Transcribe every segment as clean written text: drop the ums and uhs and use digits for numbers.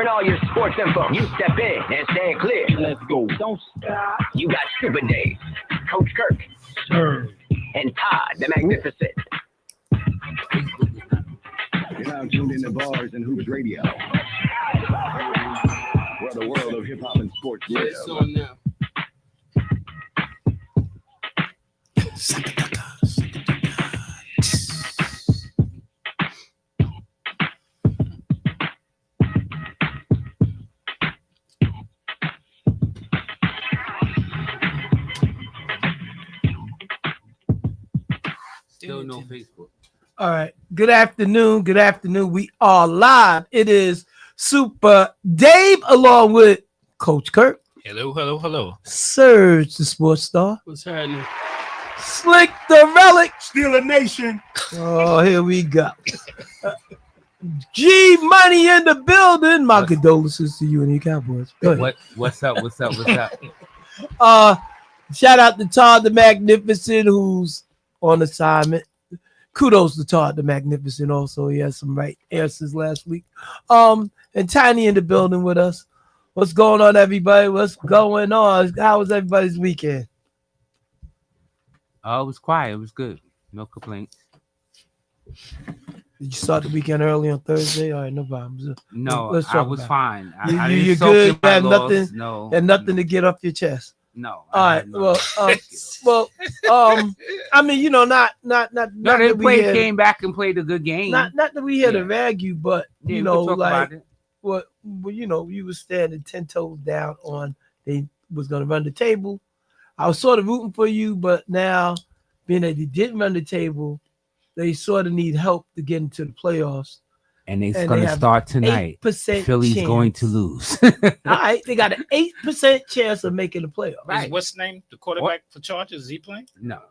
Covering all your sports info. You step in and stand clear. Let's go. Don't stop. You got Scuba Dave, Coach Kirk, Sir. and Todd the Magnificent. You're now tuned into Bars and Hoops Radio, where the world of hip hop and sports live. It's on now. Still no Facebook. All right. Good afternoon. Good afternoon. We are live. It is Super Dave along with Coach Kirk. Hello. Serge, the sports star. What's happening? Slick the Relic. Steeler Nation. Oh, here we go. G Money in the building. My condolences to you and your Cowboys. Go ahead. What's up? Shout out to Todd the Magnificent, who's on assignment. Kudos to Todd the Magnificent. Also, he had some right answers last week. And Tiny in the building with us. What's going on, everybody? What's going on? How was everybody's weekend? Oh, it was quiet. It was good. No complaints. Did you start the weekend early on Thursday? All right, no problems. No, Let's I talk was about it. fine. You're good. You Had nothing. and Nothing to get off your chest. No. All right. I mean, you know, not No, that they we had, came back and played a good game. not that we had Yeah. to rag you, but Yeah, you we know, could talk like about it. what you know, you was standing 10 toes down on they was gonna run the table. I was sort of rooting for you, but now being that they didn't run the table, they sort of need help to get into the playoffs. And it's and going they to have start tonight. 8% Philly's chance. going to lose. All right, they got an 8% chance of making the playoffs. Right. What's his name? The quarterback for Chargers? Is he playing? No.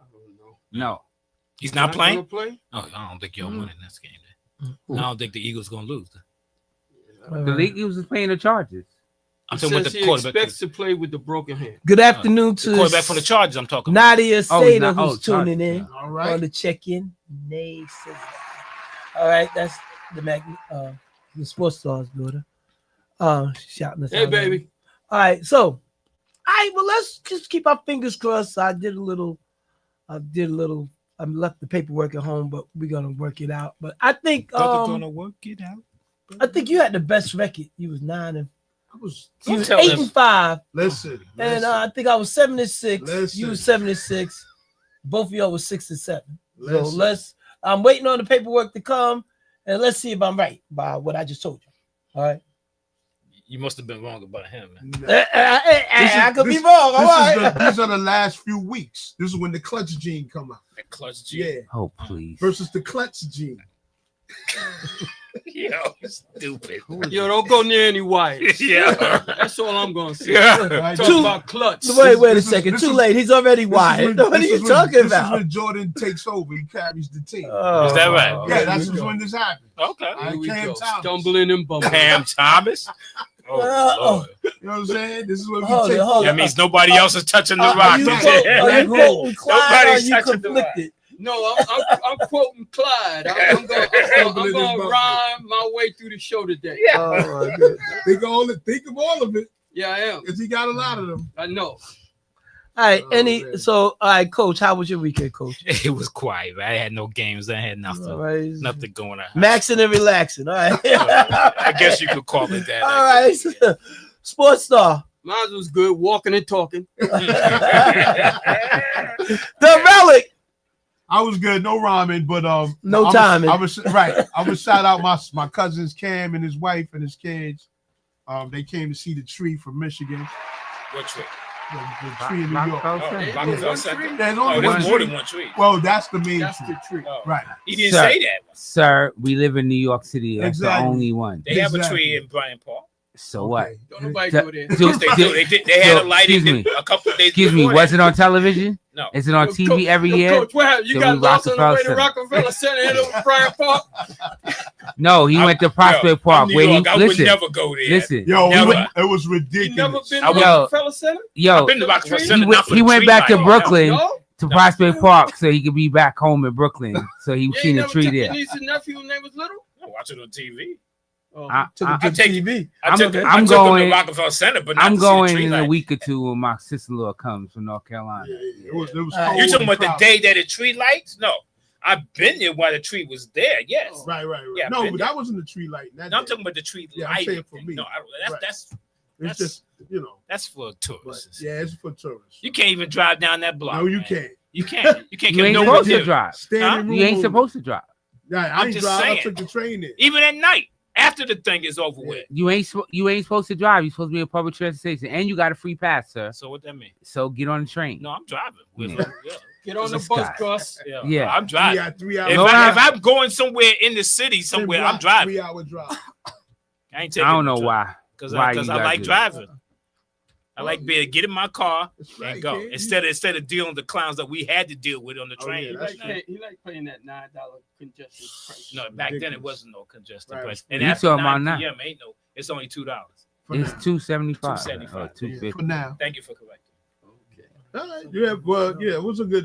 He's not playing? Gonna play? Oh, I don't think y'all Mm. winning this game. Then. I don't think the Eagles gonna lose. The league was playing the Chargers. I'm He talking about says the he quarterback. expects to play with the broken hand. Good afternoon The to quarterback for the Chargers. I'm talking about. Nadia Oh, he's Seda, not- who's tuning Chargers. in All on right. the check-in. Nay, Seda. All right, that's the sports star's daughter. Shouting us Hey, out. baby. All right, so, all right, well, let's just keep our fingers crossed. I left the paperwork at home, but we're gonna work it out. But I think gonna work it out. I think you had the best record. You was 9 and I was you was tell 8 them. and 5. listen. And I think I was 7 and 6. Listen. You was 7 and 6. Both of y'all was 6 and 7. So Listen. I'm waiting on the paperwork to come, and let's see if I'm right by what I just told you. All right. You must have been wrong about him, man. I could be wrong. All right. These are the last few weeks. This is when the clutch gene come out. That clutch G. Yeah. Oh, please. Versus the clutch gene. Yo, stupid. Yo, don't go near any wires. Yeah. That's all I'm gonna say. Yeah. Right? Talk Two- about clutch. Wait a This is- second. this Too is- late. He's already wired. What are you talking This about? is when Jordan takes over. He carries the team. Oh, Is that right? Yeah, that's here we go. when this happened. Okay. Here we Cam go. Thomas. Stumbling and bumbling. Cam Thomas. Oh, Lord. You know what I'm saying? This is when we Hold take it, hold That it. means nobody else is touching the Are rock. you Right. quoting Clyde, or Nobody's you touching the rock. conflicted? No, I'm quoting Clyde. I'm gonna rhyme my way through the show today. Oh, my goodness. think of all of it, Yeah, I am. because he got a lot of them. I know. All right, Oh, man. all right, Coach. How was your weekend, Coach? It was quiet. Man. I had no games. I had nothing. All right, Nothing going on. maxing and relaxing. All right. I guess you could call it that. All right, sports star, Mine was good, walking and talking. the Relic. I was good, no rhyming, but No timing. I was right. I would shout out my cousins Cam and his wife and his kids. They came to see the tree from Michigan. What tree? The tree in New York. Rockefeller Center. There's Oh, only one there's more tree. than one tree. Well, that's the main That's tree. the tree. Oh. Right. He didn't Sir. say that. Sir, we live in New York City. That's Exactly. the only one. They have a Exactly. tree in Bryant Park. So what? Okay. Don't nobody So- go there. so- Yes, they do. They had a lighting excuse me. a couple of days Excuse me, before was that. it on television? No. Is it on Yo, TV Coach- every yo, year? Coach, what happened? You So got we lost on the way to Rockefeller Rockefeller Center and over Bryant Park? No, he went to Prospect Yo, Park. I'm New Where he York. I would listen, never go there. listen. Yo, Never. it was You never ridiculous. been I to would- Rockefeller Center? Yo, I've been to Rockefeller He Center. he not went, for he the went tree back to lighting. Brooklyn No? to Prospect Park so he could be back home in Brooklyn. So he You seen ain't the never tree took your there. niece and nephew when they was little? I watch it on TV. Took I- it to I the take- TV. I took I'm him going- to Rockefeller Center, but not I'm to see the going tree in a lights. week or two when my sister-in-law comes from North Carolina. Yeah. It was You cold You talking and about the crowded. day that the tree lights? No, I've been there while the tree was there. Yes. Right. Yeah, No, been but there. that wasn't the tree light. That No, I'm day. talking about the tree Yeah, I'm lighting. saying for thing. me. No, Right. that's It's just that's for but, tourists. yeah, it's for tourists. You can't even drive down that block. No, you man. can't. You can't. You can't You get ain't no supposed to review. drive. Standing room You ain't only. supposed to drive. Right, I'm I ain't just drive. saying. I took the train there. Even at night, after the thing is over with. You ain't supposed to drive. You're supposed to be in public transportation, and you got a free pass, sir. So what that mean? So get on the train. No, I'm driving. With Yeah. them. Yeah. Get on the This bus, guy. Gus. Yeah. I'm driving. 3 hours. If, No, if I'm going somewhere in the city somewhere, I'm driving. 3 hour drive. I ain't taking. I don't know why. Because why I you gotta like do driving. I like being get in my car That's right, and go kid. instead of dealing with the clowns that we had to deal with on the Oh, train. yeah, He that's like, he like paying that $9 congestion price. No, back then it Ridiculous. wasn't no congestion Right. price. And You after talking about 9 now. p.m. ain't no. It's only $2. For It's now. $275 $275. or Yeah, $250. for now. Thank you for correcting. All right. Yeah, well, yeah, it was a good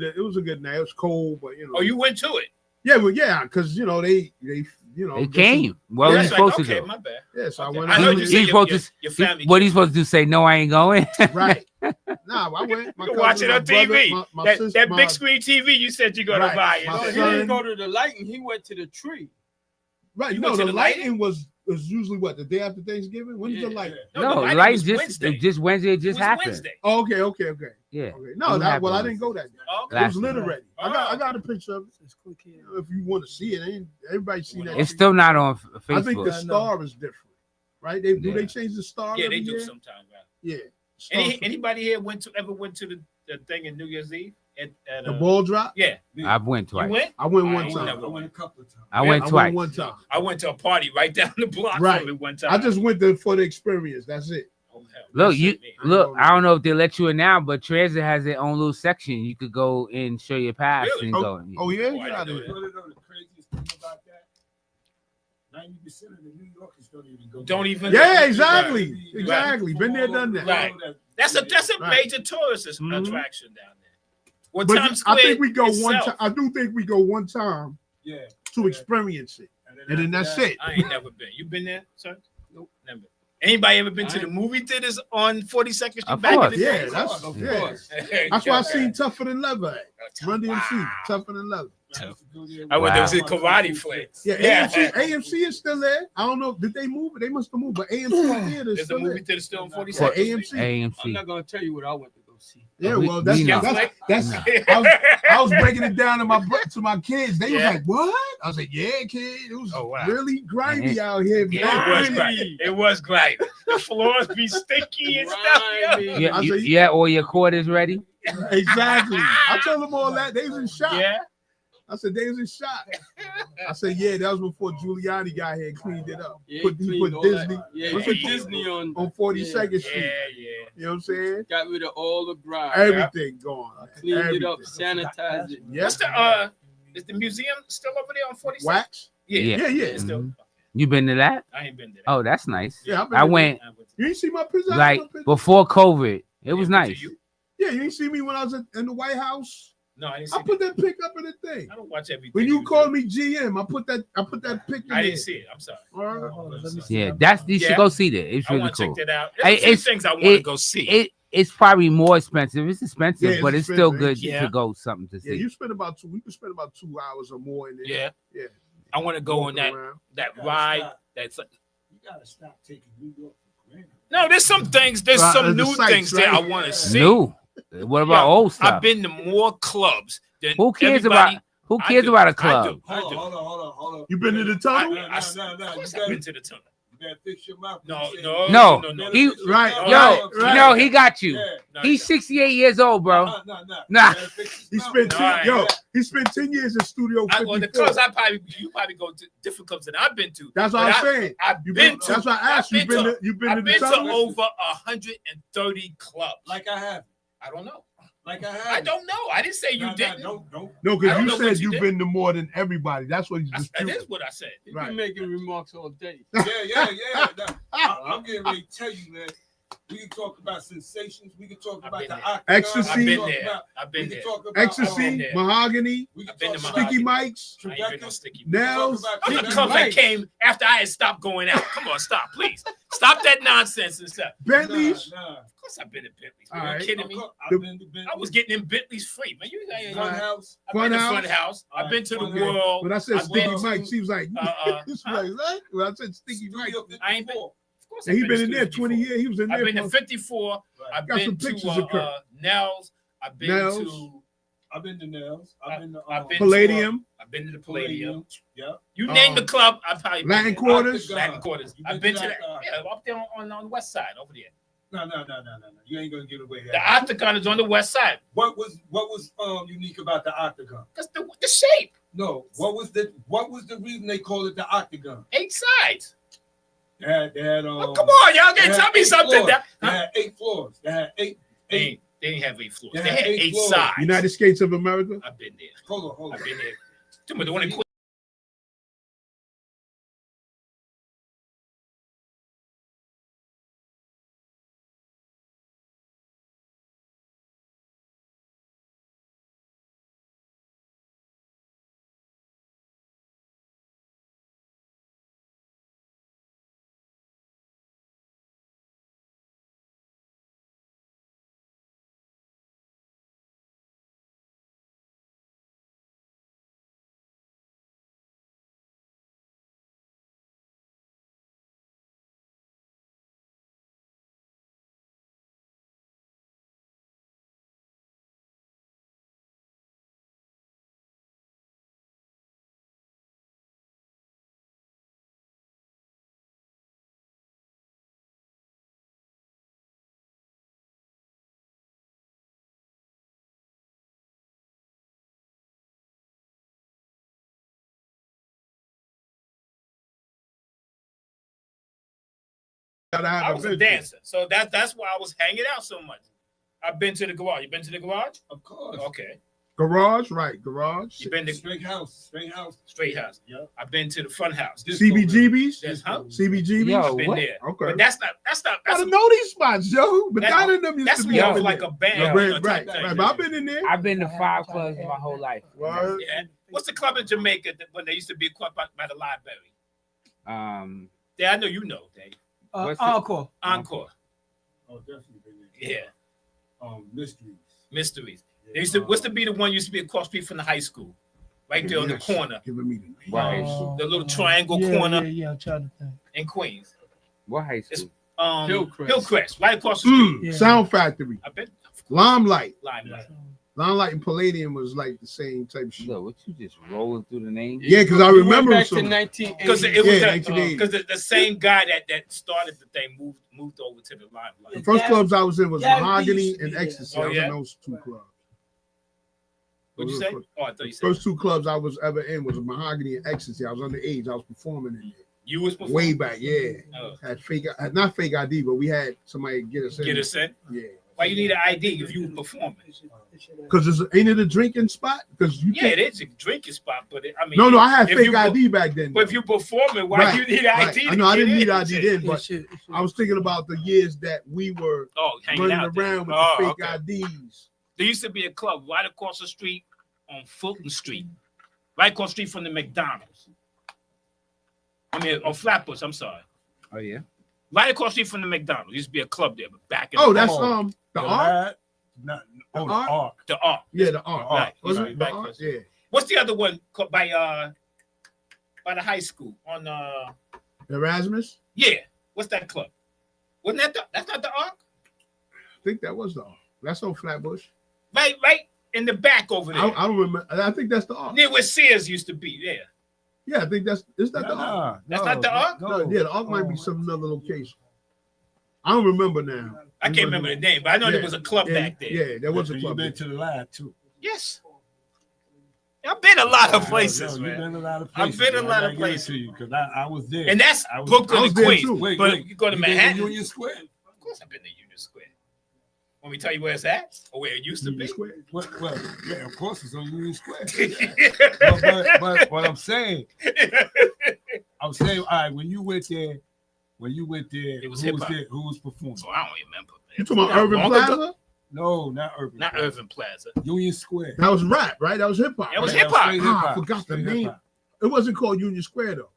night. It was cold, but Oh, you went to it. yeah, well, yeah, because they They came. What Yeah, was That's you supposed okay, to do? my bad. Yeah, so I Okay. went. I know out you there. said He's supposed your family. What are you supposed to do? Say no, I ain't going. Right. Nah, I went. My You can watch cousin, it on my brother, TV. my that sister, that my- big screen TV you said you're gonna Right. buy. My No, It. he son- didn't go to the lighting. He went to the tree. Right. You No, went to the the lighting was usually what, the day after Thanksgiving? When's the Yeah, light? yeah. No, the light was just Wednesday. Wednesday. It It just was happened. Wednesday. Oh, okay. Yeah. Okay. No, It that well, I happened. didn't go that day. Oh, okay. It was Last lit week. already. I got a picture of it. If you want to see it, ain't everybody seen that. It's still not on I think the Facebook. star is different, right? They Yeah. they change the star? Yeah, every they do year? sometimes. Right? Yeah. Star for- Anybody here ever went to the thing in New Year's Eve at the ball drop? Yeah, I've went you twice. went. I went I one ain't time. never I went a couple of times. I went I twice. went one time. I went to a party right down the block Right. from it one time. I just went there for the experience. That's it. Oh, hell, Look, that's you it, man. look. I don't know if they let you in now, but Transit has their own little section. You could go and show your pass Really? and go. Oh yeah, Oh, I get out of didn't know here. that. You want to know the craziest thing about that? 90% of the New Yorkers don't even go. Don't there. even. Yeah, exactly. Right. Exactly. Been there, done that. Right. That's a Right. major tourist Mhm. attraction down there. Well, But Times Square I think we go one itself, time. I do think we go one time Yeah. to experience it, and then that's after it. I ain't never been. You been there, sir? Nope, never. Anybody ever been to the movie theaters on 42nd Street Of back course. in the Yeah, day? that's Of yeah. course. That's why I seen Tougher Than Leather. Run DMC, Wow. Tougher Than Leather. I went there Wow. to see Karate Flicks. Yeah, AMC is still there. I don't know. Did they move it? They must have moved, but AMC theater is There's a still movie there. theater still on Yeah, 42nd Street. AMC. I'm AMC. not gonna tell you what I went to go see. Yeah, We- well, that's we know. that's. No. I was breaking it down to my kids. They was Yeah. like, "What?" I was like, "Yeah, kid. It was Oh, wow. really grimy out here." Yeah, it was great. It was great. The floors be sticky and stuff. Grimy. Yeah, I say- yeah, all your quarters ready. Exactly. I told them all that. They was in shock. Yeah. I said they was in shock. I said, yeah, that was before Giuliani got here and cleaned it up. Yeah, He cleaned put all Disney that. Yeah, what's he it put Disney on. on 42nd Yeah, Street. yeah. You know what I'm saying? Got rid of all the grime. Everything gone. Cleaned it up, Everything. sanitized it. Yeah. What's the is the museum still over there on 42nd? Wax? Yeah, Yeah. Yeah. It's still. Mhm. You been to that? I ain't been there. Oh, that's nice. Yeah, I went You ain't see my picture? like before COVID. It was nice. Yeah, you ain't see me when I was in the White House? No, I didn't see I put that pic up in the thing. I don't watch everything. When you do. called me GM, I put that pic in I there. didn't see it. I'm sorry. All right. Hold on, let me see. Yeah, that's you Yeah. should go see that. It's I really want to cool. check that out. Hey, There's a few it's- things I want to it- go see. It's probably more expensive. It's expensive, Yeah, it's but it's still good expensive. Yeah. to go something to Yeah, see. you spend about we could spend about 2 hours or more in there. Yeah. Yeah. I want to go on Walking that around. that ride. That's like, You gotta stop taking New York for granted. no. There's some things. There's Right, some the new sights, things that I right? want to see. New. What about Yo, old stuff? I've been to more clubs than Who cares everybody- about who I cares do. about a I club? do. I do. Hold on. You been to the tunnel? No. Of course You I've better, been to the tunnel. you better fix your mouth. No, You no, say- No, no. he- Right, No, Yo, right. no, he got you. Yeah. No, He's no. 68 years old, bro. No. Nah. You better fix his He mouth. spent No, 10, I ain't. he spent 10 years in Studio 54. Well, the clubs you probably go to different clubs that I've been to. That's what But I'm saying. I've You been been, to. that's why I asked you. I've been to- You've been to I've the been to tunnel? over 130 clubs. Like I have. I don't know. Like I have. I don't know. I didn't say you didn't. Don't. No, I because don't you know said what you you've did. been to more than everybody. That's what he's That disputing. is what I said. He Right. been making remarks all day. Yeah. No, I'm getting ready to tell you, man. We can talk about sensations. We can talk I've about been the there. octagon. Ecstasy. I've We been can talk there. about- I've been we there. can talk about, Ecstasy, there. mahogany, we can I've been talk to about sticky mics, I ain't been no sticky. nails. Talk Those about are clubs that came after I had stopped going out. Come on, stop, please. Stop that nonsense and stuff. Bentleys. Nah. Of course, I've been to Bentley's. All Are you right. kidding me? I've been to Bentley. I was getting in Bentley's free, man. You Fun House. I've been to Funhouse. Fun House. I've been to the Fun House. World. When I said I've sticky been to- mics, he was like, this huh? was like, when I said sticky mics, Studio I ain't been. 54. Of course, and he I've been to in there Studio 20 54. years. He was in I've there been to for 54. I've Got been some to pictures of Kurt. Nels. I've been Nels. to. I've been to Nails. I've been to I've been Palladium, I've been to the Palladium. Yeah. You name the club, I've probably been Latin there. Quarters. Latin Quarters. You I've been to that? that. Yeah, up there on the west side over there. No. You ain't gonna get away The that. Octagon is on the west side. What was unique about the octagon? That's the shape. No. What was the reason they called it the octagon? 8 sides. They had Oh, come on, y'all they can had tell me 8 something. floors. That, They had 8 floors. They had eight. they didn't have 8 floors. They They had had 8 8 floors. sides. United States of America. I've been there. Hold on. I've been there. Dude, the one in Queens. Gotta have I a was a vision. dancer. So that's why I was hanging out so much. I've been to the garage. You been to the garage? Of course. Okay. Garage, right? Garage. You been to Straight house. Straight House. Yeah. I've been to the Fun House. CBGBs. That's huh? CBGBs. Yo, I've been what? there. Okay. But that's Gotta know these spots, yo. But That's- none of them used that's to be more up of in like there. a band. Yeah, you know, right, type right. thing. But I've been in there. I've been to 5 clubs my whole life. Word. Yeah. What's the club in Jamaica when there used to be a club by the library? Yeah, I know you know, Dave. What's the- Encore. Encore. Oh, definitely been there. Yeah. Mysteries. They used to, what's to be the one used to be across the street from the high school? Right there on the Yes. corner. Giving me the name. What high Oh. school? The little triangle Yeah, corner Yeah, I'm trying to think. in Queens. What high school? Hillcrest, right across the street. Yeah. Sound Factory. I bet Limelight. Limelight. Limelight and Palladium was like the same type of shit. Look, what you just rolling through the name? Yeah, because I You went remember back some. to 1980. Because it Yeah, was 1980. because the same guy that started the thing moved over to the The Limelight. first clubs I was in was Gary Vee Mahogany used to and be there. Ecstasy. Oh, I was yeah? in those 2 clubs. What'd you say? Oh, I thought you said First 2 clubs I was ever in was Mahogany and Ecstasy. I was underage. I was performing in there. you was before. Way back, yeah. Oh. Had not fake ID, but we had somebody get us in. Get us in. Yeah. Why you need an ID if you performing? Because ain't it a drinking spot? Because you Yeah, can't. it is a drinking spot, but I mean, No, I had if fake you- ID back then. But if you performing, why Right, you need right. ID? I know I didn't need to ID get in? then, but It should. I was thinking about the years that we were Oh, hanging running out there. around with Oh, the fake okay. IDs. There used to be a club right across the street on Fulton Street, right across the street from the McDonald's. I mean, on Flatbush. I'm sorry. Oh yeah. Right across the street from the McDonald's. Used to be a club there, but back in Oh, the that's Oh. the art. The Art? art. the art. Yeah, the art. Right, Was right, it the right. art? Yeah. What's the other one by the high school on Erasmus. yeah? What's that club? Wasn't that that's not the art? I think that was the art. That's on Flatbush. Right in the back over there. I don't remember. I think that's the art. Near where Sears used to be. Yeah. Yeah, I think that's. Is that the art? That's not the art? No, yeah, the art might be some another location. I don't remember now. I can't remember the name, but I know there was a club Yeah, back there. Yeah, there was a You've club. been to the lab too. Yes. I've been a lot of places, You've man. been a lot of I've places. been a man. lot I of gotta give it places. to you because I was there. And that's I was- I Brooklyn was and there Queens. too. Wait, But wait. you go to You been Manhattan. Union Square. Of course, I've been to Union Square. Want me to tell you where it's at or where it used to Union be? Square. Well, yeah, of course it's on Union Square. yeah, but what I'm saying, all right, when you went there, When you went there, It was who was hip-hop. there? Who was performing? So I don't remember. You talking about Not Urban long ago. Plaza? No, not Urban. Not Plaza. Irving Plaza. Union Square. That was rap, right? That was hip hop. It was right? hip-hop. Straight Ah, I forgot the Straight name. hip-hop. It wasn't called Union Square though.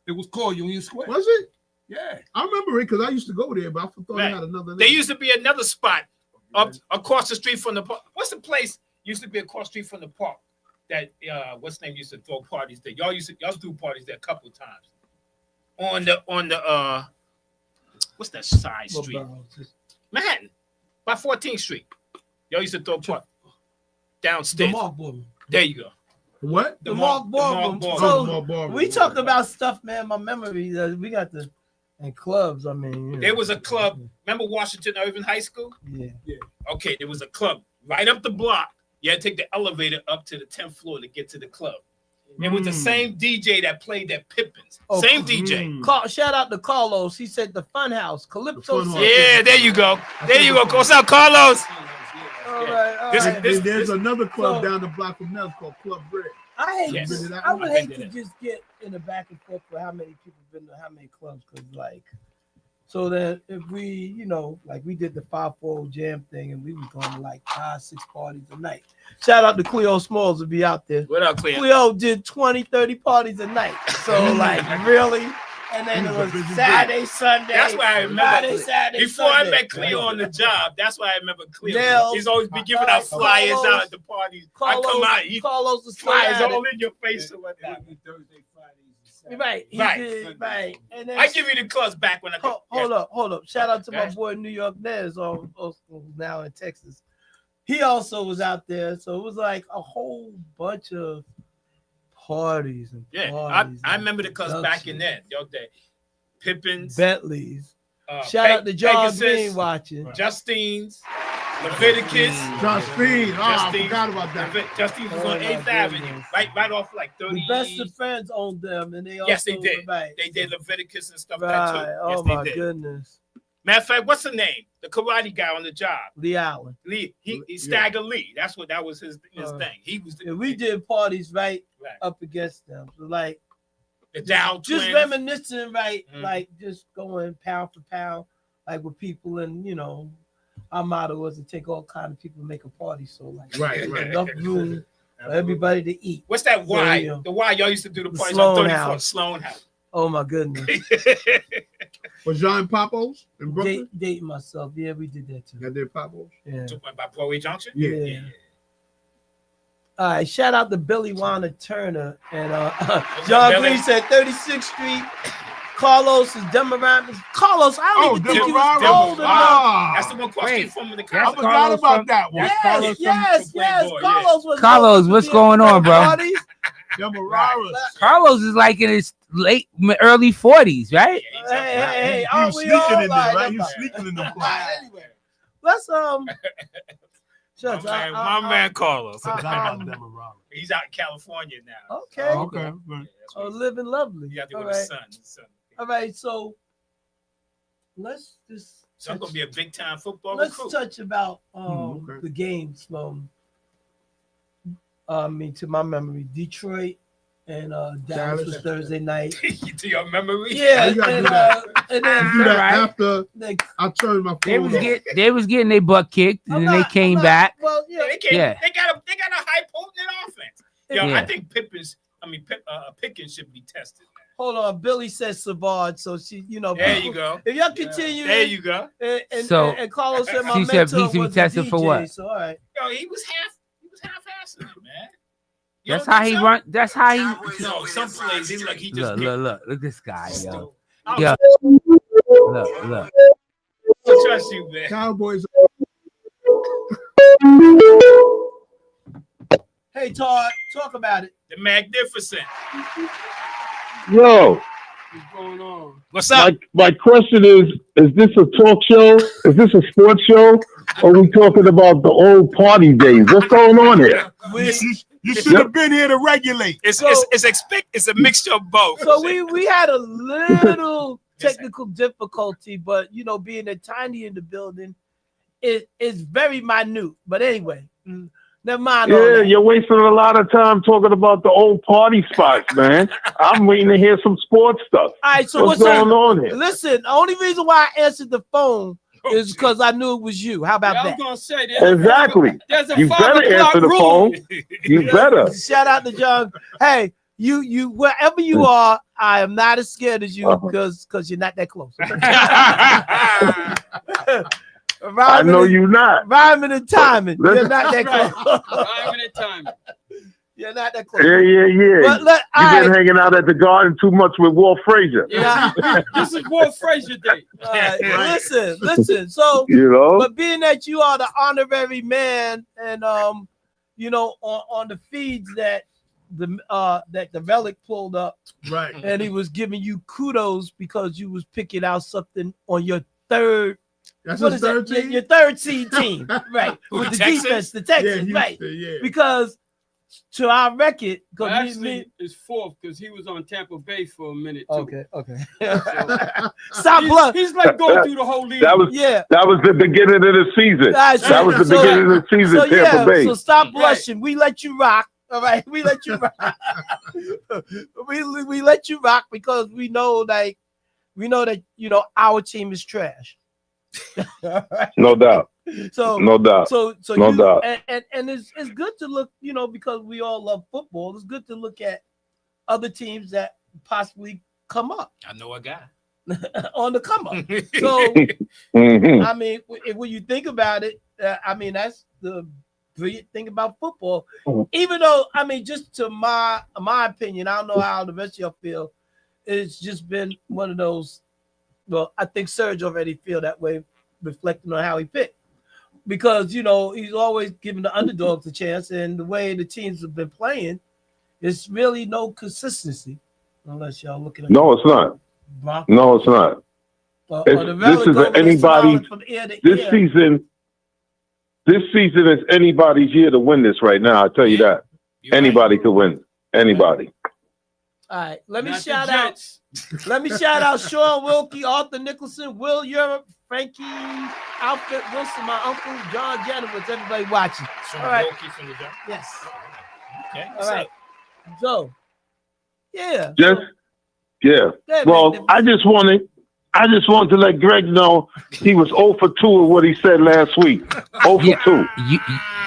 It was called Union Square. Was it? Yeah. I remember it because I used to go there, but I thought Right. it had another name. There used to be another spot up across the street from the park. What's the place used to be across the street from the park? That what's the name used to throw parties there. Y'all do parties there a couple of times. On the what's that side What street? about- Manhattan. By 14th Street. Y'all used to throw parties The downstairs. Mark Ballroom. There you go. What? The Mark Ballroom. Ballroom. So Mark Ballroom. we talked about stuff, man. My memory. We got the and clubs. I mean, you know. There was a club. Remember Washington Irving High School? Yeah. Okay, there was a club right up the block. You had to take the elevator up to the 10th floor to get to the club. It was the same DJ that played at Pippin's. Oh, Same DJ. Shout out to Carlos. He said the Fun House, Calypso. The Fun House. City. Yeah, there you go. There you go. What's up, Carlos? All right. All This- right. this- And there's another club so- down the block from Nels called Club Bread. I hate. Yes. I would hate I've to been just get in the back and forth for how many people been to how many clubs, because like, so that if we, you know, like we did the 5-4 jam thing and we was going to like 5-6 parties a night. Shout out to Cleo Smalls to be out there. What up, Cleo? Cleo did 20-30 parties a night. So like really, and then it was Saturday, Sunday. That's why I remember. Friday, Saturday, Before Sunday. I met Cleo on the job, that's why I remember Cleo. Nails. He's always be giving out flyers Carlos. out at the parties. I come out, he Carlos was flyers flying. all in your face or whatnot. Thursday, Fridays, and Saturdays. Right, he Right. did, right. And then I give you the clubs back when I go. hold up. Shout out to my Yes. boy New York Nez, who's now in Texas. He also was out there, so it was like a whole bunch of parties and Yeah, parties I and remember the clubs back in productions. that. Yo, day. Pippins. Bentleys. Shout out to John Pegasus, Green watching. Justine's, Leviticus. John Speed. Oh, I Justine. forgot about that. Justine's was Oh, on my 8th Avenue, goodness. right off like 30. The Best of Friends owned them, and they also Yes, they did. Right, They did Leviticus and stuff right. like that too. Oh Yes, my they did. goodness, Matter of fact, what's the name? The karate guy on the job. Lee Allen. Lee, he Yeah. Stagger Lee. That was his Uh, thing. He was the, Yeah, we did parties right Right. up against them. So like the Dow just twins. reminiscing, right? Mhm. Like just going pound for pound, like with people, and you know, our motto was to take all kind of people and make a party. So like, Right. enough room for everybody to eat. What's that Y? yeah. The Y y'all used to do the The parties Sloan on 34th. House. Sloan House. Oh my goodness, Was John Papos in Brooklyn? dating myself. Yeah, we did that too. That did Papos? Yeah. By Broadway Junction? Yeah. Yeah. All right, shout out to Billy Wanna Turner and John Billy? Green said 36th Street. Carlos is Demaramis. Carlos, I don't even think he was Demerara. old enough. Ah, That's the one across Wait. from the That's I college. forgot Carlos about from- that one. That's Yes, Carlos yes, from yes. Playboy, Carlos was Carlos, what's going on, bro? Party. Demerara. Carlos is like in his early 40s, right? Yeah, he's Hey, up hey, there. hey, He are was we sneaking all in there, right? right? He was sneaking in the club. Anyway, let's shucks, My man Carlos. Forgot about Demerara. He's out in California now. Okay. Oh, okay. Yeah, Right. that's Oh, what living lovely. he had to go All with right. his son. His son. All right, so let's just So I'm gonna be a big time football let's recruit. touch about okay. the games from I mean to my memory, Detroit and Dallas Dallas. was Thursday night. To your memory. Yeah, you gotta and, do that. and Do then that Right. after then I turned my They phone was off. they was getting their butt kicked, and I'm then they not- came I'm not- back. Well, Yeah, yeah, they got a high potent offense. Yo, Yeah. I think Pickens should be tested. hold on. Billy says Savard, so she, you know, There people- you go. If y'all continue, There you go. So, and Carlos said my she said mentor he should be was a tested for DJ, what? So all right, Yo, he was half-assing it, man. You That's don't how think he so? run. That's how he. No, some plays he like he just Look at this guy, yo. I Yo, look. don't trust you, man. Cowboys. hey Todd, talk about it. The Magnificent. Yo, What's going on? What's up? my question is this a talk show? Is this a sports show? Or are we talking about the old party days? What's going on here? You should have been here to regulate. It's So- it's a mixture of both. So we had a little technical difficulty, but you know, being a tiny in the building, it's very minute. But anyway, Never mind. all Yeah, that. you're wasting a lot of time talking about the old party spots, man. I'm waiting to hear some sports stuff. All right, so What's what's going on here? Listen, the only reason why I answered the phone is because I knew it was you. How about Yeah, I was that? gonna say there's Exactly. There's a You 5 better o'clock answer the rule. phone. You better. Shout out to John. Hey, you wherever you are, I am not as scared as you because you're not that close. I know you not. Rhyming and timing. You're Listen. not that Right. close. Rhyming and timing. You're not that close. Yeah. But look, all You've been right. hanging out at the garden too much with Walt Frazier. Yeah. This is Walt Frazier Day. All right. Listen. So, You know? but being that you are the honorary man, and you know, on the feeds that the Relic pulled up, Right. and he was giving you kudos because you was picking out something on your third. That's What his is third that? team? Your third seed team, right? With the Texans? defense, the Yeah, Texans, right? Yeah. Because to our record, Well, because actually, it's fourth because he was on Tampa Bay for a minute too. okay. Stop bluff. He's like going through the whole league. That was Yeah. the beginning of the season. All right, That was the beginning of the season, So Tampa yeah, Bay. so stop blushing. We let you rock. All right, we let you rock. we let you rock because we know that you know our team is trash. No doubt. So No doubt. So No you, doubt. and it's good to look, you know, because we all love football. It's good to look at other teams that possibly come up I know a guy. on the come up. So Mhm. I mean, when you think about it, I mean that's the brilliant thing about football. Even though, I mean, just to my opinion, I don't know how the rest of y'all feel. It's just been one of those. Well, I think Serge already feel that way, reflecting on how he picked, because you know he's always giving the underdogs a chance, and the way the teams have been playing, it's really no consistency, unless y'all looking at No, it's not. Broncos, No, it's not. or It's- the this Relic is over the anybody- Smiling from ear to This ear. season is anybody's year to win this right now. I tell you that. You're right. Anybody could win. Anybody. All right, let me Not the shout out. Jets. Let me shout out Sean Wilkie, Arthur Nicholson, Will Europe, Frankie, Alfred Wilson, my uncle, John Janowitz, everybody watching. Sean All right. Wilkie from the jump. Yes. Okay. All right. So, yeah. Just yeah. Yeah, Well, man, I just wanted to let Greg know he was 0 for 2 of what he said last week. 0 for Yeah. 2. You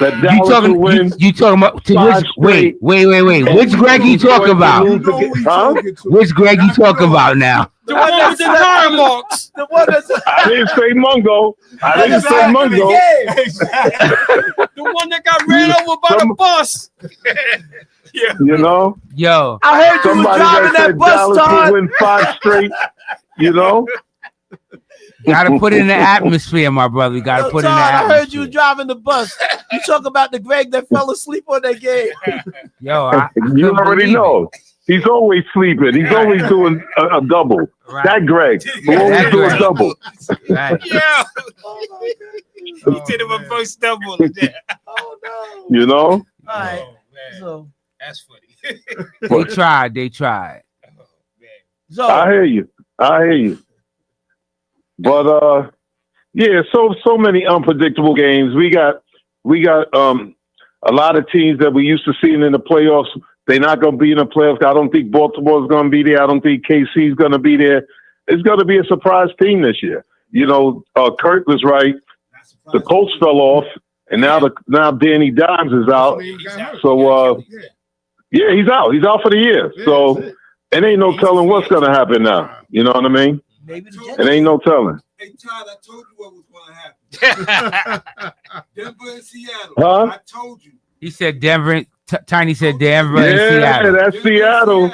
That Dallas will win. you talking about to five which, straight. wait. Which Greg you talking about? You know who he Huh? talking to. Which Greg you talking about now? The one with the tire marks. the one that's I didn't say Mungo. I didn't say Mungo. The one that got ran over by the Some- bus. You know? Yo, I heard you was Somebody driving that that said bus, Dallas will Todd. win 5 straight. You know? gotta put it in the atmosphere, my brother. You gotta Yo, put it in Todd, the I atmosphere. heard you driving the bus. You talk about the Greg that fell asleep on that game. Yo, I You couldn't already believe know. He's always sleeping. He's always doing a double. it. Right. That Greg who always That do a Greg. double. Right. Yeah. Oh, He did a man. first double. Yeah. Oh no. You know? All right. Oh, man. So That's funny. They tried. They tried. Oh, man. so I hear you. But yeah, so many unpredictable games. We got a lot of teams that we used to seeing in the playoffs. They're not going to be in the playoffs. I don't think Baltimore's going to be there. I don't think KC's going to be there. It's going to be a surprise team this year. You know, Kurt was right. The Colts fell off, and now Danny Dimes is out. So yeah, he's out. He's out for the year. So it ain't no telling what's going to happen now. You know what I mean? maybe the Jets. It ain't no telling. Hey, Todd, I told you what was going to happen. Denver and Seattle. Huh? I told you. He said Denver. Tiny said Denver and Yeah, Seattle. that's Denver and Seattle.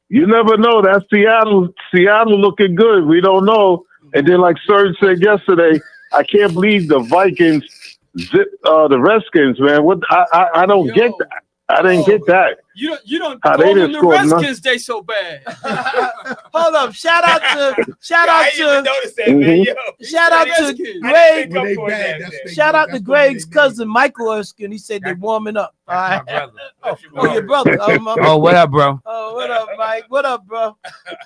You never know. That's Seattle. Seattle looking good. We don't know. And then, like Serge said yesterday, I can't believe the Vikings zip the Redskins, man. What I don't Yo. get that. I didn't get that. You don't How call they them done the scored Redskins. They so bad. Hold up! Shout out I didn't even to notice that, man. Mhm. Yo. shout out to Redskins. Greg. When they Up on bad, that, that's man. they- Shout out to that's Greg's what they cousin Michael Erskine. He said they're warming up. All That's my right. brother. Oh, your brother. Oh, my Oh, what up, bro? Oh, what up, Mike? What up, bro?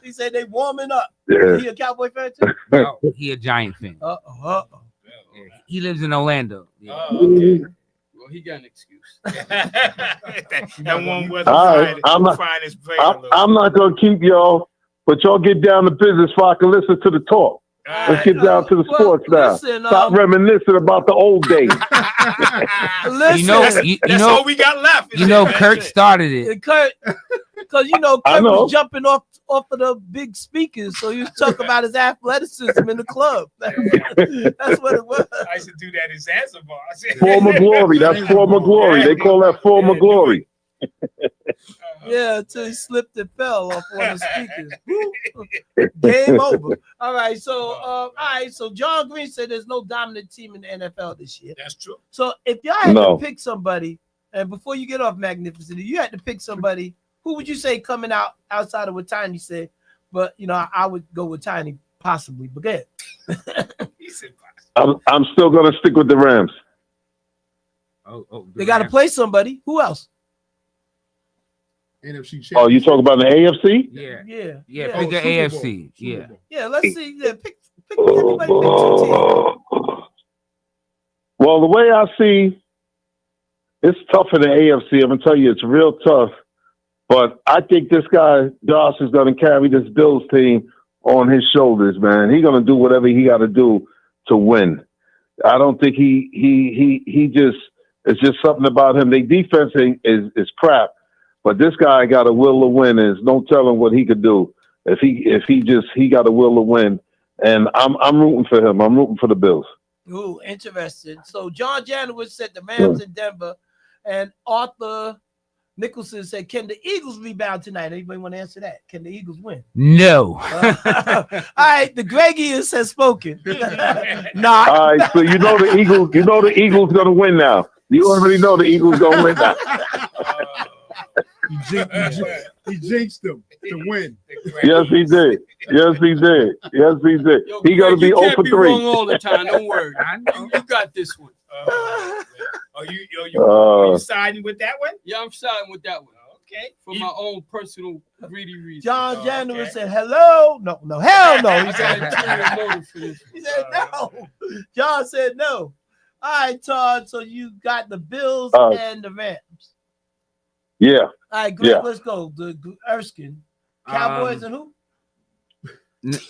He said they warming up. Yeah. He a Cowboy fan too? No, he a Giant fan. Uh-oh. Yeah, he lives in Orlando. Yeah. Oh, okay. Well, he got an excuse. that one weather All right, I'm not gonna keep y'all, but y'all get down to business so I can listen to the talk. Let's get down to the sports now. Listen, Stop reminiscing about the old days. listen, That's all we got left. Kurt started it. Kurt, because Kurt was jumping off of the big speakers, so he was talking about his athleticism in the club. That's what it was. I used to do that in Zanzibar. Former glory. That's former glory. They call that former glory. Yeah, until he slipped and fell off one of the speakers. Game over. All right, so John Green said there's no dominant team in the NFL this year. That's true. So if y'all had to pick somebody, and before you get off Magnificent, if you had to pick somebody, who would you say coming out outside of what Tiny said? But I would go with Tiny possibly. But go ahead. He said I'm still gonna stick with the Rams. They got to play somebody. Who else? NFC. Oh, you talking about the AFC? Yeah. Pick the AFC. Yeah. Let's see. Yeah, pick anybody. Pick two teams. Well, the way I see, it's tough in the AFC. I'm gonna tell you, it's real tough. But I think this guy Josh is gonna carry this Bills team on his shoulders, man. He's gonna do whatever he got to do to win. I don't think he just. It's just something about him. Their defense is crap. But this guy got a will to win, and there's no telling what he could do if he got a will to win. And I'm rooting for him. I'm rooting for the Bills. Ooh, interesting. So John Janowitz said the Rams in Denver, and Arthur Nicholson said, "Can the Eagles rebound tonight?" Anybody want to answer that? Can the Eagles win? No. All right, the Gregians has spoken. Nah. All right, so the Eagles. The Eagles gonna win now. You already know the Eagles gonna win now. He jinxed them to win. Yes, he did. Yes, he did. Yes, he did. Yo, He gonna be 0 for 3. Wrong all the time. Don't worry. You got this one. You siding with that one? Yeah, I'm siding with that one. Okay. For my own personal greedy reasons. John Janowitz said, "Hello." No, hell no. He I said, got ulterior motive for this. he said no. John said no. All right, Todd. So you got the Bills and the Rams. Yeah. All right, Greg, Yeah. let's go. The Erskine. Cowboys and who?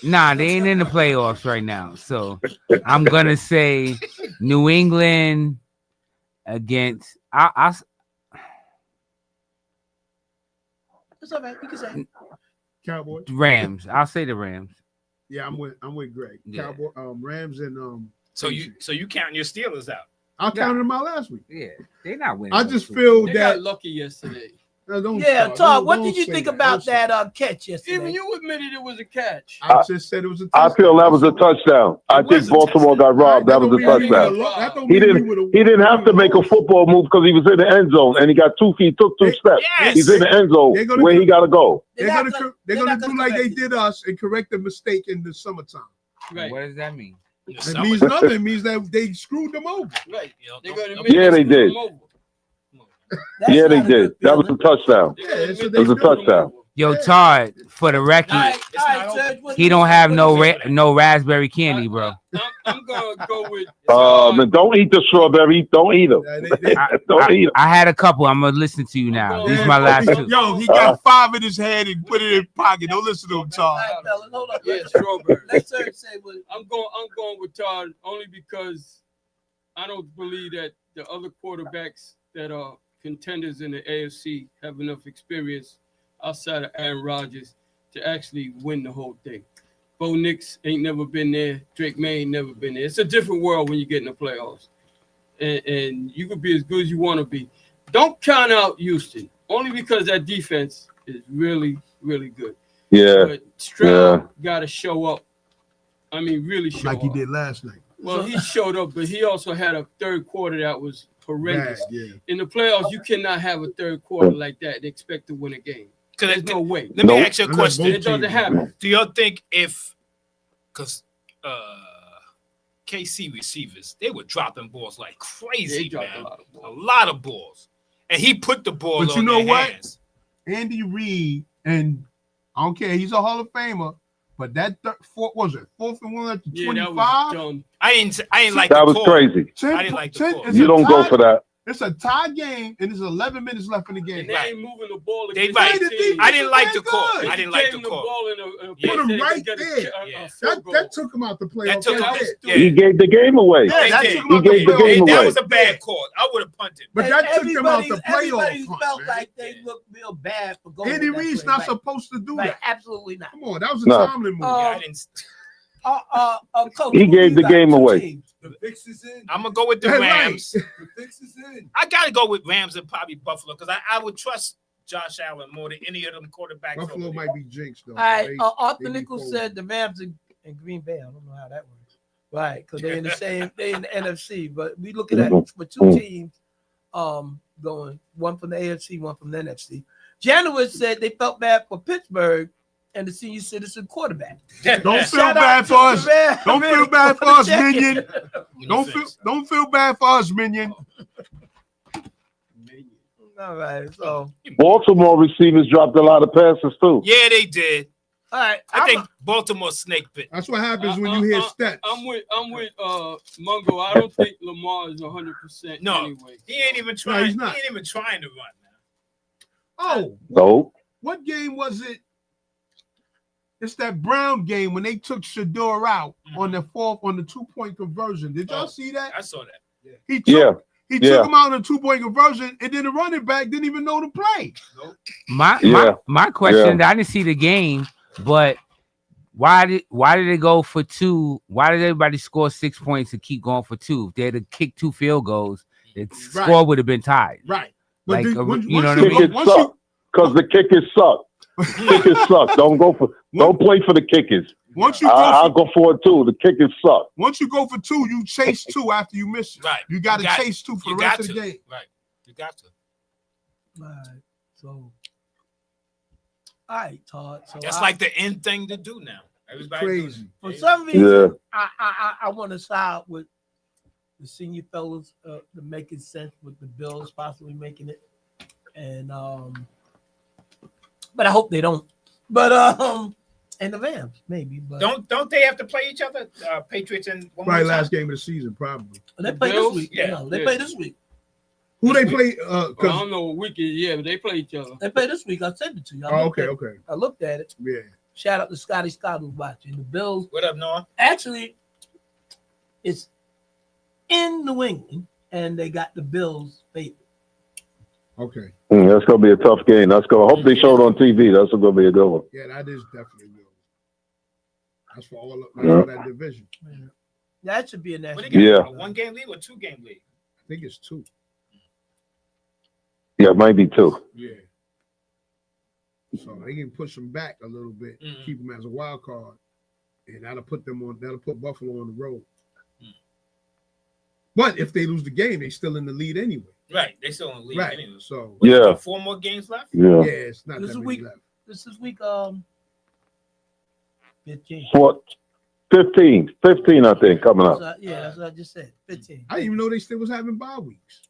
Nah, they ain't in the playoffs right now. So I'm gonna say New England against That's all right. You can say Cowboys. Rams. I'll say the Rams. Yeah, I'm with Greg. Yeah. Cowboy, Rams and So you counting your Steelers out? I counted them out last week. Yeah, they're not winning. I just feel They that. got lucky yesterday. Don't yeah, start. Todd. What Don't did you say think that. about Don't say that catch yesterday? Even you admitted it was a catch. I just said it was a I touchdown. feel that was a touchdown. I It think was a Baltimore got robbed. That was a touchdown. He didn't have to make a football move because he was in the end zone and he got 2 feet, took 2 steps. Yes. He's in the end zone where he got to go. They're gonna do like they did us and correct the mistake in the summertime. Right. What does that mean? It means nothing. It means that they screwed them over. Right. They're gonna Yeah, they did. That's Yeah, they not a good did. That was a feeling. touchdown. So It was a touchdown. Yo, Todd, for the record, All right, Serge, what he do don't you- have what do you say? no raspberry candy, bro. I'm gonna go with. Man, don't eat the strawberry. Don't eat them. Don't eat them. I had a couple. I'm gonna listen to you now. These are my last two. Yo, he got 5 in his head and put it in his pocket. Don't listen to him, Todd. All right, fellas, hold up. Yeah, strawberry. Let Serge say what. I'm going with Todd only because I don't believe that the other quarterbacks that are contenders in the AFC have enough experience outside of Aaron Rodgers to actually win the whole thing. Bo Nix ain't never been there. Drake May ain't never been there. It's a different world when you get in the playoffs. And you can be as good as you want to be. Don't count out Houston, only because that defense is really, really good. Yeah. But Stroud got to show up. I mean, really show Like up. he did last night. Well, he showed up, but he also had a third quarter that was horrendous. Bad, yeah. In the playoffs, you cannot have a third quarter like that and expect to win a game. There's no way. Let me ask you a Unless question. both It doesn't teams- happen. Do y'all think because KC receivers, they were dropping balls like crazy, They dropped man. a lot of balls. And he put the ball But on you know their what? hands. Andy Reid, and I don't care, he's a Hall of Famer, but that fourth and 1 at the Yeah, that 25? was dumb. I ain't like That the was call. crazy. I didn't like the call. It's You a don't go tie- for that. It's a tie game, and there's 11 minutes left in the game. And they ain't moving the ball. They against right. their team. I didn't like the Good. call. They I didn't like the Gave him call. ball in a Yeah. place Put him that they right could get there. a Yeah. field goal. That took him out the playoffs. That took right him. there. He gave the game away. Yeah, They that did. took him out He the gave the playoffs. game That away. was a bad call. I would have punted. But And that took them out the everybody playoff felt hunt, like they looked real bad for going. Andy with that Reid's play. not Right. supposed to do Right, that. absolutely not. Come on, that was a No. Tomlin move. I didn't. Coach, He who gave you the got? game Two away. teams. The fix is in. I'm gonna go with the That's right. Rams. The fix is in. I gotta go with Rams and probably Buffalo because I would trust Josh Allen more than any of them quarterbacks. Buffalo over might be jinxed though. All right, They- Arthur they be Nichols cold. said the Rams and Green Bay. I don't know how that works. Right, because they're in the same, they in the NFC. But we looking at for two teams, going one from the AFC, one from the NFC. Janowitz said they felt bad for Pittsburgh and the senior citizen quarterback. Don't feel Shout out bad to for us. the Rams. Don't feel bad for us, Check it. Minion. Don't feel bad for us, Minion. All right, so Baltimore receivers dropped a lot of passes too. Yeah, they did. all right, I think Baltimore snake bit. That's what happens when you hear stats. I'm with Mungo. I don't think Lamar is 100%. No. anyway. He ain't even trying. he's not. He ain't even trying to run now. Oh, No. what game was it? It's that Brown game when they took Shador out on the 2-point conversion. Did y'all Oh. see that? I saw that. He took, Yeah. he Yeah. took him out on a 2-point conversion, and then the running back didn't even know the play. My question. I didn't see the game, but why did it go for two? Why did everybody score 6 points and keep going for two? If they had to kick 2 field goals, the score would have been tied. Right. Like, the- you once know what I you mean? go- Kickers once suck because the kickers suck. Kickers suck. Don't play for the kickers. Once you I'll go go for it too. The kickers suck. once you go for 2, you chase 2 after you miss it. Right. You got to got- chase 2 for You the rest got of to. the game. Right. You got to. all right, so all right, Todd. So That's like the end thing to do now. Everybody doing Crazy. it. for some reason, Yeah. I want to side with the senior fellas, to making sense with the Bills possibly making it, and but I hope they don't. But and the Rams maybe, but Don't they have to play each other? Patriots and one Probably more time? last game of the season, probably. they play this Bills? week. Yeah. No, they Yeah. play this week. Who they play? Well, I Because don't know what week it is. Yeah, but they play each other. They play this week. I sent it to you. I looked at it. okay. I looked at it. Yeah. Shout out to Scotty Scott who's watching. The Bills What up, Noah? actually it's in New England, and they got the Bills favorite. Okay. That's gonna be a tough game. I hope they show it on TV. That's gonna be a good one. Yeah, that is definitely good. That's for all Yeah. that division. That should be a What national. do you got? Yeah. A 1-game league or 2-game league? I think it's 2. Yeah, it might be 2. Yeah. So they can push them back a little bit, Mhm. keep them as a wild card, and that'll put Buffalo on the road. But if they lose the game, they still in the lead anyway. Right. They still in the league Right. anyway. So What, Yeah. 4 more games left? Yeah. yeah, it's not This that is many week- left. This is week 15. 15, I think, coming up. Yeah, that's what I just said. 15. I didn't even know they still was having bye weeks.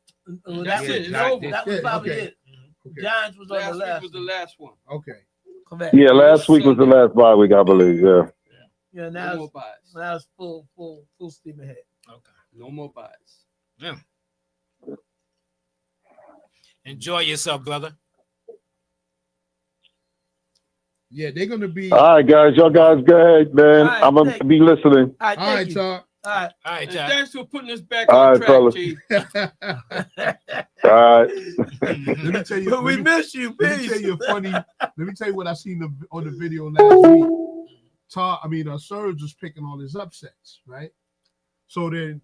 Well, That's that it. was, It's Right. over. that was Yeah, probably okay. it. Okay. Giants was on Last the week last. was the last one. Okay. Correct. Yeah, last week was the last bye week, I believe. Yeah. Yeah, No now more it's, buys. now it's full steam ahead. Okay. No more buys. Enjoy yourself, brother. Yeah, they're gonna be All right, guys. Y'all guys go ahead, man. All right, I'm gonna thank be listening. All right, all thank right, you. Todd. All right. All right, And Jack. thanks for putting us back All on right, track, fellas. Chief. All right. Let me tell you. But we let me- miss you, Let me tell peace. you a funny. Let me tell you what I seen on the video last week. Serge was picking all his upsets, right? So then,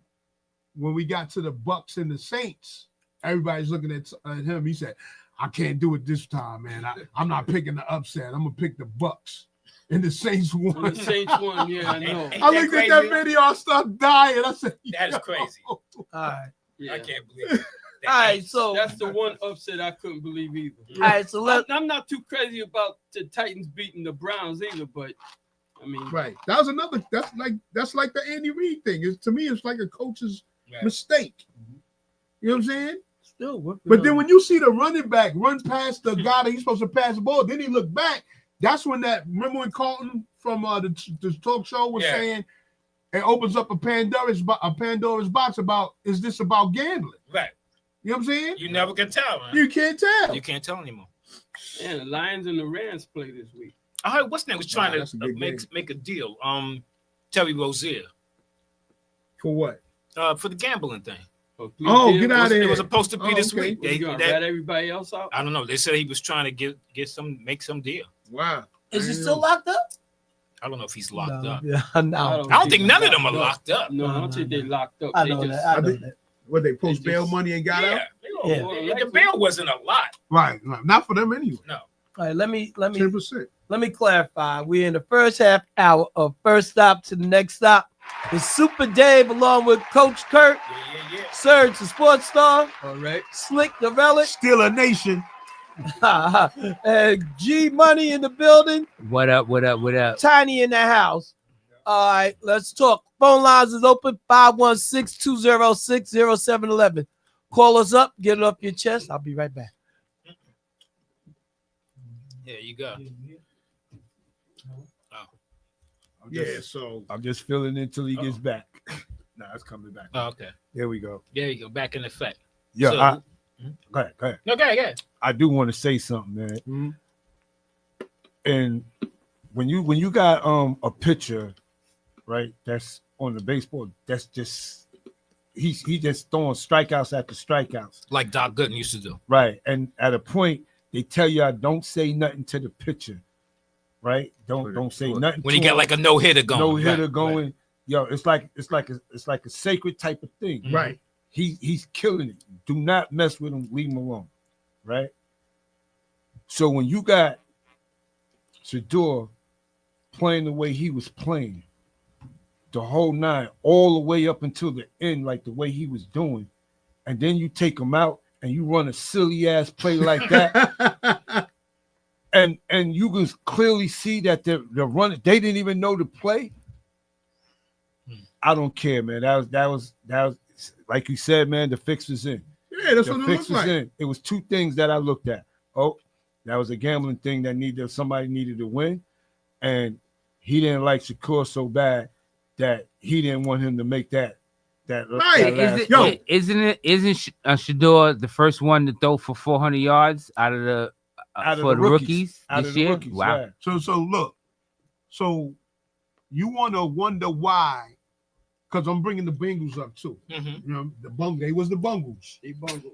when we got to the Bucks and the Saints, everybody's looking at him. He said, "I can't do it this time, man. I'm not picking the upset. I'm gonna pick the Bucks." And the Saints And won. the Saints won. Yeah, I know. Ain't I that looked at that crazy? video. I started dying. I said, That is "Yo." crazy. All right. Yeah. I can't believe it. All right, so That's the one upset I couldn't believe either. all right, so let I'm not too crazy about the Titans beating the Browns either, but I mean, Right. That was another. That's like the Andy Reid thing. To me, it's like a coach's Right. mistake. You know what I'm saying? still work. But then when you see the running back run past the guy that he's supposed to pass the ball, then he looked back. That's when remember when Carlton from the talk show was Yeah. saying it opens up a Pandora's box about, is this about gambling? Right. You know what I'm saying? You never can tell, man. You can't tell. You can't tell anymore. Yeah, the Lions and the Rams play this week. I heard what's name was trying that's a to big make a deal. Terry Rozier. For what? For the gambling thing. Oh, get out of here. It was supposed to be this week. They gonna rat everybody else out. I don't know. They said he was trying to make some deal. Wow. Is he still locked up? I don't know if he's locked up. Yeah, no. I don't think none of them are locked up. No, I don't think they locked up. I They know just- that. I know that. What, they post bail money and got out? Yeah. The bail wasn't a lot. Right. Not for them anyway. No. All right, let me 10%. let me clarify. We're in the first half hour of First Stop to the Next Stop. It's Super Dave along with Coach Kurt, Serge the Sports Star, all right, Slick the Relic, Still a Nation, and G Money in the building. What up? What up? What up? Tiny in the house. All right, let's talk. Phone lines is open 516-206-0711. Call us up, get it off your chest. I'll be right back. Yeah, you go. Yeah, so I'm just filling in until he gets back. nah, it's coming back. Oh, okay. There we go. There you go. Back in effect. Yeah, So- go ahead, go ahead. No, go ahead. I do want to say something, man. And when you got a pitcher, right, that's on the baseball, that's just he just throwing strikeouts after strikeouts. Like Doc Gooden used to do. Right. And at a point, they tell you don't say nothing to the pitcher. Right? Don't say nothing. When to he got him. like a no-hitter going. No hitter Right, going. right. Yo, it's like a sacred type of thing. Right. He's killing it. Do not mess with him. Leave him alone. Right. So when you got Shador playing the way he was playing, the whole nine, all the way up until the end, like the way he was doing, and then you take him out and you run a silly ass play like that, and you can clearly see that they're running. They didn't even know the play. I don't care, man. That was like you said, man. The fix was in. Yeah, that's The what it fix looks was like. in. It was two things that I looked at. Oh, that was a gambling thing that somebody needed to win, and he didn't like Shakur so bad that he didn't want him to make that. Right. Isn't Shador the first one to throw for 400 yards out of the for the rookies Out this of the year? rookies, Wow. yeah. So look. So you want to wonder why? Because I'm bringing the Bengals up too. Mhm. You know, they was the Bungles. They bungled.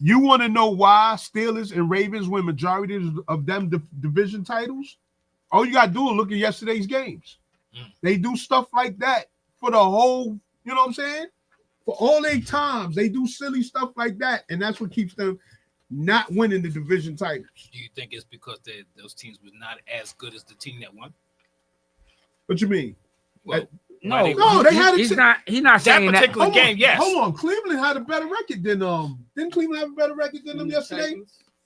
You want to know why Steelers and Ravens win majority of them division titles? All you gotta do is look at yesterday's games. They do stuff like that for the whole. You know what I'm saying? For all their times, they do silly stuff like that, and that's what keeps them not winning the division titles. Do you think it's because those teams were not as good as the team that won? What you mean? Well, No, they had a He's not saying that. particular game. Yes. Hold on, Cleveland had a better record than didn't Cleveland have a better record than them yesterday?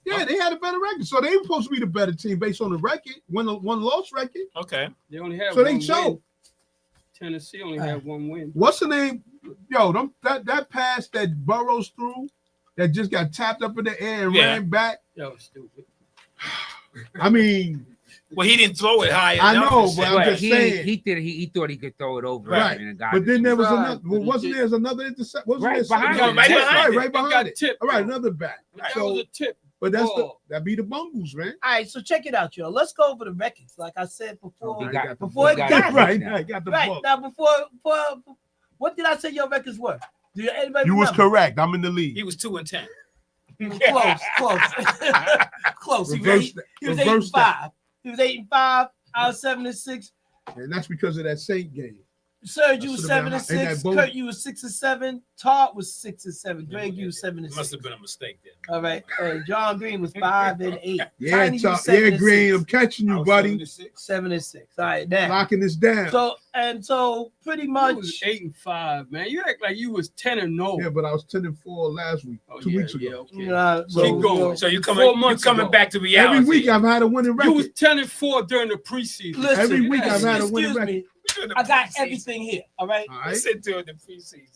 Yeah, they had a better record, so they were supposed to be the better team based on the record, one loss record. Okay. They only had So one they showed. win. Tennessee only had one win. What's the name? Yo, that pass that Burrows threw that just got tapped up in the air and ran back. That was stupid. I mean, well, he didn't throw it high I enough. know, but I'm just he saying. he thought he could throw it over. Right. And the guy But then there was Right. another. Well, wasn't there another intercept? Wasn't Right there behind something- it. Right behind it. Tipped. All right, another back. That So, was a tip. but that's ball. that be the Bungles, man. All right, so check it out, y'all. Let's go over the records. Like I said before, He got- before it he got got it Right, now. I got the right book. now. Before what did I say your records were? Do anybody You was remember? correct. I'm in the lead. He was 2-10. Close. Close. He Reverse was that. 8-5. He was 8-5. I was 7-6. And that's because of that Saint game. Serge, you was That should've been 7-6. that boat. Kurt, you was 6-7. Todd was 6-7. Greg, you was 7-6. Must have been a mistake there. All right. John Green was 5-8. Yeah, Tiny, you was yeah, 7-6. Green. I'm catching you, buddy. 7-6. All right, now. Locking this down. So pretty You much. was 8-5, man. You act like you was 10-0. Yeah, but I was 10-4 last week, 2 weeks ago. Okay. So- Keep going. So you 4 coming months ago. back to reality. Every week I've had a winning You was record. 10-4 during the preseason. Listen, Every week listen, I've had a winning excuse record. me. I got everything here. All right. All I right. said during the preseason.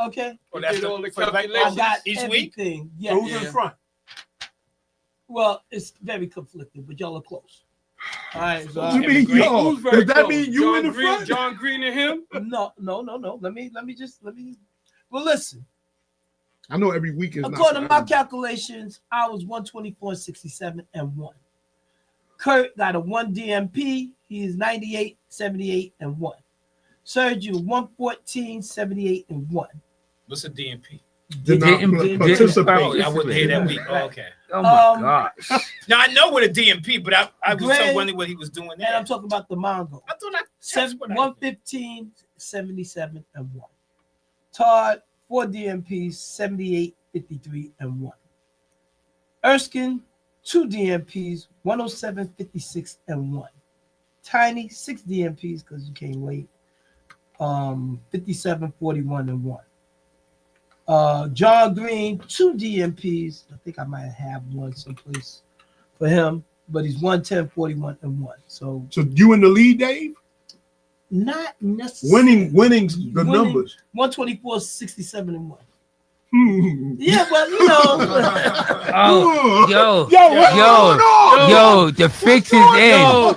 Okay. Well, You that's did the, all the for the calculations. I got each week. everything. Yeah. Who's in front? Well, it's very conflicting, but y'all are close. All right. So, What you mean, yo? Who's very Does that close? mean you John in the Green, front? John Green and him? no. Let me. Well, listen. I know every week is according to not. my calculations, I was 124, 67, and 1. Kurt got a 1 DMP. He is 98, 78, and 1. Sergio 114, 78, and 1. What's a DMP? Did not participate. Oh, I wouldn't hear that week. Oh, okay. Oh my gosh. Now I know what a DMP, but I was Greg, so wondering what he was doing there. And I'm talking about the Mongo. I thought I 115, 77, and 1. Todd, 4 DMPs, 78, 53, and 1. Erskine, 2 DMPs, 107, 56, and 1. Tiny, 6 DMPs because you came late. 57, 41, and 1. John Green, 2 DMPs. I think I might have one someplace for him, but he's 110, 41, and 1. So you in the lead, Dave? Not necessarily. Winning the numbers. 124, 67, and 1. Yeah, well, you know. Oh, yo, the fix is in.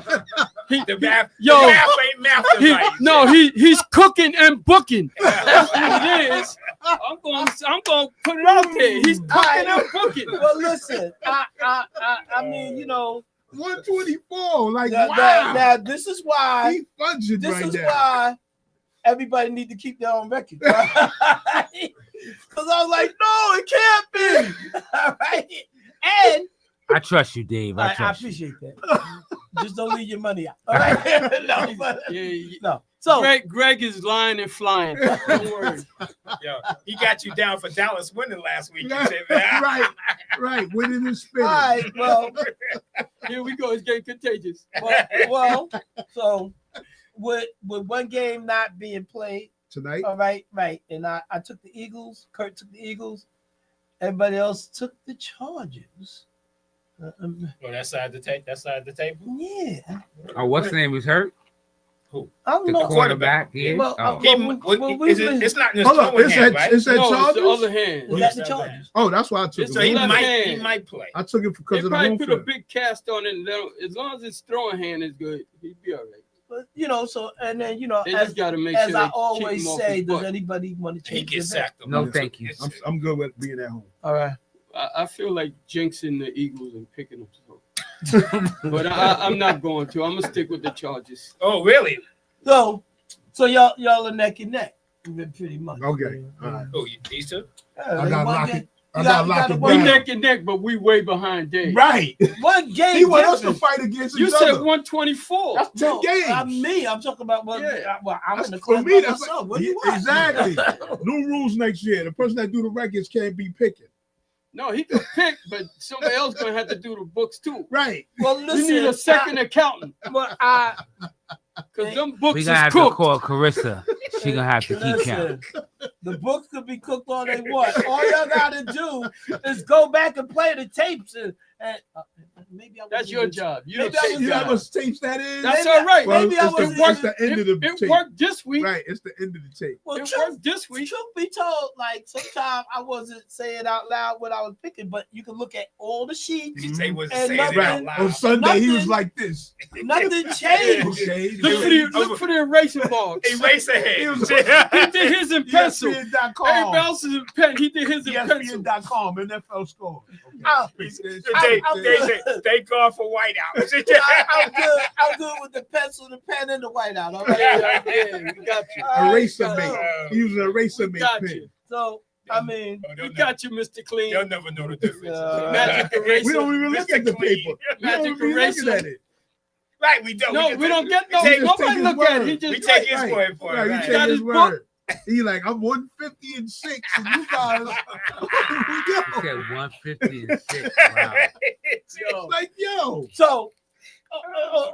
The math ain't math right. He's cooking and booking. That's what it is. I'm going to put it out there. He's cooking and booking. Well, listen, I mean, you know, 124. Like, wow. Now, this is why. He fudged this right is there. why everybody need to keep their own record. Right? Because I was like, no, it can't be. All right. And I trust you, Dave. I I appreciate that. Just don't leave your money out. All right. No, but, no. So Greg is lying and flying. Don't worry. Yo, he got you down for Dallas winning last week. Right. Winning and spinning. All right. Well, here we go. It's getting contagious. Well, so with one game not being played tonight. All right. And I took the Eagles. Kurt took the Eagles. Everybody else took the Chargers. That side of the table. Yeah. Oh, what's the name? Was hurt? Who? I don't The know. quarterback. Yeah. Well, it's not in his Hold on, throwing it's hand, that right? it's that No, it's Chargers. the other hand. Is that the Chargers? Oh, that's why I took It's it. He left might hand. play. I took it because They of the probably home put a field. big cast on it. As long as his throwing hand is good, he'd be all right. But you know, so and then you know, They as just got to make as sure I they keep always him off say, his does butt. anybody want to He change? gets their bet? sacked. No, thank you. I'm good with being at home. All right. I feel like jinxing the Eagles and picking them. But I'm not going to. I'm gonna stick with the Chargers. Oh, really? So y'all are neck and neck, pretty much. Okay. All right. Oh, these two? I got locked. I got locked. We neck and neck, but we way behind Dave. Right. One game. He want us to difference. fight against You each said other. 124. That's 10 games. I'm talking about what? Yeah. I'm That's in the for class me. by That's myself. like, What do you want? exactly. New rules next year. The person that do the records can't be picking. No, he could pick, but somebody else gonna have to do the books too. Right. Well, You listen. need a second accountant, But because them books We is gonna have to cooked. call Carissa. She gonna have to keep count. the books could be cooked all they want. All y'all gotta do is go back and play the tapes and maybe I That's your job. You Maybe don't I take was You know that. how much tapes that is? That's Maybe all right. Well, maybe I it's, was. it's the end of the It tape. worked this week. Right. It's the end of the tape. Well, It truth, worked this week. truth be told, like sometimes I wasn't saying out loud what I was picking, but you can look at all the sheets. You say was And saying nothing- it out On loud. Sunday, he was Nothing. like this. Nothing changed. Okay. Look for the erasing box. Eraserhead. He did his in pencil. Everybody ESPN.com. else is in pen. He did his in pencil. ESPN.com. NFL score. Oh, They gone for whiteout. I'm good with the pencil, the pen, and the whiteout. All right. Yeah, we got you. All right, Eraser so- mate. He used an eraser We mate got pen. you. So I mean, We got you, Mr. Clean. They'll never know the difference. Magic eraser. We don't even look Mr. at the Clean. paper. We Magic don't even eraser. look at it. Right, we don't. No, can we don't take- get no. we take- just take Nobody his look at it. word. He just We take his Right. word for it. Right, you Right. take Got his his word. He like, I'm 150-6, and you guys, He said 150-6. Wow. yo. like, yo. So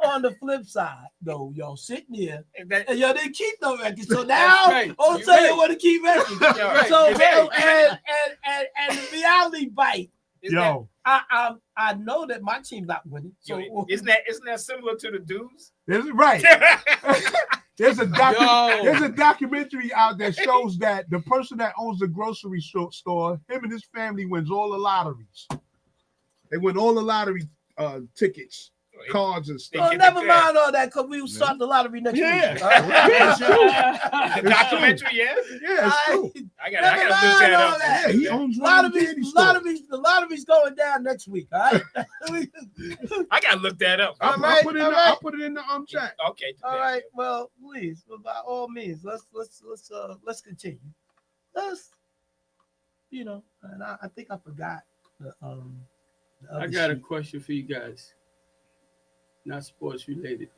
on the flip side, though, y'all sitting here And that- and y'all didn't keep no records. So now right. all of a You're sudden right. you want to keep records. Yeah, right. So You're right. and the reality bite. Yo, I know that my team's not winning. So Isn't that similar to the dudes? this is right. There's a Yo. there's a documentary out that shows that the person that owns the grocery store, him and his family wins all the lotteries. They win all the lottery tickets. cards and stuff. Oh, never mind all that, because we will start the lottery next week. Yeah. The documentary, yeah. Yeah, it's true. I gotta look that up. Yeah, he owns one of the candy stores. The lottery's going down next week. All right. I gotta look that up. I'll put it in the chat. Okay. All right. Well, please, by all means, let's continue. Let's, and I think I forgot the other I got a sheet. question for you guys. Not sports related.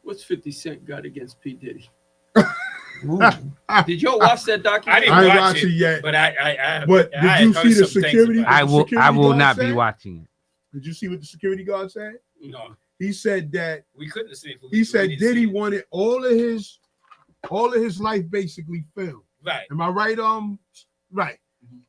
What's 50 Cent got against P. Diddy? Did y'all watch that documentary? I didn't watch watch it yet. But I But did I you heard see the some things security? about it. I will guard not be said? watching it. Did you see what the security guard said? No, He said that we couldn't see it. he said Diddy wanted all of his life basically filmed. Right. Am I right? Right.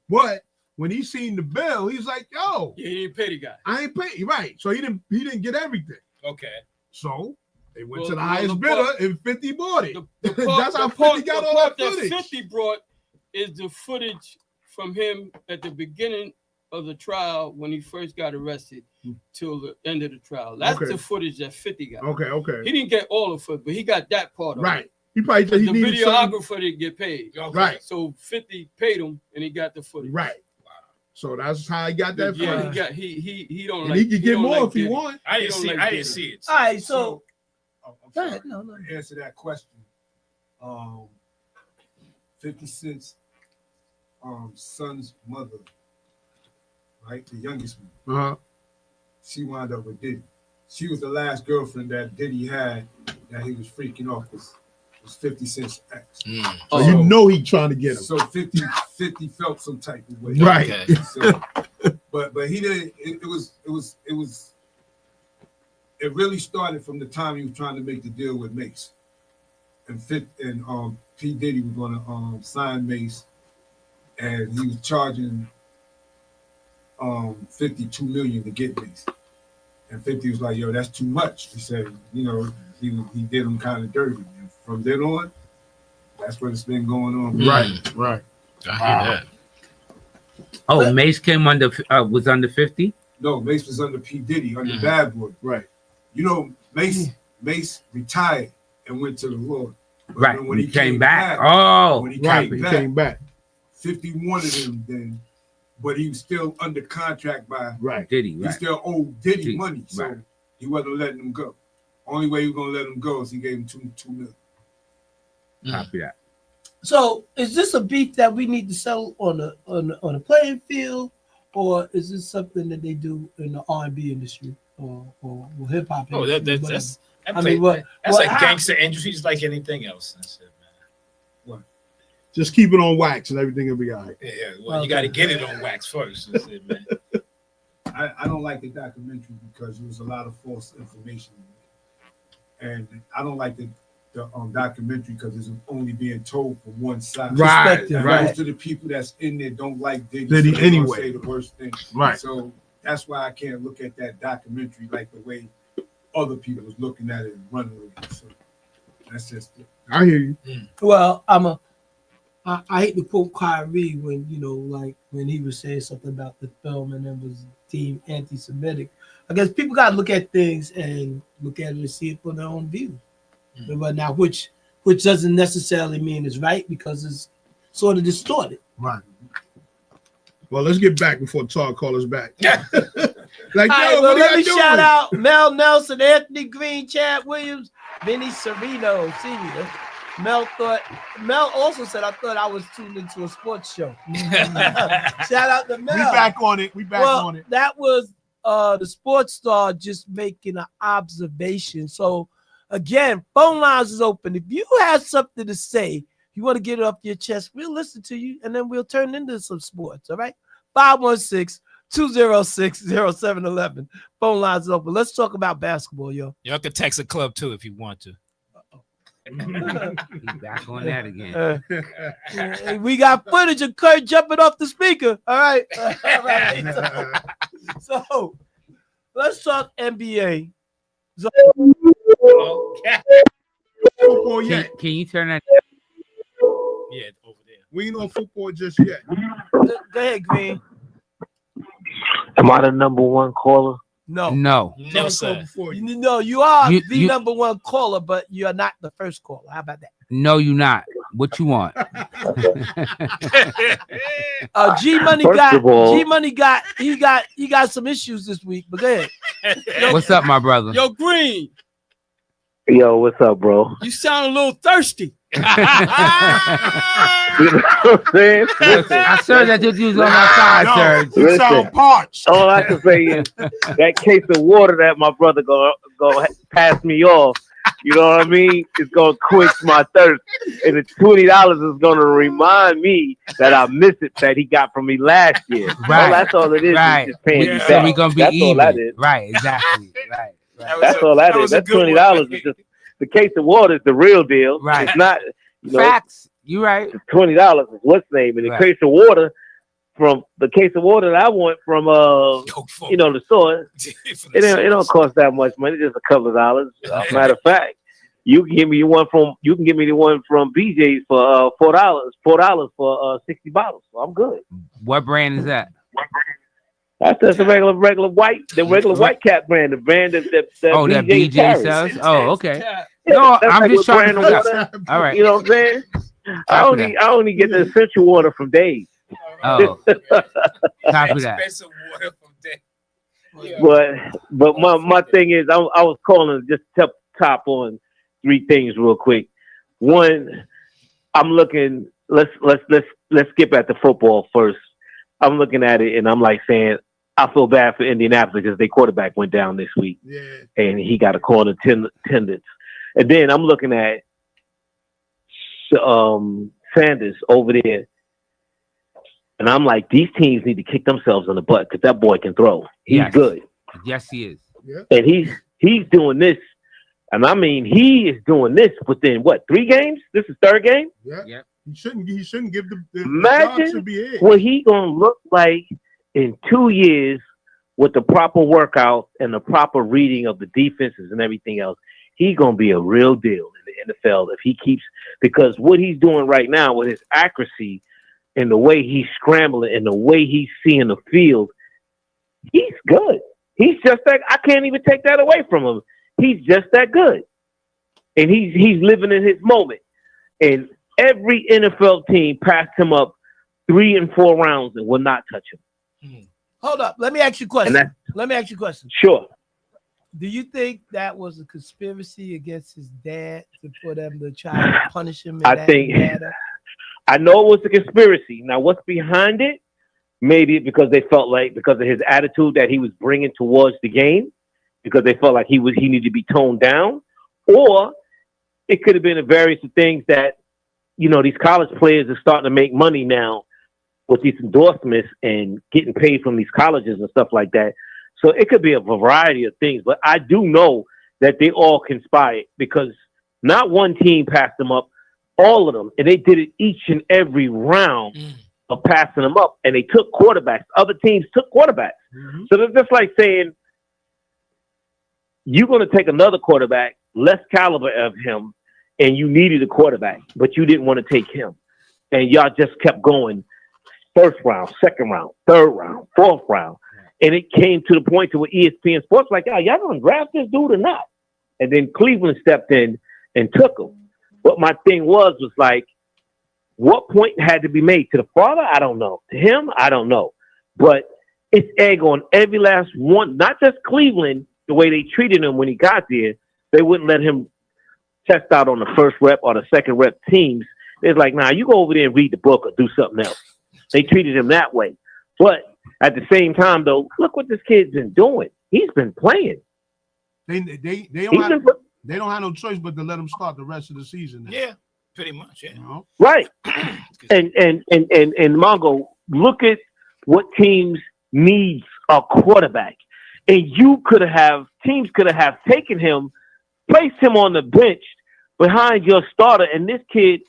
But when he seen the bill, he's like, "Yo, Yeah, he didn't pay the guy. I ain't pay." Right. So he didn't get everything. Okay. So they went Well, to the well, highest the bidder, part- and 50 bought it. The That's how part 50 got all that that footage. 50 brought is the footage from him at the beginning of the trial when he first got arrested till the end of the trial. That's Okay. the footage that 50 got. Okay. He didn't get all of it, but he got that part of Right. it. He probably But he the needed something. videographer didn't get paid. Okay. Right. So 50 paid him and he got the footage. Right. So that's how he got that Yeah, footage. he don't And like. he could get don't more like if he Diddy. want. I didn't don't see. like I Diddy. didn't see it. All right. So I'm go sorry. ahead. No. To answer that question, 50 Cent's son's mother, right, the youngest one, Uh-huh. she wound up with Diddy. She was the last girlfriend that Diddy had that he was freaking off was 50 Cent's ex. So you know he trying to get him. So 50 felt some type of way. Right. Okay. So, but he didn't. It really started from the time he was trying to make the deal with Mace, and P. Diddy was going to sign Mace, and he was charging 52 million to get Mace, and 50 was like, "Yo, that's too much." He said, he did him kind of dirty. And from then on, that's what it's been going on. Right. I hear that. Oh, Mace came under was under 50. No, Mace was under P. Diddy, under Bad Boy. Right. Mace retired and went to the Lord. But Right. when he came back. Oh, when he Right. came He back, came back. 50 wanted him then, but he was still under contract by. Right. Diddy. He Right. still owed Diddy Diddy, money, so right. he wasn't letting him go. Only way he was gonna let him go is he gave him $2 million. Copy that. So is this a beef that we need to settle on a playing field, or is this something that they do in the R&B industry or hip hop? Oh, industry, that's I mean, what? that's what- like how- gangster industry, just like anything else. That's it, man. Just keep it on wax and everything will be all right. Yeah, well, you got to get it on wax first. That's it, man. I don't like the documentary because there was a lot of false information in it. And I don't like the documentary because it's only being told from one side. Right. Perspective, And right. most of the people that's in there don't like Diddy, Diddy so they gonna anyway. say the worst thing. Right. So that's why I can't look at that documentary like the way other people was looking at it and running with it. So that's just it. I hear you. Well, I hate to quote Kyrie when like when he was saying something about the film and it was deemed anti-Semitic. I guess people got to look at things and look at it and see it for their own view. But now, which doesn't necessarily mean it's right because it's sort of distorted. Right. Well, let's get back before Todd calls us back. Like, All right, yo, well, what let are me you doing? shout out Mel Nelson, Anthony Green, Chad Williams, Vinny Serino, Sr. Mel also said, I thought I was tuned into a sports show. Shout out to Mel. We back on it. We back on it. That was the sports star just making an observation. So again, phone lines is open. If you have something to say, you want to get it off your chest, we'll listen to you and then we'll turn into some sports. All right. 516-206-0711. Phone lines is open. Let's talk about basketball, yo. Y'all can text a club too if you want to. He's back on that again. We got footage of Kurt jumping off the speaker. All right. All right. So let's talk NBA. So, Okay. Football yet. Can you turn that? Yeah, over there. We ain't on football just yet. go ahead, Green. Am I the number one caller? No. No. No, sir. No, you are You- the you- number one caller, but you're not the first caller. How about that? No, you not. What you want? G Money First got of all- G Money got he got some issues this week. But go ahead. What's up, my brother? Yo, Green, Yo, what's up, bro? you sound a little thirsty. You know what I'm saying? Listen, I sure that you was on my side, sir. You Listen. sound parched. all I can say is that case of water that my brother go pass me off. You know what I mean? It's gonna quench my thirst, and the $20 is gonna remind me that I missed it that he got from me last year. Right. Well, that's all it is. Right. It's just paying Yeah. you So back. we gonna be That's all that even. is. Right, exactly. Right. That's all that is. That $20 is just the case of water is the real deal. Right. It's not. You know, Facts. You right. it's $20 is what's name, and the Right. case of water from the case of water that I want from you know the store. It don't cost that much money, just a couple of dollars. Matter of fact, you can give me the one from BJ's for $4 for 60 bottles. So I'm good. What brand is that? That's just a regular white cap brand, the brand that Oh, that BJ BJ carries. sells. Oh, okay. Yeah, No, that's I'm like just what trying to brand of figure water. All right. You know what I'm saying? I Copy only get the essential water from Dave. Oh, copy that. Expensive water from there. But my thing is, I was calling just to top on three things real quick. One, I'm looking. Let's skip at the football first. I'm looking at it and I'm like saying, I feel bad for Indianapolis because their quarterback went down this week. Yeah. And he got a call in attendance. And then I'm looking at Sanders over there. And I'm like, these teams need to kick themselves in the butt because that boy can throw. He's Yes. good. Yes, he is. And he's doing this. And I mean, he is doing this within what, 3 games? This is 3rd game? Yeah. Yep. He shouldn't give the job Imagine should be it. what he gonna look like in 2 years with the proper workout and the proper reading of the defenses and everything else. He's gonna be a real deal in the NFL if he keeps, because what he's doing right now with his accuracy and the way he's scrambling and the way he's seeing the field, he's good. He's just that, I can't even take that away from him. He's just that good. And he's living in his moment. And every NFL team passed him up 3 and 4 rounds and will not touch him. Hold up. Let me ask you a question. Sure. Do you think that was a conspiracy against his dad for them to try to punish him? I know it was a conspiracy. Now, what's behind it? Maybe because they felt like, because of his attitude that he was bringing towards the game, because they felt like he needed to be toned down, or it could have been a various of things that, you know, these college players are starting to make money now with these endorsements and getting paid from these colleges and stuff like that. So it could be a variety of things, but I do know that they all conspired because not one team passed them up, all of them, and they did it each and every round of passing them up, and they took quarterbacks. Other teams took quarterbacks. So it's just like saying, you're going to take another quarterback, less caliber of him, and you needed a quarterback, but you didn't want to take him. And y'all just kept going 1st round, 2nd round, 3rd round, 4th round. And it came to the point to where ESPN Sports like, y'all going to draft this dude or not? And then Cleveland stepped in and took him. But my thing was like, what point had to be made? To the father? I don't know. To him? I don't know. But it's egg on every last one, not just Cleveland, the way they treated him when he got there. They wouldn't let him test out on the 1st rep or the 2nd rep teams. It's like, nah, you go over there and read the book or do something else. They treated him that way. But at the same time, though, look what this kid's been doing. He's been playing. They don't have no choice but to let him start the rest of the season now. Yeah, pretty much. Yeah. You know? Right. And Mongo, look at what teams needs a quarterback. And teams could have taken him, placed him on the bench behind your starter, and this kid,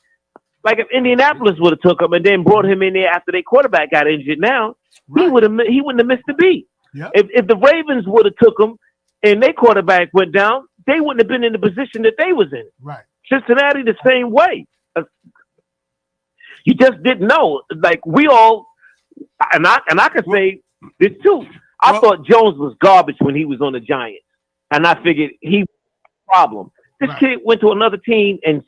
like if Indianapolis would have took him and then brought him in there after their quarterback got injured, now he wouldn't have missed the beat. Yep. If the Ravens would have took him and their quarterback went down, they wouldn't have been in the position that they was in. Right. Cincinnati the same way. You just didn't know. Like we all, and I can say this too. I thought Jones was garbage when he was on the Giants, and I figured he was a problem. This kid went to another team and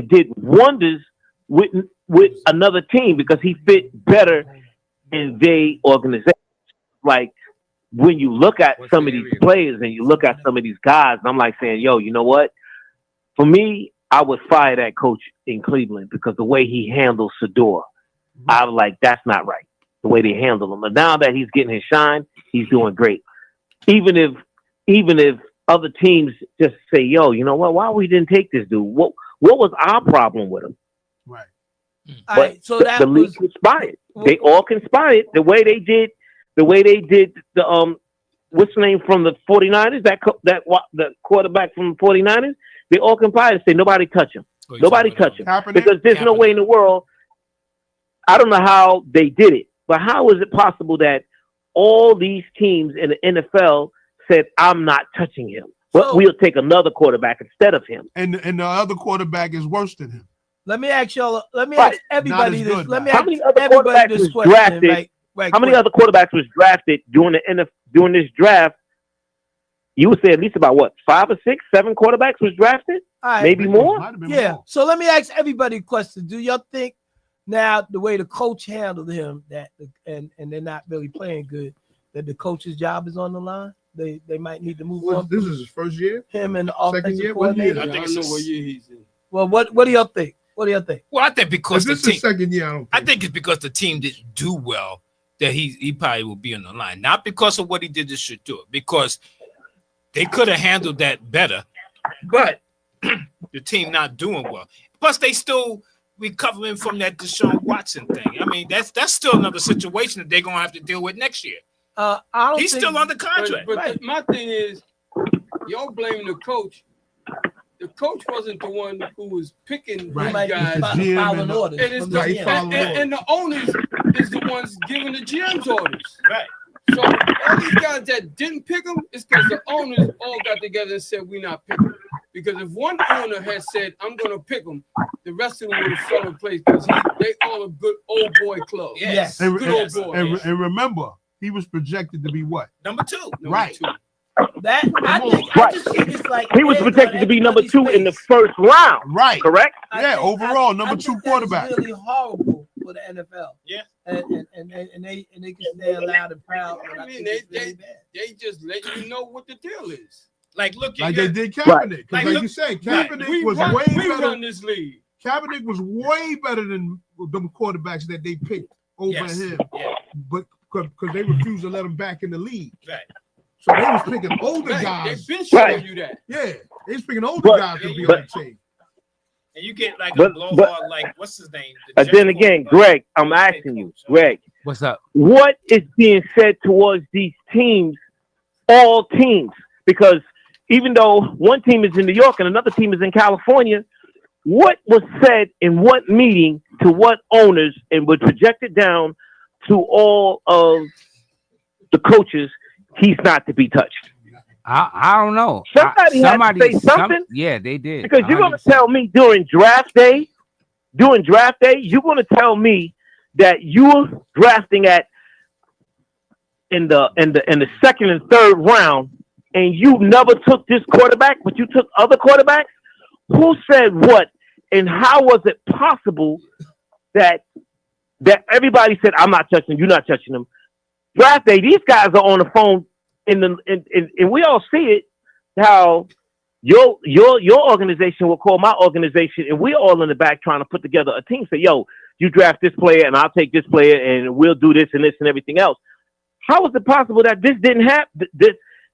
did wonders with another team because he fit better in their organization. Like when you look at some of these players and you look at some of these guys, I'm like saying, yo, you know what? For me, I would fire that coach in Cleveland because the way he handles Shedeur, I was like, that's not right. The way they handle him. But now that he's getting his shine, he's doing great. Even if other teams just say, yo, you know what? Why we didn't take this dude? What was our problem with him? Right. But right, so that the league conspired. They all conspired the way they did the what's the name from the 49ers? The quarterback from the 49ers. They all conspired and say nobody touch him. Nobody touch him. Because there's no way in the world. I don't know how they did it, but how is it possible that all these teams in the NFL said, I'm not touching him, but we'll take another quarterback instead of him? And the other quarterback is worse than him. Let me ask y'all. Let me ask everybody this. Good, let me how ask many other everybody quarterbacks this was question. drafted? How many other quarterbacks was drafted during this draft? You would say at least about what, 5 or 6, 7 quarterbacks was drafted, right, maybe more. Yeah. More. So let me ask everybody a question. Do y'all think now the way the coach handled him and they're not really playing good, that the coach's job is on the line? They might need to move on. This is his first year. Him and the second offensive year. coordinator. I think I know what year he's in. Well, what do y'all think? What do y'all think? Well, I think because if this is second year, I think it's because the team didn't do well that he probably will be on the line. Not because of what he did to Shedeur, because they could have handled that better, but the team not doing well. Plus, they still recovering from that Deshaun Watson thing. I mean, that's still another situation that they're gonna have to deal with next year. He's still under contract. But my thing is, y'all blaming the coach. The coach wasn't the one who was picking these guys. Following orders. And the owners is the ones giving the GM's orders. Right. So all these guys that didn't pick him is because the owners all got together and said, we're not picking him. Because if one owner had said, I'm going to pick him, the rest of them would have fell in place because they all a good old boy club. Yes. And, Good old boy. and remember, he was projected to be what? Number 2. Right. That I just think it's like he was projected to be number 2 in the first round. Right. Correct? Yeah, overall, number 2 quarterback. It's really horrible for the NFL. Yeah. And they can stand loud and proud. I mean, they just let you know what the deal is. Like, look, like they did Kaepernick. Like you said, Kaepernick was way better. Run this league. Kaepernick was way better than the quarterbacks that they picked over him. Yeah. But because they refused to let him back in the league. Right. So they was picking older guys. They've been showing you that. Yeah, they was picking older guys to be on the team. And you get like a blowhard, like what's his name? But then again, Greg, I'm asking you, Greg, what's up? What is being said towards these teams, all teams? Because even though one team is in New York and another team is in California, what was said in what meeting to what owners and was projected down to all of the coaches? He's not to be touched. I don't know. Somebody had to say something. Yeah, they did. Because you're going to tell me during draft day, you're going to tell me that you're drafting in the second and third round, and you never took this quarterback, but you took other quarterbacks. Who said what, and how was it possible that everybody said, I'm not touching him, you're not touching him? Draft day, these guys are on the phone, and we all see it, how your organization will call my organization, and we're all in the back trying to put together a team. Say, yo, you draft this player, and I'll take this player, and we'll do this and this and everything else. How is it possible that this didn't happen?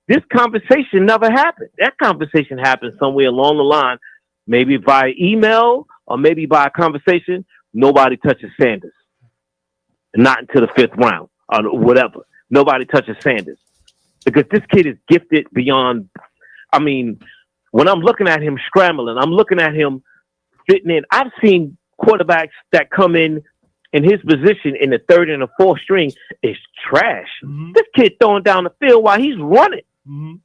This conversation never happened. That conversation happened somewhere along the line, maybe via email or maybe by a conversation. Nobody touches Sanders, not until the 5th round or whatever. Nobody touches Sanders because this kid is gifted beyond. I mean, when I'm looking at him scrambling, I'm looking at him fitting in. I've seen quarterbacks that come in his position in the 3rd and the 4th string is trash. Mm-hmm. This kid throwing down the field while he's running. Mm-hmm.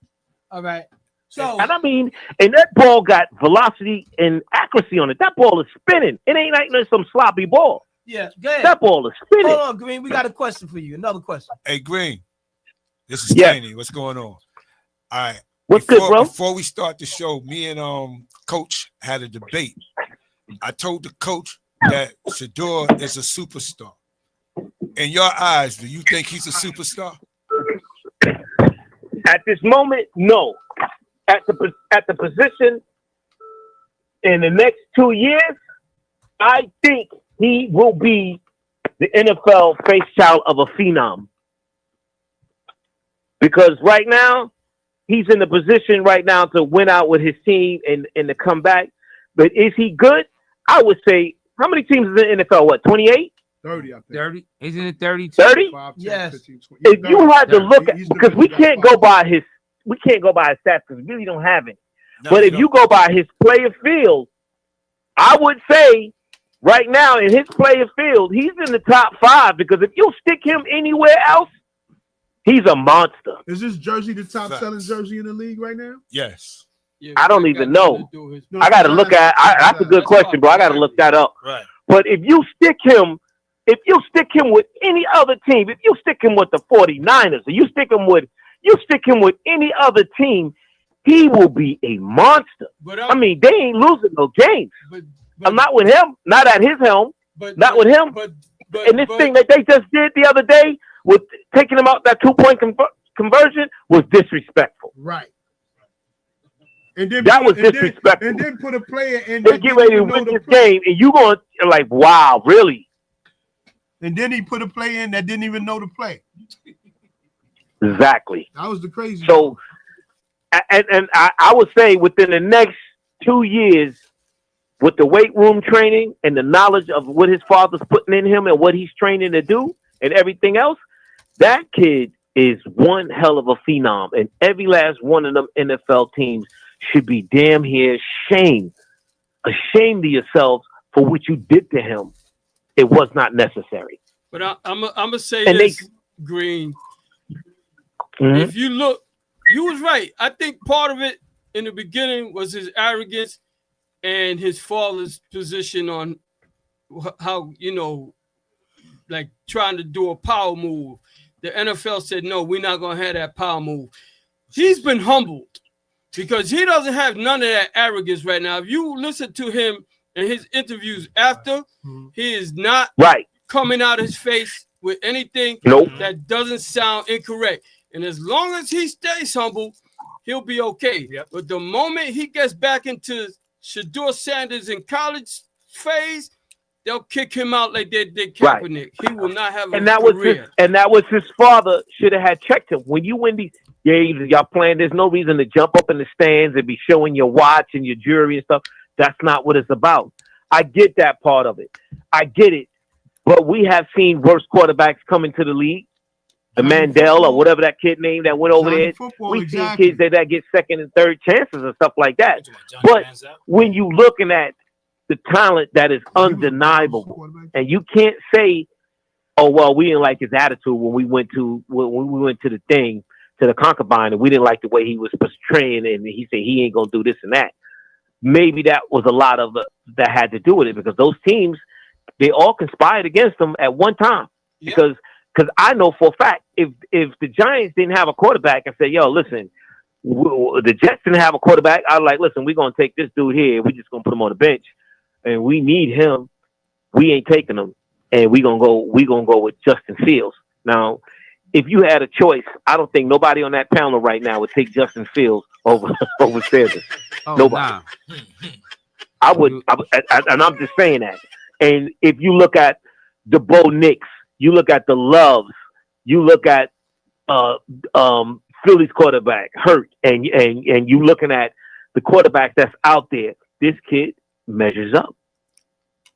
All right. So, and I mean, and that ball got velocity and accuracy on it. That ball is spinning. It ain't like some sloppy ball. Yeah, go ahead. That ball is spinning. Hold on, Green. We got a question for you. Another question. Hey, Green. This is Yes. Taney. What's going on? All right. What's good, bro? Before we start the show, me and Coach had a debate. I told the coach that Shedeur is a superstar. In your eyes, do you think he's a superstar? At this moment, no. At the position in the next 2 years, I think he will be the NFL face child of a phenom. Because right now, he's in the position right now to win out with his team and to come back. But is he good? I would say, how many teams is in the NFL? What, 28? 30, I think. 30? Isn't it 30? 30? 5, 10, Yes. 15, 20. If you had to look at, He's the because we biggest can't guy. go by his stats because we really don't have it. No, But if don't. you go by his player field, I would say right now in his player field, he's in the top 5 because if you stick him anywhere else, he's a monster. Is this jersey the top Facts. selling jersey in the league right now? Yes. Yeah, I don't that even got know. nothing to do with his- No, I got to look at. That's a good That's question, bro. I got to look that up. Right. But if you stick him with any other team, if you stick him with the 49ers, or you stick him with any other team, he will be a monster. But I mean, they ain't losing no games. but, I'm not with him, not at his helm, not with him. But And this thing that they just did the other day with taking him out that 2-point conversion was disrespectful. Right. And then That was and then- disrespectful. And then put a player in They that get didn't ready to even know win the this play. game, and you're like, wow, really? And then he put a player in that didn't even know the play. Exactly. That was the crazy. So, and I would say within the next 2 years, with the weight room training and the knowledge of what his father's putting in him and what he's training to do and everything else, that kid is one hell of a phenom. And every last one of them NFL teams should be damn here ashamed of yourselves for what you did to him. It was not necessary. But I'm gonna say And this, Green. Mhm. If you look, you was right. I think part of it in the beginning was his arrogance and his father's position on how, like trying to do a power move. The NFL said, no, we're not going to have that power move. He's been humbled because he doesn't have none of that arrogance right now. If you listen to him in his interviews after, he is not coming out his face with anything that doesn't sound incorrect. And as long as he stays humble, he'll be okay. Yep. But the moment he gets back into Shedeur Sanders in college phase, they'll kick him out like they did Kaepernick. He will not have a career. That was his father should have had checked him. When you win these games and y'all playing, there's no reason to jump up in the stands and be showing your watch and your jewelry and stuff. That's not what it's about. I get that part of it. I get it. But we have seen worse quarterbacks come into the league. The Mandel or whatever that kid named that went over there. We've seen kids that get second and third chances and stuff like that. But when you looking at the talent that is undeniable, and you can't say, "Oh well, we didn't like his attitude when we went to the thing to the concubine, and we didn't like the way he was portraying, and he said he ain't gonna do this and that." Maybe that was a lot of that had to do with it because those teams, they all conspired against him at one time. Because I know for a fact, if the Giants didn't have a quarterback and say, "Yo, listen, the Jets didn't have a quarterback," I'm like, "Listen, we're gonna take this dude here. We're just gonna put him on the bench, and we need him. We ain't taking him, and we gonna go with Justin Fields." Now, if you had a choice, I don't think nobody on that panel right now would take Justin Fields over Sanders. Nobody. Nah. I would, and I'm just saying that. And if you look at the Bo Nix, you look at the Loves, you look at Philly's quarterback Hurt, and you looking at the quarterback that's out there, this kid measures up.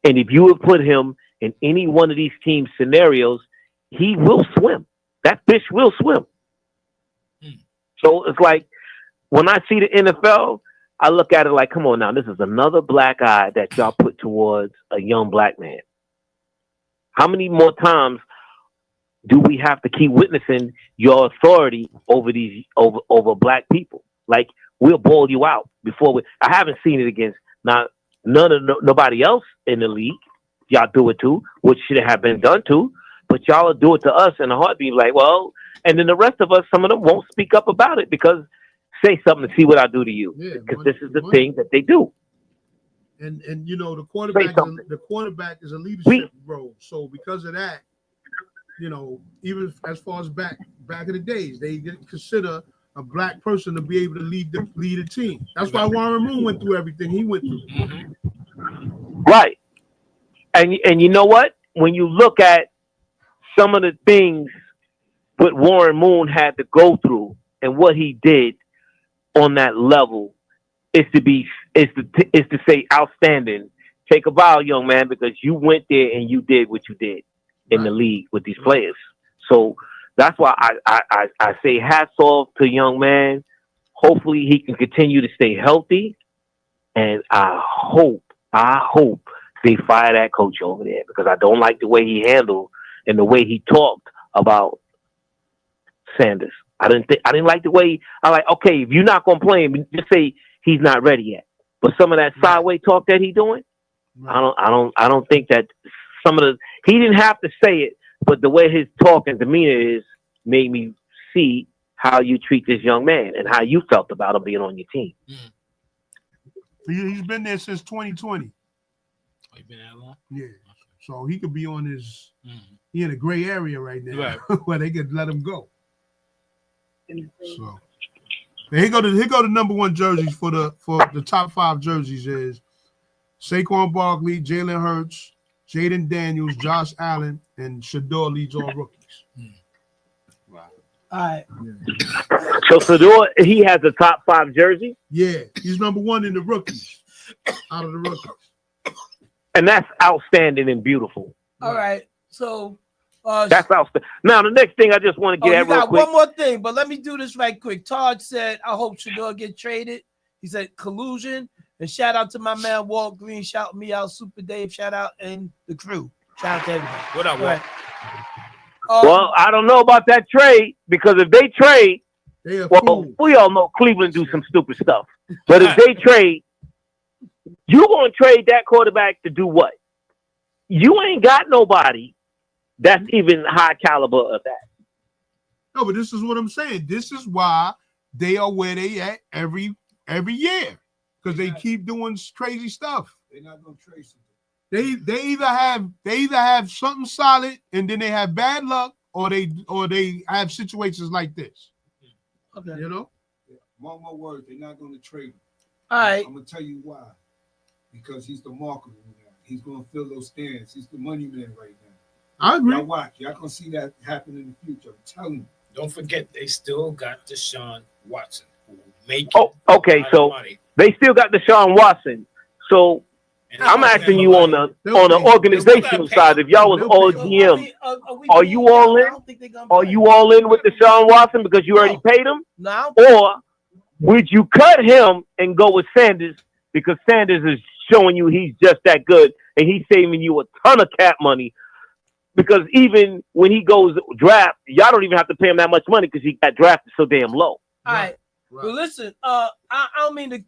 And if you would put him in any one of these team scenarios, he will swim. That fish will swim. So it's like when I see the NFL, I look at it like, come on now, this is another black eye that y'all put towards a young black man. How many more times do we have to keep witnessing your authority over these over black people? Like, we'll boil you out before I haven't seen it against nobody else in the league. Y'all do it too, which should have been done too. But y'all will do it to us in a heartbeat. Like, well, And then the rest of us, some of them won't speak up about it because say something to see what I do to you. Yeah, Because this is the thing that they do. And you know the quarterback is a leadership role. So because of that, you know, even as far as back in the days, they didn't consider a black person to be able to lead a team. That's why Warren Moon went through everything he went through. Right. And you know what? When you look at some of the things what Warren Moon had to go through and what he did on that level is to say outstanding. Take a bow, young man, because you went there and you did what you did in the league with these players. So that's why I say hats off to young man. Hopefully he can continue to stay healthy. And I hope they fire that coach over there because I don't like the way he handled and the way he talked about Sanders. I didn't like the way okay, if you're not gonna play him, just say he's not ready yet. But some of that sideways talk that he's doing, I don't think that he didn't have to say it, but the way his talk and demeanor is made me see how you treat this young man and how you felt about him being on your team. He's been there since 2020. Oh, you been that long? Yeah. So he could be on his he in a gray area right now where they could let him go. So here go the number one jerseys for the top 5 jerseys is Saquon Barkley, Jalen Hurts, Jaden Daniels, Josh Allen, and Shador leads all rookies. All right. So Shador, he has a top 5 jersey? Yeah, he's number 1 in the rookies. Out of the rookies. And that's outstanding and beautiful. All right. So that's outstanding. Now the next thing I just want to get at real quick. One more thing, but let me do this right quick. Todd said, I hope Shador get traded. He said collusion. And shout out to my man Walt Green. Shout me out, Super Dave. Shout out and the crew. Shout out to everybody. What up, Walt? Well, I don't know about that trade because if they trade, we all know Cleveland do some stupid stuff. But if they trade, you gonna trade that quarterback to do what? You ain't got nobody that's even high caliber of that. No, but this is what I'm saying. This is why they are where they at every year because they keep doing crazy stuff. They're not gonna trade something. They either have something solid and then they have bad luck, or they have situations like this. Okay, you know. Mark my words, they're not gonna trade him. All right, I'm gonna tell you why. Because he's the marketer now. He's gonna fill those stands. He's the money man right now. I agree. Y'all watch. Y'all gonna see that happen in the future. I'm telling you. Don't forget, they still got Deshaun Watson. Okay, so they still got Deshaun Watson. So I'm asking you on the organizational side, if y'all was all GM, are you all in? Are you all in with Deshaun Watson because you already paid him? No. Or would you cut him and go with Sanders because Sanders is showing you he's just that good and he's saving you a ton of cap money? Because even when he goes draft, y'all don't even have to pay him that much money because he got drafted so damn low. All right. Well, listen, I don't mean to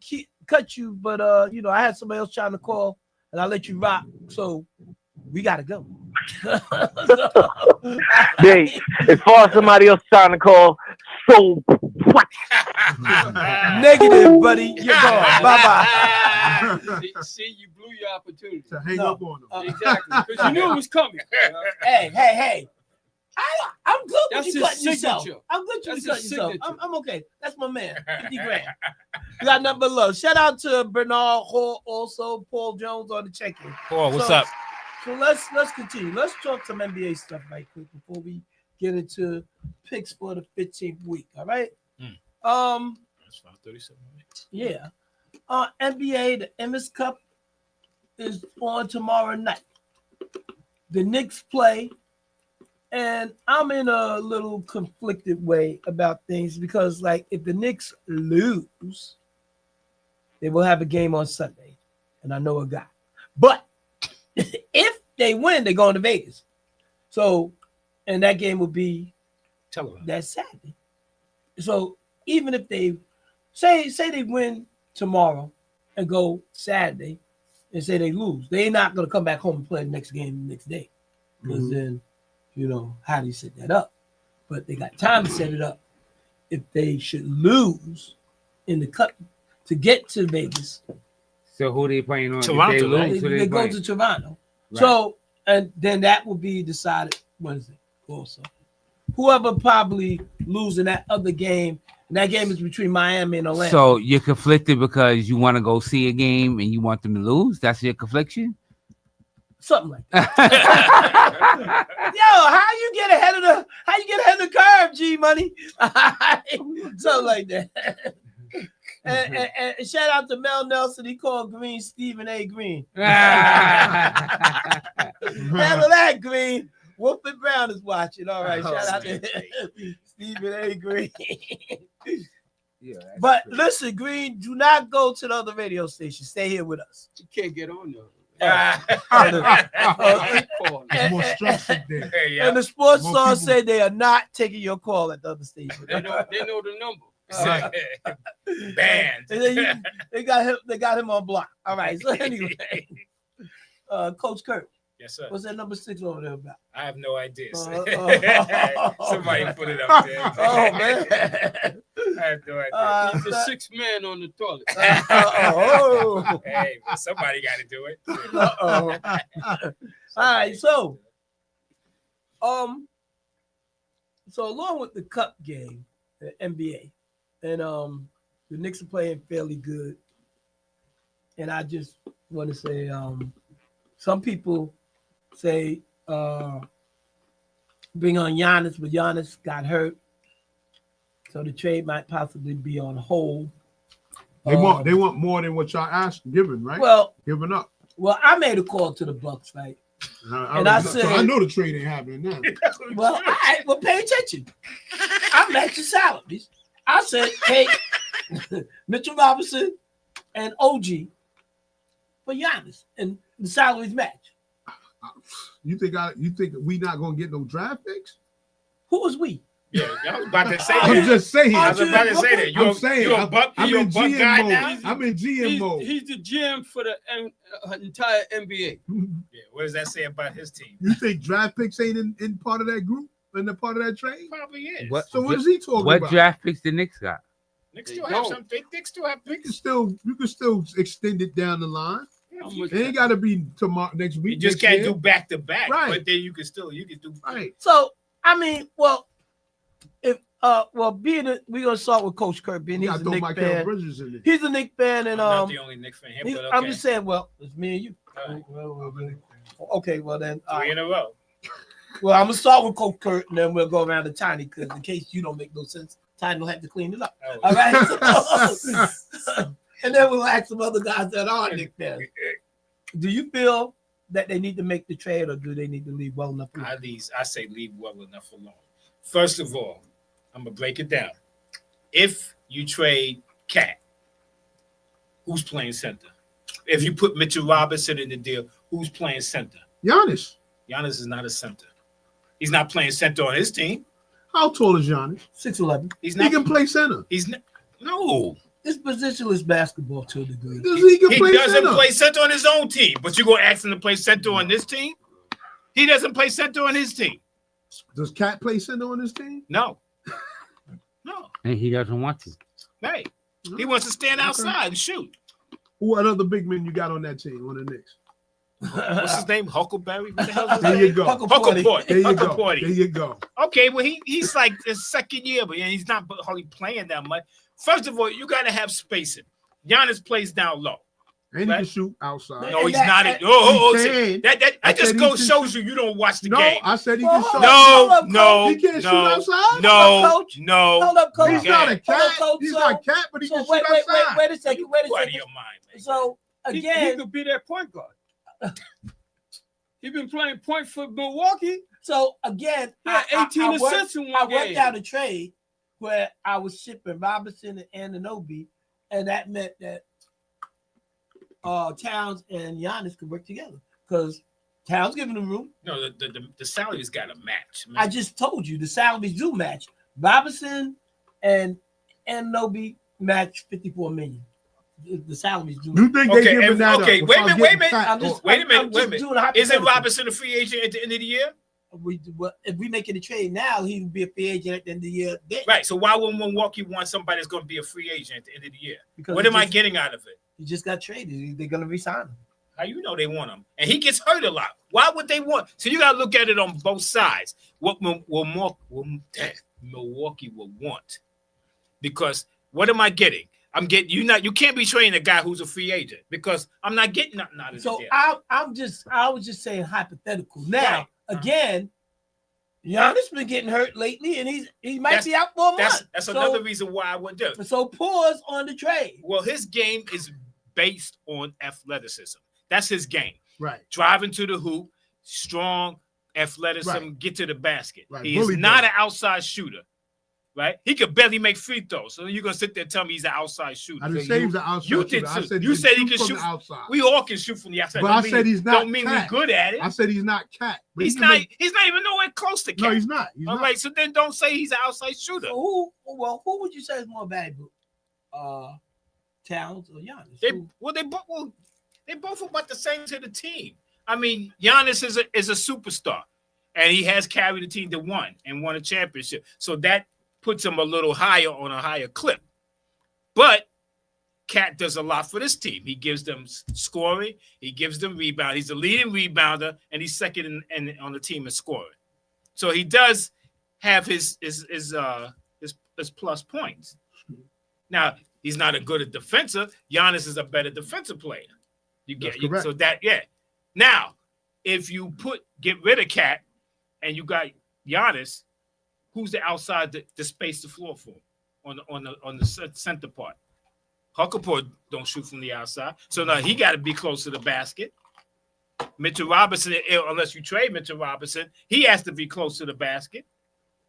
cut you, but I had somebody else trying to call, and I let you rock. So we gotta go. Hey, as far as somebody else trying to call, so what? Negative, buddy. You're gone. Bye. See, you blew your opportunity to hang up on them. Exactly, because you knew it was coming. Hey. I'm good That's with you cutting yourself. I'm good with you cutting yourself. I'm okay. That's my man. 50 grand. You got nothing but love. Shout out to Bernard Hall, also Paul Jones on the check-in. Paul, what's up? So let's continue. Let's talk some NBA stuff right quick before we get into picks for the 15th week. All right. That's 5:37. Yeah. NBA, the MS Cup is on tomorrow night. The Knicks play. And I'm in a little conflicted way about things because, like, if the Knicks lose, they will have a game on Sunday. And I know a guy. But if they win, they're going to Vegas. So, and that game will be that Saturday. So, even if they say they win tomorrow and go Saturday and say they lose, they're not going to come back home and play the next game the next day. Because then, how do you set that up? but they got time to set it up. If they should lose in the cup to get to Vegas, So who they playing on? Toronto, If they right? lose, who they go playing? to Toronto. Right. So, and then that will be decided Wednesday also. Whoever probably lose in that other game, and that game is between Miami and Orlando. So you're conflicted because you want to go see a game and you want them to lose. That's your confliction. Something like that. Yo, how you get ahead of the curve, G Money? Something like that. And shout out to Mel Nelson. He called Green Stephen A. Green. Handle that, Green. Wolford Brown is watching. All right, shout out to Stephen A. Green. Yeah, But listen, Green, do not go to the other radio station. Stay here with us. You can't get on though. It's more structured there. And the sports More star people- said they are not taking your call at the other station. They know the number. Banned. They got him on block. All right. So anyway, Coach Kurt, Yes, sir. what's that number 6 over there about? I have no idea. Somebody put it up there. Oh man. I have no idea. He's the sixth man on the toilet. Hey, well, somebody got to do it. All right. So along with the Cup game, the NBA, and the Knicks are playing fairly good. And I just want to say, some people say bring on Giannis, but Giannis got hurt, so the trade might possibly be on hold. They want more than what y'all asked, giving, right? Well, Giving up. Well, I made a call to the Bucks, right? And I said, so I know the trade ain't happening now. Well, all right, well, pay attention. I matched your salaries. I said, hey, Mitchell Robinson and OG for Giannis, and the salaries match. You think we not gonna get no draft picks? Who was we? Yeah, I was about to say that. I'm just saying. I was about to say that. I'm in GM guy mode. now? I'm in GM mode. He's the GM for the entire NBA. Yeah, what does that say about his team? You think draft picks ain't in part of that group? In the part of that trade? Probably is. So what is he talking What about? draft picks the Knicks got? Knicks still have some. Knicks still have picks. You can still extend it down the line. It ain't got to be tomorrow next week. You just next can't year. do back to back. Right. But then you can do right. So I mean, well, if we're gonna start with Coach Kurt, being he's a Knicks fan. He's a Knicks fan, and I'm not the only Knicks fan here, but okay. I'm just saying, well, it's me and you. Right. Okay, well then, 3 in a row. Well, I'm gonna start with Coach Kurt, and then we'll go around to Tiny, because in case you don't make no sense, Tiny will have to clean it up. Oh. All right. And then we'll ask some other guys that are Knicks fans. Do you feel that they need to make the trade, or do they need to leave well enough alone? I say leave well enough alone. First of all, I'm gonna break it down. If you trade Cat, who's playing center? If you put Mitchell Robinson in the deal, who's playing center? Giannis. Giannis is not a center. He's not playing center on his team. How tall is Giannis? 6'11". He's He not. can play center. He's not. No. It's positionless basketball to a degree. He can He play doesn't center. play center on his own team, but you're gonna ask him to play center on this team? He doesn't play center on his team. Does Cat play center on his team? No. No. And he doesn't want to. Hey, he wants to stand outside and shoot. What other big men you got on that team on the Knicks? What's his name? Huckleberry? What the hell is his There name? you go. Huckleport. There you go. Huckleport. There you go. Okay, well, he's like his second year, but he's not hardly playing that much. First of all, you got to have spacing. Giannis plays down low. And right? he can shoot outside. No, he's not. See, that I just said goes he shows you don't watch the No, game. I said he can shoot. No, He can't shoot outside? no. Hold up, Coach. He's not a cat. Hold up, Coach. He's So- not a cat, but he so can wait, shoot wait, outside. wait a second. Wait a Go out of second. your mind, man. So He again, could be that point guard. He's been playing point for Milwaukee. so again, He had 18 assists in one I worked game. out a trade where I was shipping Robinson and Anunoby, and that meant that Towns and Giannis could work together because Towns giving them room. No, the salary's got to match. Man. I just told you the salaries do match. Robinson and Anunoby match 54 million. The salaries do. You think they giving that up? Okay, wait a minute. I'm just- Wait a I'm minute. just doing a Isn't hypothetical. Robinson a free agent at the end of the year? if we making a trade now, he would be a free agent at the end of the year. Then. Right. So why would Milwaukee want somebody that's going to be a free agent at the end of the year? Because what am I getting out of it? He just got traded. They're going to resign him. How you know they want him? And he gets hurt a lot. Why would they want? So you got to look at it on both sides. What Milwaukee will want? Because what am I getting? I'm getting you can't be trading a guy who's a free agent because I'm not getting nothing out of it. So I was just saying hypothetical. Now again, Giannis been getting hurt lately, and he might be out for a month. That's another reason why I would do it. So pause on the trade. Well, his game is based on athleticism. That's his game. Right. Driving to the hoop, strong athleticism, Right. get to the basket. Right. He is Bully not ball. an outside shooter. Right? He could barely make free throws. So you're gonna sit there and tell me he's an outside shooter. I didn't say he's an outside You shooter. did I too. said You said he can from shoot the outside. We all can shoot from the outside. But Don't I mean- said he's not. Don't mean Cat. we're good at it. I said he's not Cat. But He's he not. can make- He's not even nowhere close to Cat. No, he's not. He's All not. right. So then don't say he's an outside shooter. So who would you say is more valuable? Towns or Giannis? They both about the same to the team. I mean, Giannis is a superstar, and he has carried the team to won a championship. So that puts him a little higher on a higher clip. But Cat does a lot for this team. He gives them scoring. He gives them rebound. He's the leading rebounder, and he's second in on the team in scoring. So he does have his plus points. Now he's not a good at defensive. Giannis is a better defensive player. You get That's correct. so that Now, if you get rid of Cat and you got Giannis, who's the outside to space the floor for him on the center part? Huckaport don't shoot from the outside, so now he got to be close to the basket. Mitchell Robinson, unless you trade Mitchell Robinson, he has to be close to the basket.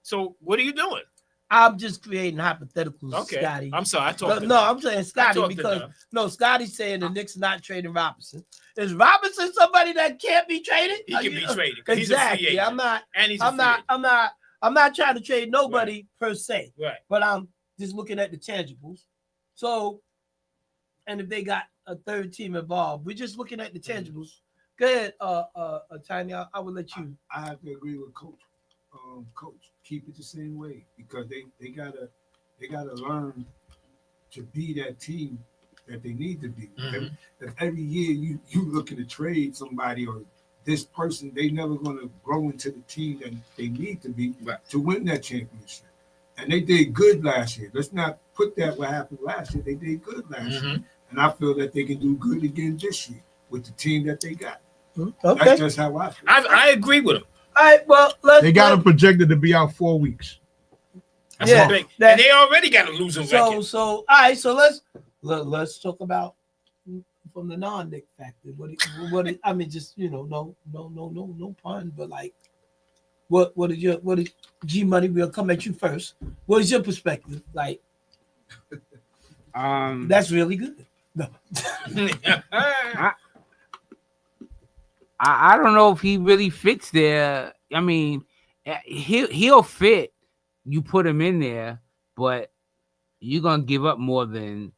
So what are you doing? I'm just creating hypotheticals, Okay, Scotty. I'm sorry. I talked. No, I'm saying Scotty talked because enough. Scotty's saying the Knicks not trading Robinson. Is Robinson somebody that can't be traded? He can be traded. 'Cause Exactly. He's a free agent. I'm not trying to trade nobody per se. Right. But I'm just looking at the tangibles. So, and if they got a third team involved, we're just looking at the tangibles. Go ahead, Tiny. I will let you. I have to agree with Coach. Coach, keep it the same way because they gotta learn to be that team that they need to be. Mhm. If every year you looking to trade somebody or this person, they never gonna grow into the team that they need to be to win that championship. And they did good last year. Let's not put that what happened last year. They did good last year, and I feel that they can do good again this year with the team that they got. Okay. That's just how I feel. I agree with him. All right. Well, They got him projected to be out 4 weeks. That's a big, and they already got a losing record. So all right. So let's talk about from the non-Nick factor. I mean, just no pun, but like, what is G Money? We'll come at you first. What is your perspective? Like, that's really good. No. I don't know if he really fits there. I mean, he'll fit. You put him in there, but you're gonna give up more than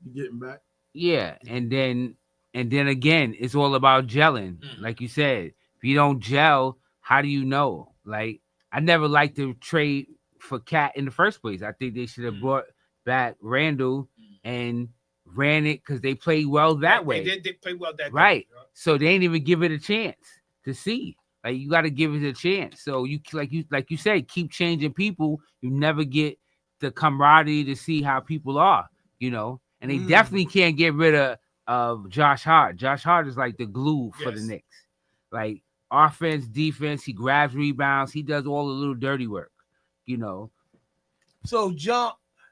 You getting back? yeah. And then again, it's all about gelling. Like you said, if you don't gel, how do you know? Like, I never liked to trade for Cat in the first place. I think they should have brought back Randall and ran it because they played well that way. They did play well that Right. day. So they ain't even give it a chance to see. Like, you got to give it a chance. So you like you said, keep changing people. You never get the camaraderie to see how people are, And they definitely can't get rid of Josh Hart. Josh Hart is like the glue for the Knicks. Like, offense, defense, he grabs rebounds, he does all the little dirty work, So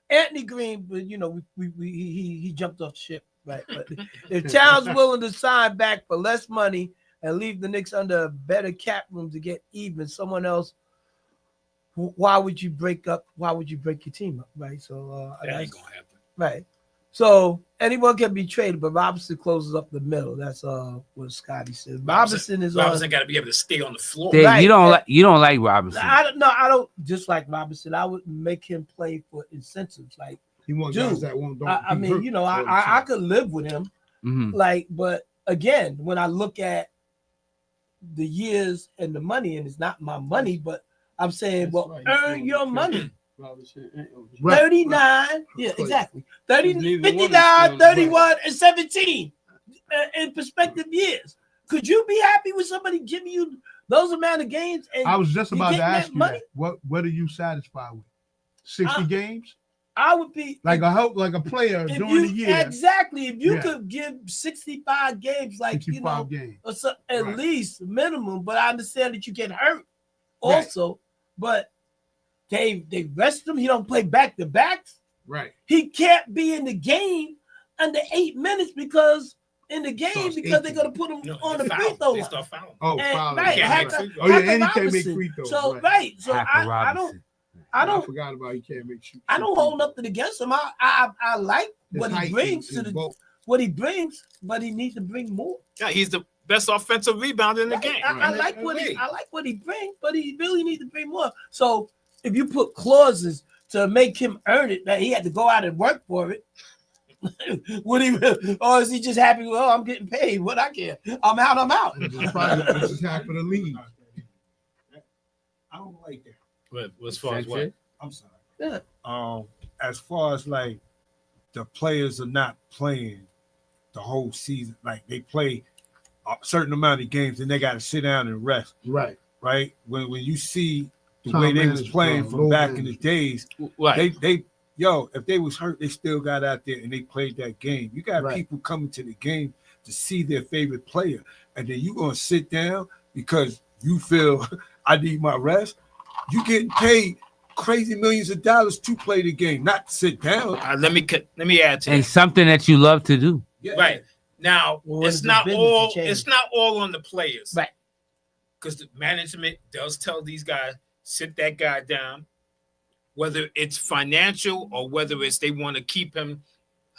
Anthony Green, but he jumped off the ship, right? But if Towns willing to sign back for less money and leave the Knicks under a better cap room to get even, someone else, why would you break up? Why would you break your team up, right? So That ain't gonna happen. right. So anyone can be traded, but Robinson closes up the middle. That's what Scotty said. Robinson got to be able to stay on the floor. You don't like Robinson. I don't dislike Robinson. I would make him play for incentives. Like, He wants guys that won't. I mean, I could live with him. Mhm. Like, but again, when I look at the years and the money, and it's not my money, but I'm saying, That's well, right. earn your money. Right. 39, yeah, exactly. 30, Neither one is 59, doing 31, and 17 in prospective years. Could you be happy with somebody giving you those amount of games? And I was just you about to getting ask that you money? that. What are you satisfied with? 60 games? I would be Like a player if during you, the year. Exactly. If you Yeah. could give 65 games, like 65 games. or so, at Right. least minimum, but I understand that you get hurt Right. also. But they rest him. He don't play back to backs. Right. He can't be in the game under 8 minutes because they're Starts gonna put him on the free Foul. throw They line. start fouling. Oh, And, fouling. right, Can't Hacker- make free throws. Oh, yeah, Hacker and he can't make Robinson. free throws. So right. so Hacker I Robinson. I I don't forgot about he can't make shoot. I don't hold nothing against him. I like His what he height brings is to the both. what he brings, but he needs to bring more. Yeah, he's the best offensive rebounder in the Right. game. I like what he brings, but he really needs to bring more. So if you put clauses to make him earn it, that he had to go out and work for it, would he? Or is he just happy? Well, I'm getting paid. What I care? I'm out. I'm out. This is half of the league. I don't like that. As far as what? I'm sorry. Yeah. As far as like the players are not playing the whole season, like they play a certain amount of games and they got to sit down and rest. Right. Right. When you see the Time way they was management, playing bro. from Low back in the management. days, Right. they if they was hurt, they still got out there and they played that game. You got Right. people coming to the game to see their favorite player, and then you gonna sit down because you feel I need my rest. You getting paid crazy millions of dollars to play the game, not to sit down. Let me add to And that. something that you love to do. Yeah. Right. Now, Well, it's it's a not business all to change. it's not all on the players. Right. Because the management does tell these guys, sit that guy down, whether it's financial or whether it's they want to keep him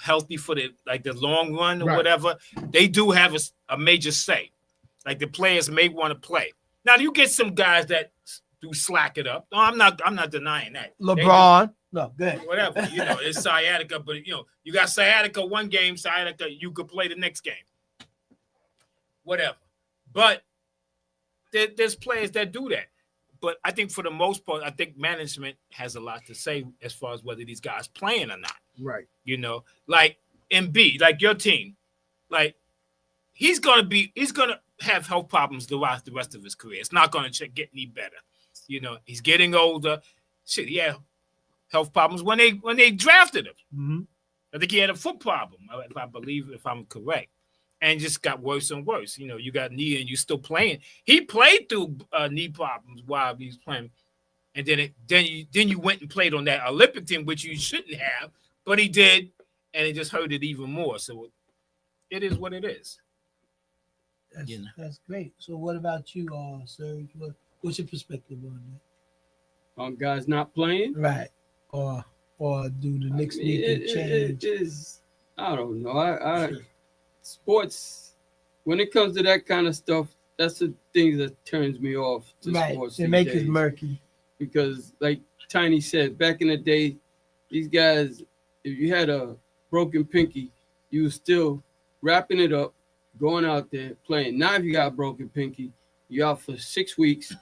healthy for the long run or Right. whatever. They do have a major say. Like the players may want to play. Now you get some guys that do slack it up. No, I'm not denying that. They do. LeBron. No, good. Whatever, it's sciatica, but you got sciatica one game, sciatica, you could play the next game. Whatever. But there's players that do that. But I think for the most part, I think management has a lot to say as far as whether these guys playing or not. Right. Like Embiid, like your team, like he's gonna have health problems throughout the rest of his career. It's not gonna get any better. He's getting older. Shit, he had health problems when they drafted him. Mm-hmm. I think he had a foot problem, if I'm correct, and just got worse and worse. You got knee and you still playing. He played through knee problems while he was playing, and then you went and played on that Olympic team, which you shouldn't have, but he did, and it just hurt it even more. So it is what it is. That's great. So what about you, Serge? What's your perspective on that? On guys not playing? Right. Or do the Knicks need to change? It is. I don't know. I sports, when it comes to that kind of stuff, that's the thing that turns me off to Right. sports. It these makes it days. murky. Because like Tiny said, back in the day, these guys, if you had a broken pinky, you was still wrapping it up, going out there playing. Now if you got a broken pinky, you're out for 6 weeks,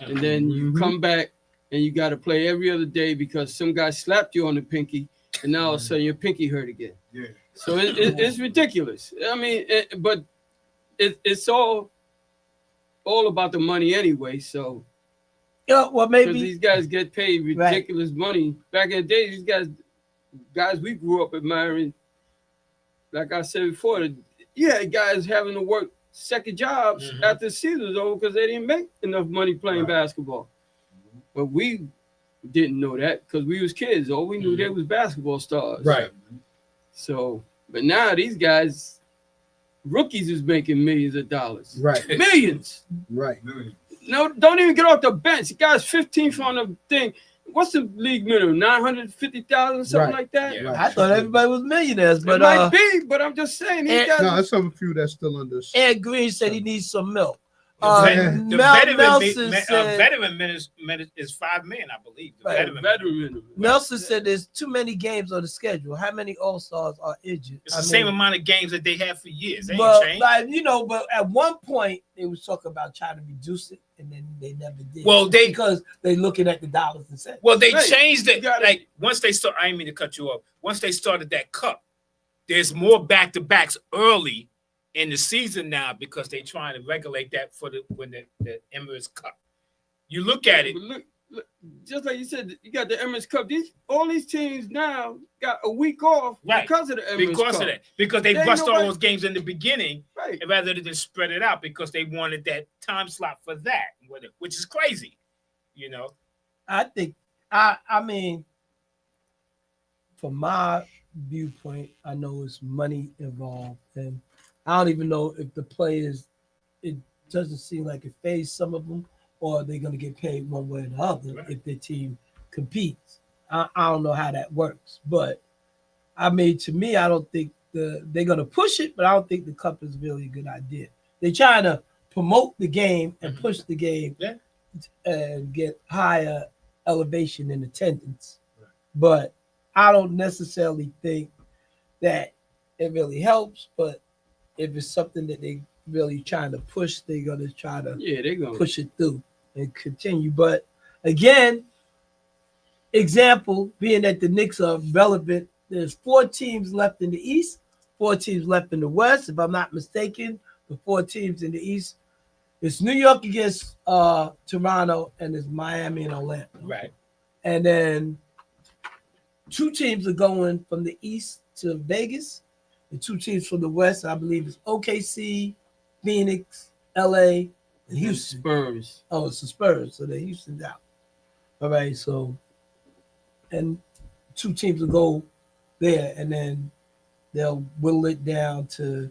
and then you come back and you got to play every other day because some guy slapped you on the pinky, and now all of a sudden your pinky hurt again. Yeah. So it's ridiculous. I mean, but it's all about the money anyway. So Well, because maybe these guys get paid ridiculous money. Back in the day, these guys we grew up admiring, like I said before, guys having to work second jobs after the season was over because they didn't make enough money playing basketball. But we didn't know that because we was kids. All we knew they was basketball stars. Right. So, but now these guys, rookies is making millions of dollars. Right. Millions. Right. No, don't even get off the bench. The guy's 15th on the thing. What's the league minimum? 950,000, something like that. Yeah. I thought everybody was millionaires, but it might be, but I'm just saying. and- No, there's some few that's still under. Ed Green said he needs some milk. The veteran Nelson said, veteran minute is 5 men, I believe. The veteran. Nelson said there's too many games on the schedule. How many All-Stars are injured? It's the same amount of games that they have for years. They ain't But changed. like, but at one point they was talking about trying to reduce it, and then they never did. Well, because they looking at the dollars and cents. Well, they changed it. Like once they start, I didn't mean to cut you off. Once they started that cup, there's more back-to-backs early in the season now because they're trying to regulate that for when the Emirates Cup. You look at it. Look, just like you said, you got the Emirates Cup. All these teams now got a week off because of the Emirates Cup. Of that. Because they bust all those games in the beginning rather than spread it out because they wanted that time slot for that, which is crazy, I think, I mean, from my viewpoint, I know it's money involved, and I don't even know if the players, it doesn't seem like it fazed some of them, or they're going to get paid one way or the other if their team competes. I don't know how that works, but I mean, to me, I don't think they're going to push it, but I don't think the cup is really a good idea. They're trying to promote the game and push the game and get higher elevation in attendance, but I don't necessarily think that it really helps, but if it's something that they really trying to push, they're going to try to they're gonna push it through and continue. But again, example, being that the Knicks are relevant, there's 4 teams left in the East, 4 teams left in the West. If I'm not mistaken, the 4 teams in the East, it's New York against Toronto, and it's Miami and Orlando. Right. And then 2 teams are going from the East to Vegas. The 2 teams from the West, I believe, is OKC, Phoenix, LA, and Houston. Spurs. Oh, it's the Spurs, so they're Houston's out. All right, so, and 2 teams will go there, and then they'll whittle it down to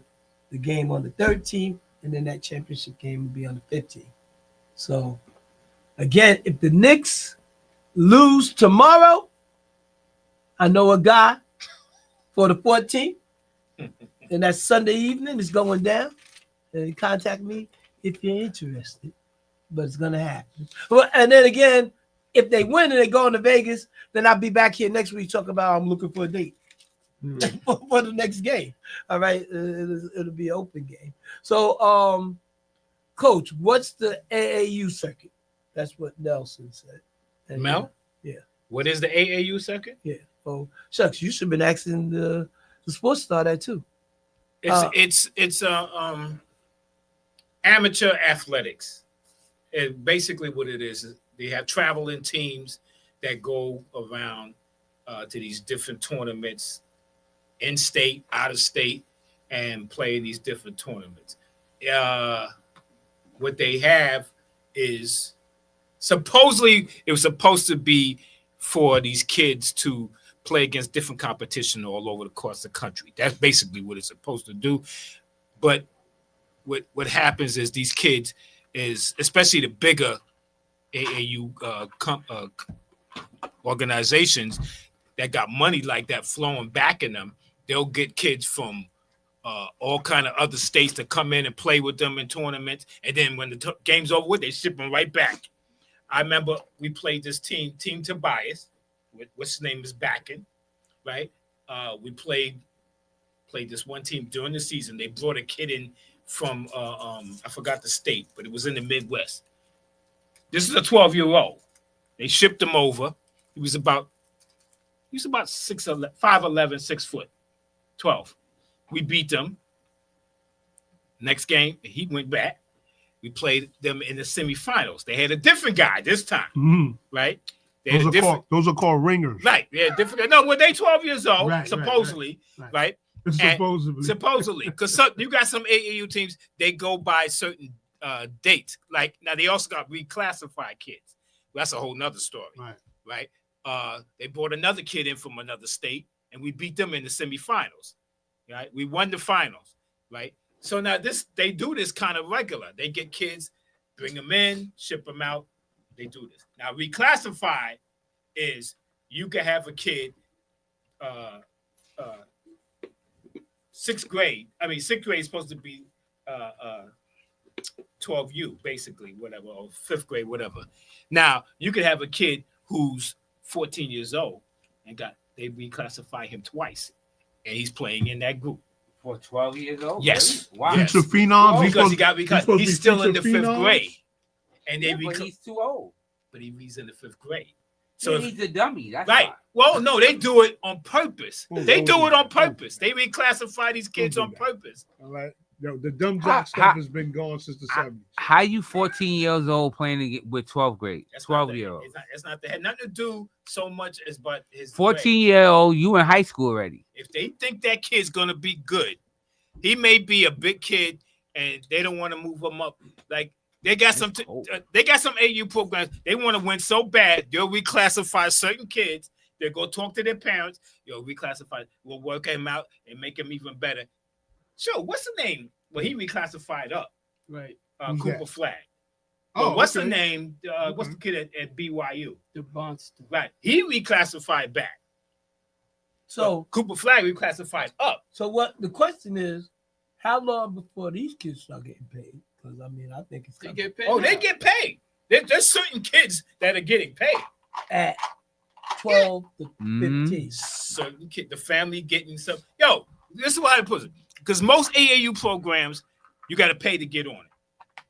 the game on the 13th, and then that championship game will be on the 15th. So, again, if the Knicks lose tomorrow, I know a guy for the 14th, and that's Sunday evening. It's going down. And contact me if you're interested. But it's going to happen. Well, and then again, if they win and they go into Vegas, then I'll be back here next week talking about I'm looking for a date for the next game. All right? It'll be an open game. So, Coach, what's the AAU circuit? That's what Nelson said. And, Mel? Yeah. What is the AAU circuit? Yeah. Oh, shucks, you should have been asking the sports star that too. It's amateur athletics. And basically what it is they have traveling teams that go around to these different tournaments in state, out of state, and play in these different tournaments. What they have is supposedly it was supposed to be for these kids to play against different competition all over the course of the country. That's basically what it's supposed to do. But what happens is these kids is, especially the bigger AAU organizations that got money like that flowing back in them, they'll get kids from all kind of other states to come in and play with them in tournaments. And then when the game's over with, they ship them right back. I remember we played this Team Tobias, what's his name is backing, right? We played this one team during the season. They brought a kid in from I forgot the state, but it was in the Midwest. This is a 12-year-old. They shipped him over. He was about 5'11", 6 foot, 12. We beat them. Next game, he went back. We played them in the semifinals. They had a different guy this time, right? Those are called ringers. Right. Yeah, different. No, when they 12 years old, supposedly, right? Supposedly. Because you got some AAU teams, they go by certain dates. Like, now they also got reclassified kids. That's a whole nother story. Right. They brought another kid in from another state, and we beat them in the semifinals. Right. We won the finals. Right. So now they do this kind of regular. They get kids, bring them in, ship them out. They do this. Now, reclassified is you can have a kid, 6th grade. I mean, 6th grade is supposed to be 12U, basically, whatever, or 5th grade, whatever. Now, you could have a kid who's 14 years old and they reclassify him twice, and he's playing in that group. For 12 years old? Yes. Really? Wow. Future phenoms. Because he's still in the 5th phenoms? grade. And But he's too old. but he's in the 5th grade. So So he's a dummy. That's right. why. Well, no, they do it on purpose. Oh, They don't do do it on that. purpose. They reclassify these kids Don't on do that. purpose. All right. Yo, the dumb How- jock stuff how- has been gone since the 70s. How you 14 years old playing with 12 grade? That's not 12 the- year old. It's not that had nothing to do so much as but his 14-year-old, you in high school already. If they think that kid's gonna be good, he may be a big kid, and they don't want to move him up. Like they got some AU programs. They want to win so bad, they'll reclassify certain kids. They'll go talk to their parents. You'll reclassify. We'll work him out and make him even better. Sure. What's the name? Well, he reclassified up. Right. Who's Cooper that? Flag. Oh, But what's the okay. name? What's the kid at BYU? The monster. Right. He reclassified back. So Cooper Flag reclassified up. So what the question is, how long before these kids start getting paid? Because I mean, I think it's They coming get paid. Oh, now. they get paid. There's certain kids that are getting paid. at 12 to Mhm. 15. Certain kid, the family getting some. Yo, this is why I put it. Because most AAU programs, you got to pay to get on it.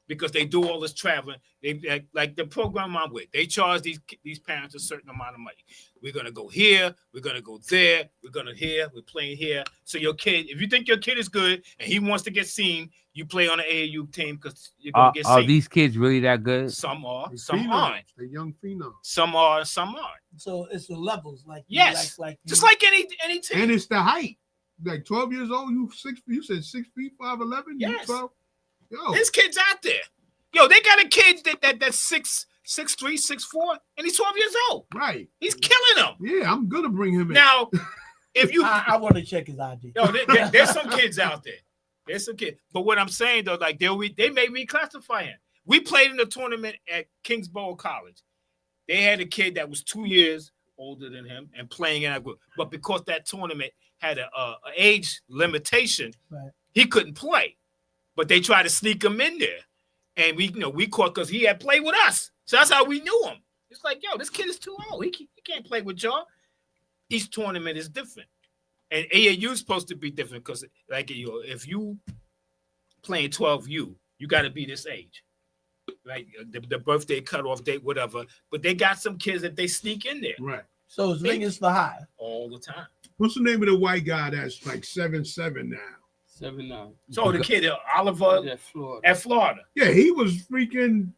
Because they do all this traveling. They like the program I'm with. They charge these parents a certain amount of money. We're gonna go here. We're gonna go there. We're gonna here. We're playing here. So your kid, if you think your kid is good and he wants to get seen, you play on the AAU team because you're gonna get Are seen. these kids really that good? Some are, They're some phenoms. aren't. They're young phenoms. Some are, some aren't. So it's the levels, like Yes. like Just like any team. And it's the height. Like 12 years old, you said 6 feet, 5'11"? Yes. 12? Yo, There's kids out there. Yo, they got a kid that's 6'3", 6'4", and he's 12 years old. right. He's killing them. Yeah, I'm gonna bring him in. Now, if you I want to check his ID. yo, there's some kids out there. There's some kids. But what I'm saying though, like they may reclassify him. We played in the tournament at Kingsborough College. They had a kid that was 2 years older than him and playing in our group. But because that tournament had a age limitation, Right. he couldn't play. But they tried to sneak him in there. And we caught because he had played with us. So that's how we knew him. It's like, yo, this kid is too old. He can't play with y'all. Each tournament is different. And AAU is supposed to be different because, like, if you playing 12U, you got to be this age. Right? The birthday cutoff date, whatever. But they got some kids that they sneak in there Right. So it's ringers for hire. all the time. What's the name of the white guy that's like 7'7" now? 7'9". So the kid, Oliver, At Florida. at Florida. Yeah, he was freaking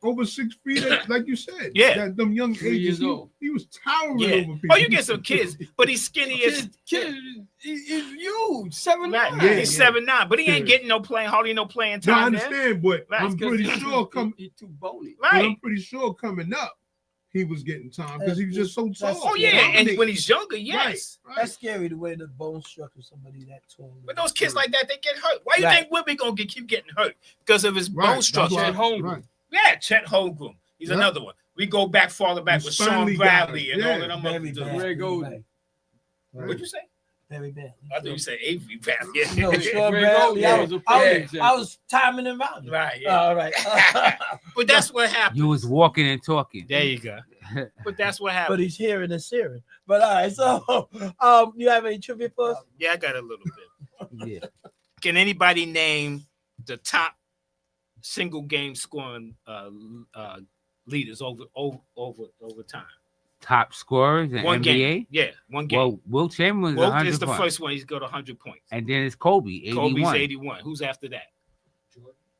over 6 feet, like you said. Yeah. That, them young 3 ages. years He, old. he was towering Yeah. over people. Oh, you get some kids, but he's skinny as Kid is huge. 7'9". right. Yeah, He's yeah. 7'9", but he ain't Yeah. getting hardly no playing No, I time. there. understand, but Right, I'm pretty sure He's too bony. but Right. I'm pretty sure coming up, he was getting time because he was just so That's- tall. Oh yeah, and when he's younger, yes. Right. That's scary the way the bone structure somebody that tall. But those kids like that, they get hurt. Why you Right. think Wimby gonna keep getting hurt? Because of his Right, bone that's structure. why- Chet Holmgren. right. Yeah, Chet Holmgren. He's Yeah. another one. We go back farther back The with Stanley Sean guy. Bradley and Yeah, all of them very other dudes. bad. Greg Oden. What'd you say? Very bad. I thought you said Avery Bradley. No, Sean Greg Bradley. Oden I was a was, perfect I example. was timing him out. Right, yeah. All right. But that's what happened. You was walking and talking. There you go. But that's what But happened. he's hearing and searing. But all right, so you have any trivia for us? Yeah, I got a little bit. Yeah. Can anybody name the top single game scoring leaders over time? Top scorers in One NBA. game. Yeah, one game. Well, Will Chamberlain's Wilt 100 is the points. first one. He's got 100 points. And then it's Kobe, 81. Kobe's 81. Who's after that?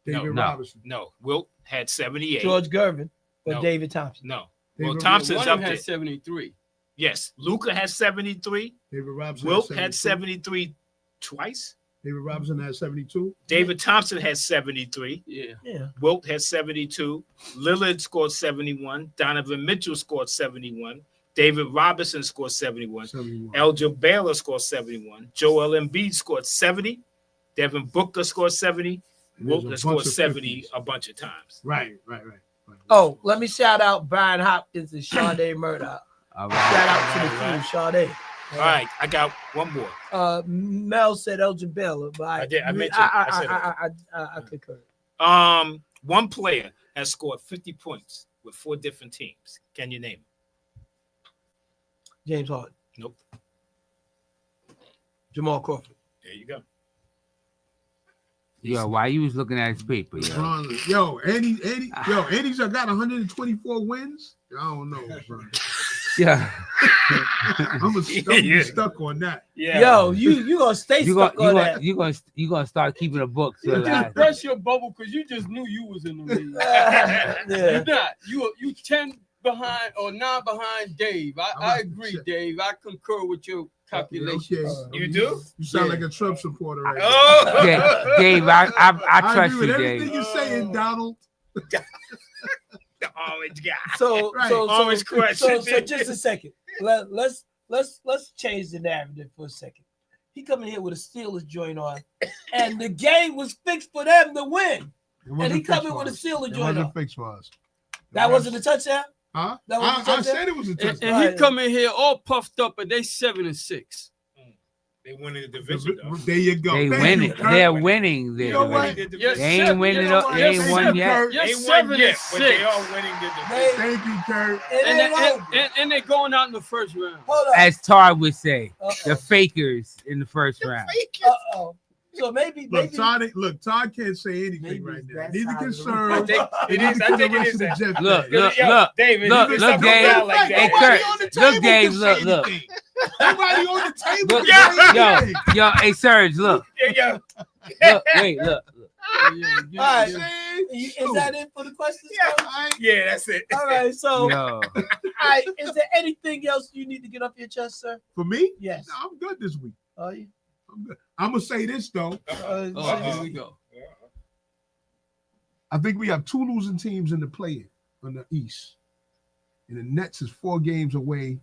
David No. Robinson. No. Wilt had 78. George Gervin or No. David Thompson? No. David Well, Thompson's One up of them there. had 73. Yes. Luca has 73. David Robinson. Wilt had 73 twice. David Robinson had 72. David Thompson has 73. Yeah. Yeah. Wilt has 72. Lillard scored 71. Donovan Mitchell scored 71. David Robinson scored 71. 71. Elgin Baylor scored 71. Joel Embiid scored 70. Devin Booker scored 70. And Wilt there's a has scored bunch of 70 50s. a bunch of times. Right. Oh, let me shout out Brian Hopkins and Sade Murdoch. All Shout out to All the right. team, Sade. All right, I got one more. Mel said Elgin Baylor, but I did. I mentioned- I concur. One player has scored 50 points with 4 different teams. Can you name him? James Harden. Nope. Jamal Crawford. There you go. Yo, why you was looking at his paper? Yo, Eddie's got 124 wins. I don't know, bro. Yeah. I'm stuck on that. Yeah. Yo, you gonna stay stuck on that. You gonna start keeping a book. So You just burst your bubble because you just knew you was in the league. Yeah. You're not. You 10 behind or 9 behind Dave. I agree, Dave. I concur with your calculations. Okay. You do? You sound like a Trump supporter right now. Oh, Dave, I trust agree you, with everything Dave. you're saying, Donald. the orange guy. So Always question. so just a second. Let's change the narrative for a second. He coming here with a Steelers joint on, and the game was fixed for them to win. And he coming with a Steelers joint on. wasn't fixed for us. That wasn't a touchdown. Huh? That was a I touchdown? said it was a And touchdown. he come in here all puffed up, and they 7-6. They won in the division, though. There you go. They Thank winning. you, Kurt. They're winning. You know what? They Yes, ain't winning. They ain't won yet. They Yes, won yet, but 7-6. they are winning the division. Thank you, Kurt. It And, ain't over. and they're going out in the first round. Hold on. As Todd would say, Uh-oh. the fakers in the first round. Uh-oh. So maybe Todd can't say anything Maybe right now. that's Neither how can it Serve. I think it is. I Neither think can it is. the rest of the Jets Look, fans. look, David, look, you look, can Dave. stop like Hey, that. Kurt, look, Dave, look. Nobody on the table. Look, can say anything. yo, hey, Serge, look. Yeah, Look, wait, look. All right. Is that it for the questions? Coach? yeah, that's it. All right. So, Yo. all right. Is there anything else you need to get off your chest, sir? For me? Yes. No, I'm good this week. Are you? I'm good. I'm gonna say this though. Oh, here we go. I think we have 2 losing teams in the play-in on the East, and the Nets is 4 games away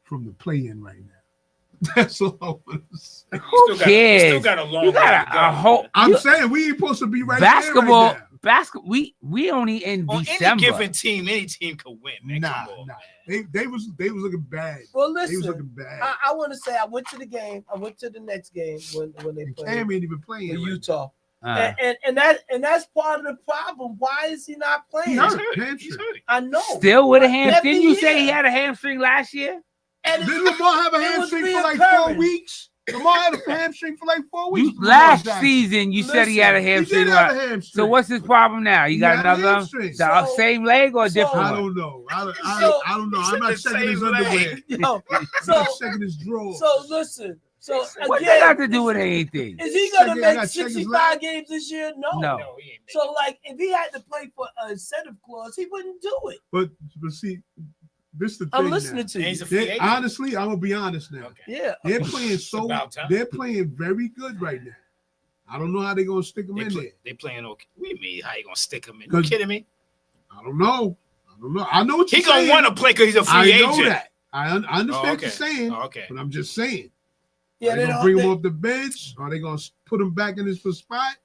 from the play-in right now. That's all I want to say. Who cares? Still got a long You way to got go. a whole I'm saying we ain't supposed to be right basketball. there right now. Basketball. We only in On December. any given team, any team could win. Man. Nah, Come on, nah. man. They was looking bad. Well, They was listen. looking bad. I want to say I went to the game. I went to the next game when they And played Cam ain't even playing. with right Utah. Uh, And that's part of the problem. Why is he not now. He playing? hurt. He's Hamstring. hurt. I know. still with a But ham. every Didn't you say year. he had a hamstring last year? And Didn't Lamar have a it was hamstring for like 4 reoccurring. weeks? Lamar had a hamstring for like 4 weeks. You last Lamar season you said he had a Listen, He hamstring. did have a right? hamstring. So what's his problem now? You He got had a another hamstring. the So- same leg or a so- different I one? don't know. I So- don't know. I'm It's not the checking his same leg. underwear. Yo, I'm so not checking his drawers. so listen. So What that got again, to do with anything? is he gonna Second, I make gotta check his 65 leg. games this year? No. No. No, he ain't So like, if he had to play for an incentive clause, he wouldn't do it. But see, this is the thing. I'm now. listening to And you. he's a free agent. Honestly, I'm gonna be honest now. Okay. Yeah. They're playing so. about time. They're playing very good right now. I don't know how they're gonna stick him in there. They playing okay. We mean how you gonna stick him in? You 'Cause- kidding me? I don't know. I know what He you're gonna saying. want to play because he's a free I agent. know that. I understand Oh, what okay. you're saying, Oh, okay. but I'm just saying. Yeah, Are they they gonna don't. bring They, him off the bench? Are they gonna put him back in his spot?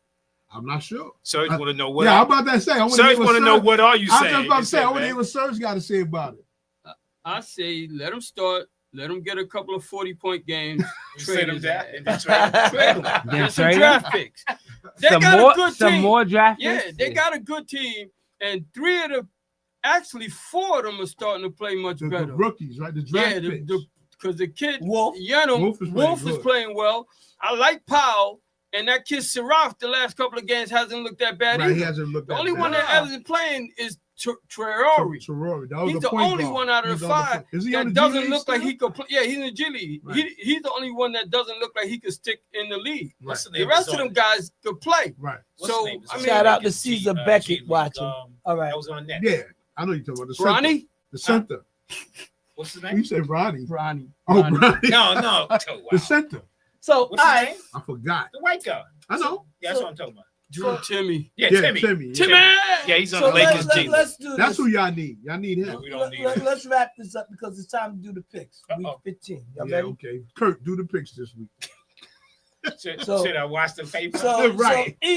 I'm not sure. Serge want to know what. Yeah, I'm about to say. I Serge want to know what are you I'm saying? just about to You say. I said, want to man. hear what Serge got to say about it. I say let him start. Let him get a couple of 40-point games. You Trade said him his that ass. and then trade him. Trade him. Then Get some trade him? draft picks. They Some got more, a good some team. more draft Yeah, picks? they got a good team, and 4 of them are starting to play much The better. rookies, right? The draft Yeah, picks. because the kid Wolf. Wolf is playing Wolf is good. playing well. I like Powell, and that kid Siraf the last couple of games hasn't looked that bad Right, he either. hasn't looked The that only bad. one that hasn't playing is Traore. Traore. That was He's the the point only guard. one out of He's the on 5 Is he on the that doesn't G-League look like still? he could play. Yeah, he's in the G League. Right. He's the only one that doesn't look like he could stick in the league. Right. The rest of them guys could play. Right. So I mean, Shout out to Caesar Beckett watching. All right. That was on net. Yeah, I know you're talking about the center. Ronnie, The center. What's his You name? said Ronnie. Ronnie. Oh, Ronnie. Ronnie. No. Wow. The center. So What's his all right. name? I forgot. The white guy. I know. Yeah, that's what I'm talking about. Drew Timmy. Yeah, Yeah, Timmy. Timmy. Timmy. Yeah, he's on So the Lakers let's, team. let's do That's this. who y'all need. Y'all need him. No, we don't need him. Let's wrap this up because it's time to do the picks. Week Uh-oh. 15. Y'all Yeah, ready? okay. Kurt, do the picks this week. Should I watch the paper? So, Right. so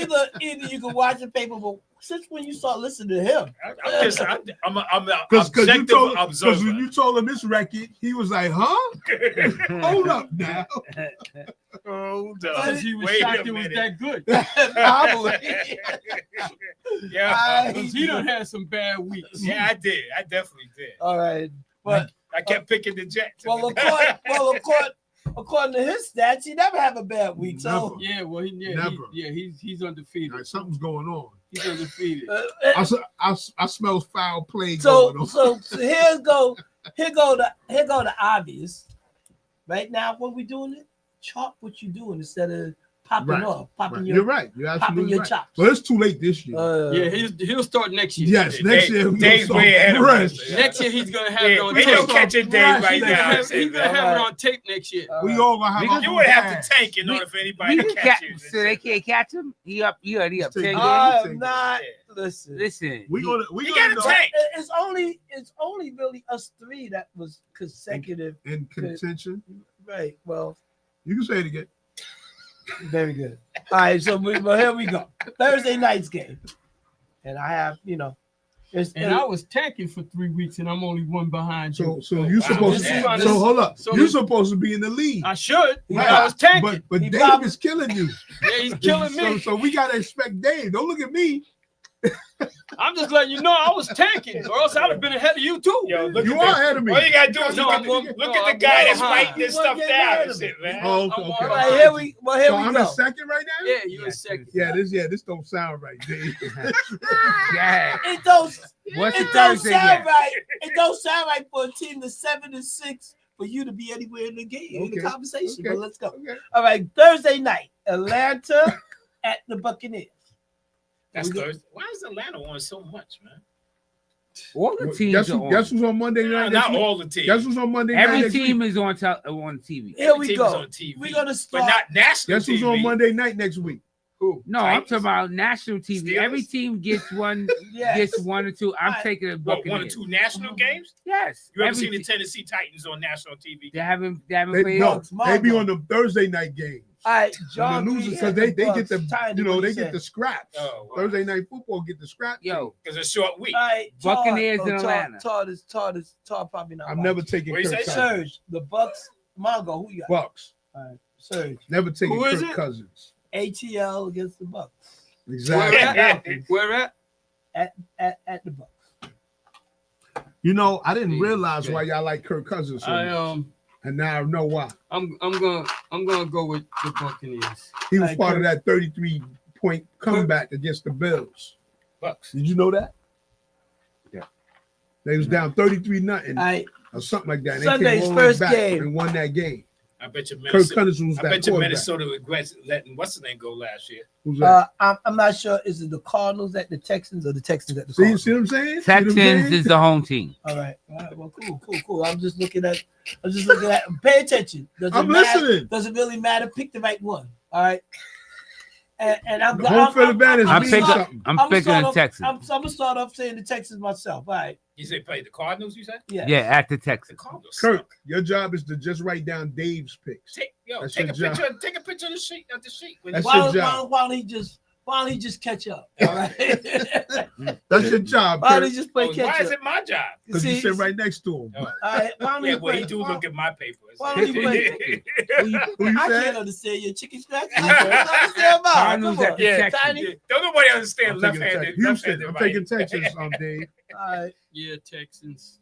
either you can watch the paper, but since when you start listening to him, I'm an Because objective when observer. you told him this record, he was like, "Huh? Hold up now." Hold Because he was Wait shocked a it was minute. that good. probably. Yeah, Because he done had some bad weeks. yeah, I did. I definitely did. All right, but I kept picking the Jets. according to his stats, he never have a bad week. So Never. Yeah, well, he's undefeated. Like, something's going on. He's undefeated. I smell foul play so going on. so here go the obvious. Right now, what we doing it? Chop what you doing instead of popping Right. off, popping Right. your You're right. You're popping absolutely your right. chops. But it's too late this year. Yeah, he'll start next year. Yes, next year. we'll Dave's start way ahead of fresh. us. Next year he's gonna have it on we tape. don't catch it, Dave, right He's gonna now. have it on tape next year. We all gonna have We our You own would have pass. to tank in order for anybody We to can catch catch, you. so they can't catch him. He up 10 games. I'm not. Listen, Listen, We he- gonna You gotta know tank. it's only really us three that was consecutive. in contention. Right. Well, You can say it again. very good. All right. So well, here we go. Thursday night's game, and I have And I was tanking for 3 weeks, and I'm only one behind you. So you supposed This is to. fun. So hold up. So You're this- supposed to be in the lead. I should, but Right. I was tanking. But He Dave probably- is killing you. Yeah, he's killing So, me. so we gotta expect Dave. Don't look at me. I'm just letting you know I was tanking, or else I'd have been ahead of you too. Yo, look You at are the- ahead of me. All you gotta do is No, look I'm at going- the no, guy I'm that's going writing this behind. stuff You weren't down getting and shit, man. Oh, I'm okay. all okay. all right. right. Here we So go. I'm in second right now. Yeah, you in second. Yeah, this don't sound right, Dave. yeah. It don't. What's the It don't Thursday sound game? right. It don't sound right for a team that's 7-6 for you to be anywhere in the game in the Okay. conversation. Okay. But let's go. Okay. All right, Thursday night, Atlanta at the Buccaneers. That's We go- Thursday. Why is Atlanta on so much, man? All the teams Guess, are on. guess who's on Monday night? Not next week? all the teams. Guess who's on Monday night? Every next team week? is on TV. Here Every we team is go. on TV. We're gonna but start. not national Guess who's TV. on Monday night next week? Who? No, I'm talking about national TV. Steelers? Every team gets one, Yes. gets one or two. I'm Right. taking the What, one or Buccaneers. two national games? Yes. You ever Every seen the te- Tennessee Titans on national TV? They haven't They, played. no, Bucks, they be Mongo. on the Thursday night games. All right, And John. the losers because they get the Tiny, you know what they you get say? the scraps. Oh, wow. Thursday night football get the scraps. Yo, Because it's a short week. All right, Buccaneers in Atlanta. Todd probably not. I'm watching. never taking What you Kirk say, Cousins. Surge. The Bucks. Mongo. Who you got? Bucks. All right, Surge. Never taking Who is Kirk it? Cousins. ATL against the Bucks. Exactly. Where at? At the Bucks. You know, I didn't Yeah, realize yeah. why y'all like Kirk Cousins so I much. And now I know why. I'm gonna go with the Buccaneers. He was Like part Kirk- of that 33-point comeback against the Bills. Bucks. Did you know that? Yeah. They was down 33-0 All right, or something like that. And Sunday's they came all the way first back game. and won that game. I bet you Kirk Minnesota. Cousins was I that bet you quarterback. Minnesota regrets letting what's the name go last year. Who's that? I'm not sure. Is it the Cardinals at the Texans or the Texans at the See Cardinals? what I'm saying? See what I'm Texans saying? is the home team. All right. Well, cool. I'm just looking at. Pay attention. Does it I'm matter? listening. Does it really matter? Pick the right one. All right. And I'm The home field advantage I'm means picking. something. I'm I'm picking start the off- Texans. I'm gonna start off saying the Texans myself. All right. You say play the Cardinals, you said? Yeah. Yeah, at the The Texans. Cardinals. Kirk, suck. your job is to just write down Dave's picks. Take That's a your job. picture. Take a picture of the sheet. When That's you- your Why job. don't he just catch up? All right. That's your job, Why don't Kirk. he just play why catch is up? it my job? Because you See- sit right next to him. Oh, All right. Why don't yeah, he well, play? he do look at my papers. Why don't you play? Who you I said? can't understand your chicken scratch. I don't understand mine. Cardinals Come at on. the Yeah, Texans. Tiny. Don't nobody understand I'm taking left-handed. Texas. Houston. left-handed I'm right. taking Texas, Dave. All right. Yeah, Texans.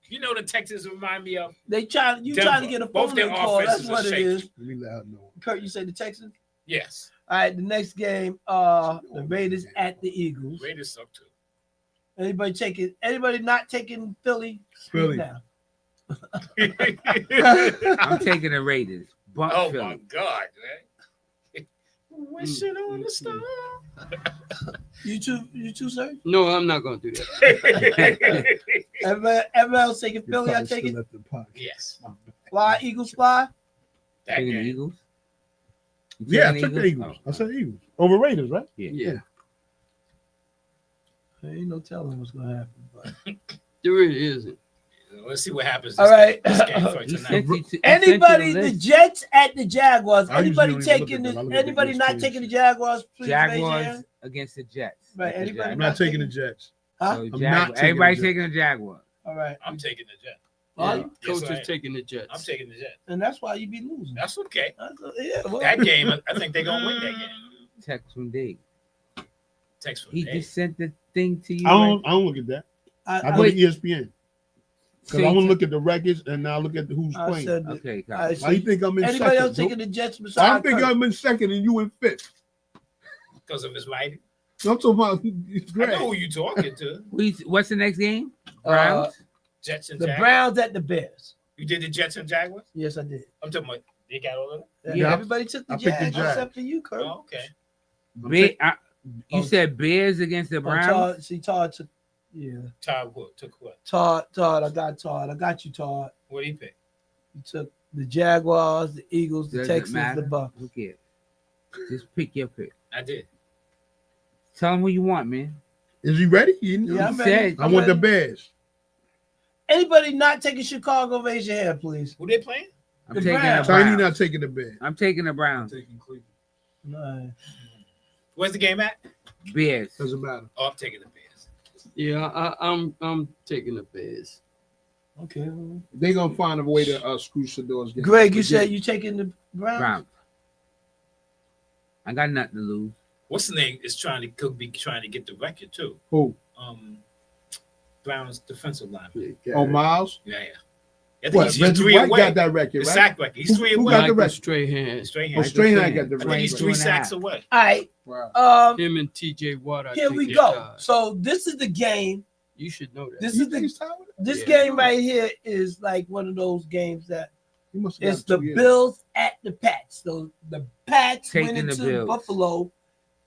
You know the Texans remind me of You trying to Denver. get a Both phone their call. That's offenses what are it shaky. is. Let me let her know. Kurt, you say the Texans? yes. All right, the next game, the Raiders at the Eagles. Raiders suck too. Anybody not taking Philly? Speak Philly. now. I'm taking the Raiders. Bump Oh Philly. my God, man! Wishing on a star. You too, sir? No, I'm not gonna do that. Everybody else taking Philly, I take it. yes. Fly, Eagles fly. That Taking the game. Eagles. You Yeah, I taking took the Eagles. Oh, I said Eagles. Over Raiders, right? Yeah, There ain't no telling what's gonna happen. But there really isn't. Let's see what happens. All right. This game for tonight. Anybody, the Jets at the Jaguars. I usually Anybody don't even look taking at them. I look the? at the Anybody Jets not teams. taking the Jaguars? Please raise your Jaguars hand. against the Jets. Right. The Anybody Jaguars. I'm not taking the Jets. Huh? So I'm Jag- not taking everybody's the Jets. taking the Jaguars. All right. I'm taking the Jets. Well, Yeah, Yes, coach I is am. taking the Jets. I'm taking the Jets. and that's why you be losing. That's okay. Yeah, well, That game, I think they're gonna win that game. Text from Dave. Text from He Dave. just sent the thing to you. I don't look at that. I go to ESPN. Because I want to look at the records and now look at who's I playing. said, Okay, all right, Why you think I'm in anybody second? else taking Joe? the Jets I besides think Kirk? I'm in second and you in fifth. Because of his writing. I'm talking about I Greg. know who you talking to. What's the next game? Browns. Jets and the Jaguars. Browns at the Bears. You did the Jets and Jaguars? Yes, I did. I'm talking about they got all of them? Yeah, everybody took the I picked the Jags Jags. except for you, Kirk. Oh, okay. You said Bears against the Browns. Todd, see, Todd took. Yeah, Todd what? Took what? Todd. I got Todd. I got you, Todd. What did he pick? You took the Jaguars, the Eagles, the Doesn't Texans, matter. the Bucks. Who cares? Just pick your pick. I did. Tell them what you want, man. Is he ready? Yeah, I'm You ready. said I want the Bears. Anybody not taking Chicago? Raise your hand, please. Who they playing? I'm The taking the Browns. Tiny Browns. not taking the Bears. I'm taking the Browns. No. Where's the game at? Bears. Doesn't matter. Oh, I'm taking the Bears. Yeah, I'm taking the Bears. Okay. They gonna find a way to screw Shador's game. Greg, you said you taking the Browns? Browns. I got nothing to lose. What's the name? Is could be trying to get the record too. Who? Browns defensive line. Oh, Miles. Yeah. I think What? he's Reggie 3 White away. got that record, The right? sack record. He's 3 Who away. got the Michael record? Strahan. Straight Oh, hand. Strahan got the I think record. he's 3 sacks away. All right. Wow. Um, Him and T.J. Watt. I here think we they go. tied. So this is the game. You should know that. This You is think the he's tied with it? this Yeah. game right here is like one of those games that He must have it's got the 2 years. Bills at the Pats. So the Pats Taking went the into Bills. Buffalo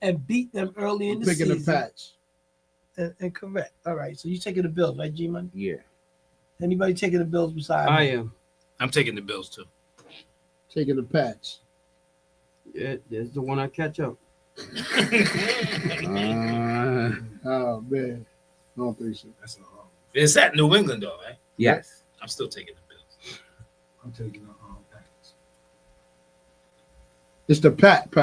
and beat them early in I'm the picking season. the Pats. And correct. All right. So you taking the Bills, right, G-Man? Yeah. Anybody taking the Bills besides I me? am. I'm taking the Bills too. Taking the Pats. Yeah, there's the one I catch up. Oh man, I don't think so. It's at New England though, right? Yes. I'm still taking the Bills. I'm taking the Packers. It's the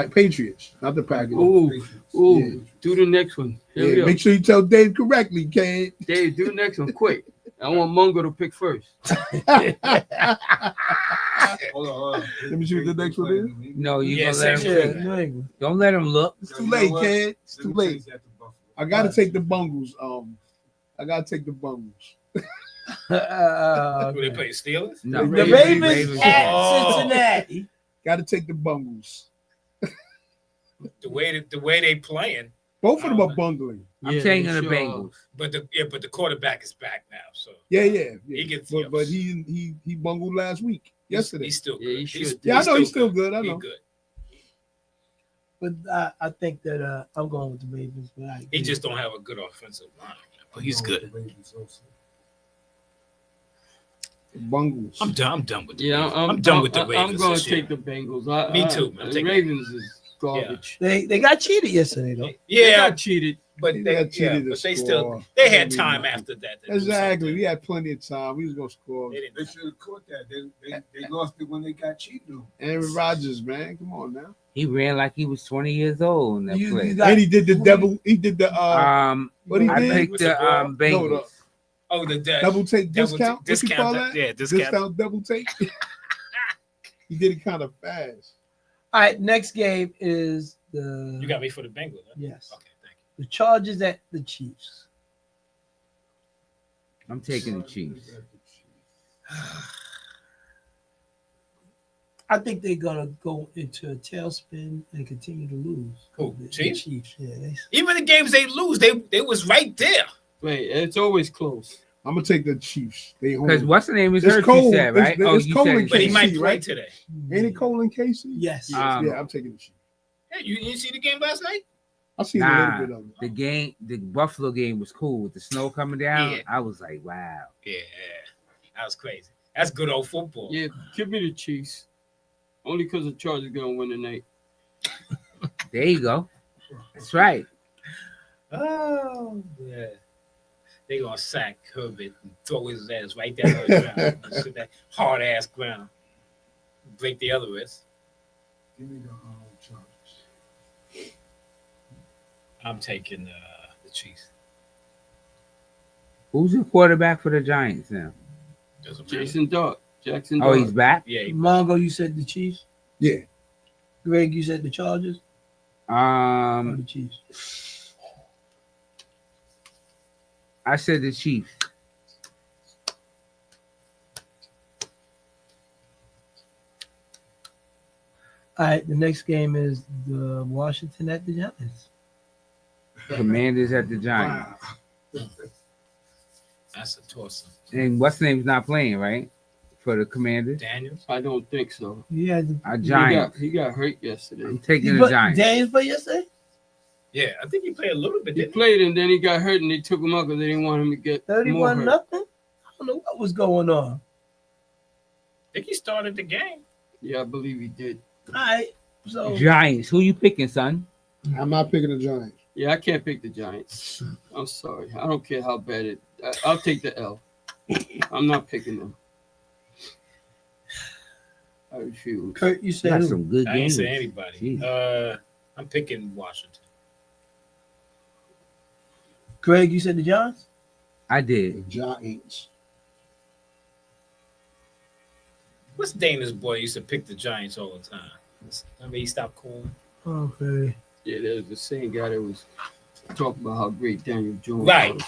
Patriots, not the Packers. Ooh, ooh. Yeah. Do the next one. Here we Yeah, go. make sure you tell Dave correctly, Kane. Dave, do the next one quick. I want Mungo to pick first. Hold on. Let me see what the next one is. No, you Yeah, gonna let same him Yeah, pick. New England. Don't let him look. It's too late, Kane. It's too late. I gotta take the Bungles. I gotta take the Bungles. Who they Okay. play? Steelers? No. The Ravens. Ravens at Oh. Cincinnati. Gotta take the Bungles. The way they playing, Both of them are bungling. I'm Yeah, taking they the sure Bengals. but the quarterback is back now, so Yeah, yeah. He gets but, the but ups. he bungled last week, yesterday. he's still Yeah, good. he should. Yeah, I know he's still good. I He's know. good. But I think that I'm going with the Ravens. But I He just don't have a good offensive line, but he's good. Bungles. I'm done with the Yeah, Ravens. I'm done with the Ravens. I'm going this to year. take the Bengals. Me too, man. I'm The taking- Ravens is garbage. they got cheated yesterday though. They Yeah, got cheated. but He they, got cheated to but they score. still they had Yeah, time man. after that. to do Exactly. something. We had plenty of time. We was gonna score. They didn't- They should have caught that. They lost it when they got cheated on. Aaron Rodgers, man, come on now. He ran like he was 20 years old in that You play. got And he did the devil. He did the what he I did? picked With the the ball? Bengals. No, Oh, the double take double discount. What you discount. call that? Yeah, discount. Double take. He did it kind of fast. all right. Next game is the You got me for the Bengals. Huh? yes Okay, thank the Chargers at the Chiefs. I'm taking the Chiefs. I think they're gonna go into a tailspin and continue to lose. Who, The Chiefs? Chiefs. Yeah. you. Even the games they lose, they was right there. Wait, it's always close. I'm gonna take the Chiefs. They home. Because what's the name is It's hurt, you cold. said, right? It's you cold said in But he KC, might play right? today. Ain't it cold in KC? Yes. Um, Yeah, I'm taking the Chiefs. Hey, you didn't see the game last night? I seen a Nah, little bit of it. the game, the Buffalo game was cool with the snow coming down. Yeah. I was like, wow. Yeah, that was crazy. That's good old football. Yeah, give me the Chiefs. Only because the Chargers going to win tonight. There you go. That's right. Oh, yeah. They gonna sack Herbert and throw his ass right down on the ground. Sit that hard ass ground. Break the other wrist. Give me the Chargers. I'm taking the Chiefs. Who's the quarterback for the Giants now? Doesn't matter. Jackson Dart. Oh, he's back. Yeah. Mongo, you said the Chiefs. Yeah. Greg, you said the Chargers. Or the Chiefs. I said the Chiefs. All right, the next game is the Washington at the Giants. Commanders at the Giants. That's a toss. And what's name's not playing, right? For the Commanders. Daniels? I don't think so. Yeah, A Giants. He got hurt yesterday. I'm taking the Giants. Daniels played yesterday? Yeah, I think he played a little bit. He played and then he got hurt and they took him out because they didn't want him to get 31 nothing. I don't know what was going on. I think he started the game. Yeah, I believe he did. All right, so Giants. Who you picking, son? I'm not picking the Giants. Yeah, I can't pick the Giants. I'm sorry. I don't care how bad it. I'll take the L. I'm not picking them. I refuse. Kurt, you said Got who? some good I didn't games. say anybody. Jeez. I'm picking Washington. Greg, you said the Giants? I did. Giants. What's Dana's boy used to pick the Giants all the time? I mean, he stopped calling. Okay. Yeah, there's the same guy that was talking about how great Daniel Jones Right. was.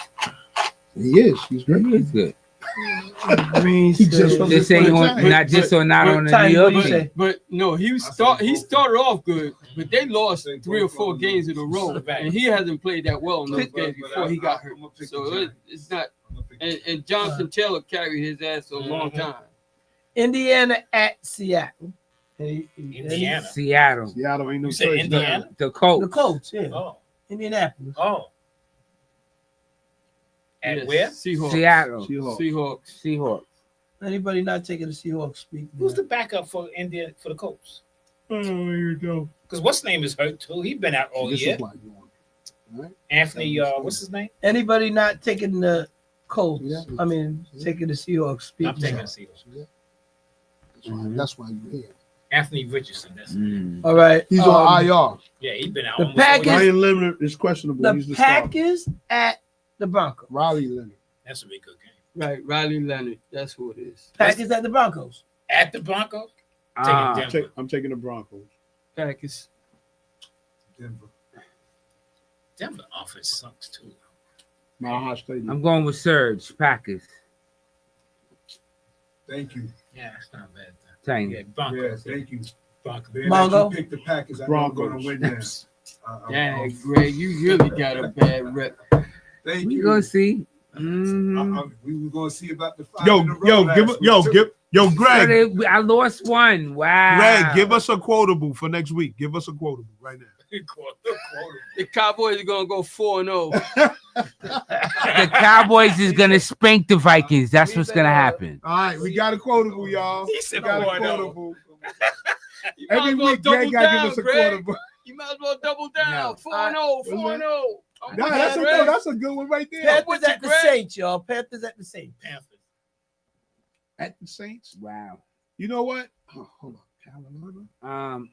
He is. He's great. He is good. Green He just said- Just saying, not just or not on the Tiny, New York what'd you team. say? But no, he started off good, but they lost 3 or 4 games in a row, and he hasn't played that well in those games before he got hurt. So it's not. And Jonathan Taylor carried his ass a long time. Indiana at Seattle. Indiana. Seattle. Seattle ain't no You said choice. Indiana? The Colts. The Colts, yeah. Oh. Indianapolis. Oh. At Yes, where? Seahawks. Seattle. Seahawks. Seahawks. Anybody not taking the Seahawks speak? Who's the backup for India for the Colts? Oh, here you go. Because what's name is hurt too. He's been out all This year. is why you want it. Right? Anthony, what's his name? Anybody not taking the Colts? Yeah. I mean, taking the Seahawks speak. I'm taking the Seahawks. That's why you're here. Anthony Richardson. That's Mm. All right. He's on IR. yeah. He's been out. The almost all Packers- year. Ryan Leonard is questionable. He's The the starter. Packers at the Broncos. Riley Leonard. That's a big good game. Right, Riley Leonard. That's who it is. Packers at the Broncos. At the Broncos, Ah, taking Denver. I'm taking the Broncos. Packers. Denver. Denver offense sucks too. Maha Stadium. I'm going with Surge. Packers. Thank you. Yeah, it's not bad. Tiny. Yeah, Broncos. thank you. Broncos. Mongo? Pick the Packers. Broncos. Win this. Yeah, Greg, you really got a bad rep. Thank We you. gonna see. Mhm. We were gonna see about the 5 in a row last week. I lost one. Wow. Greg, give us a quotable for next week. Give us a quotable right now. The Cowboys are gonna go 4-0. The Cowboys is gonna spank the Vikings. That's what's gonna happen. All right, we got a quotable, y'all. He said We got a 4-0. quotable. You might Every as well week, Greg double gotta down, give us a Greg. quotable. You might as well double down. No. 4-0, 4-0. I'm Nah, with that's, you, a, Greg. no, that's a good one right there. Panthers at the Greg. Saints, y'all. Panthers at the Saints. Panthers. At the Saints. Wow. You know what? Oh, hold on. Carolina.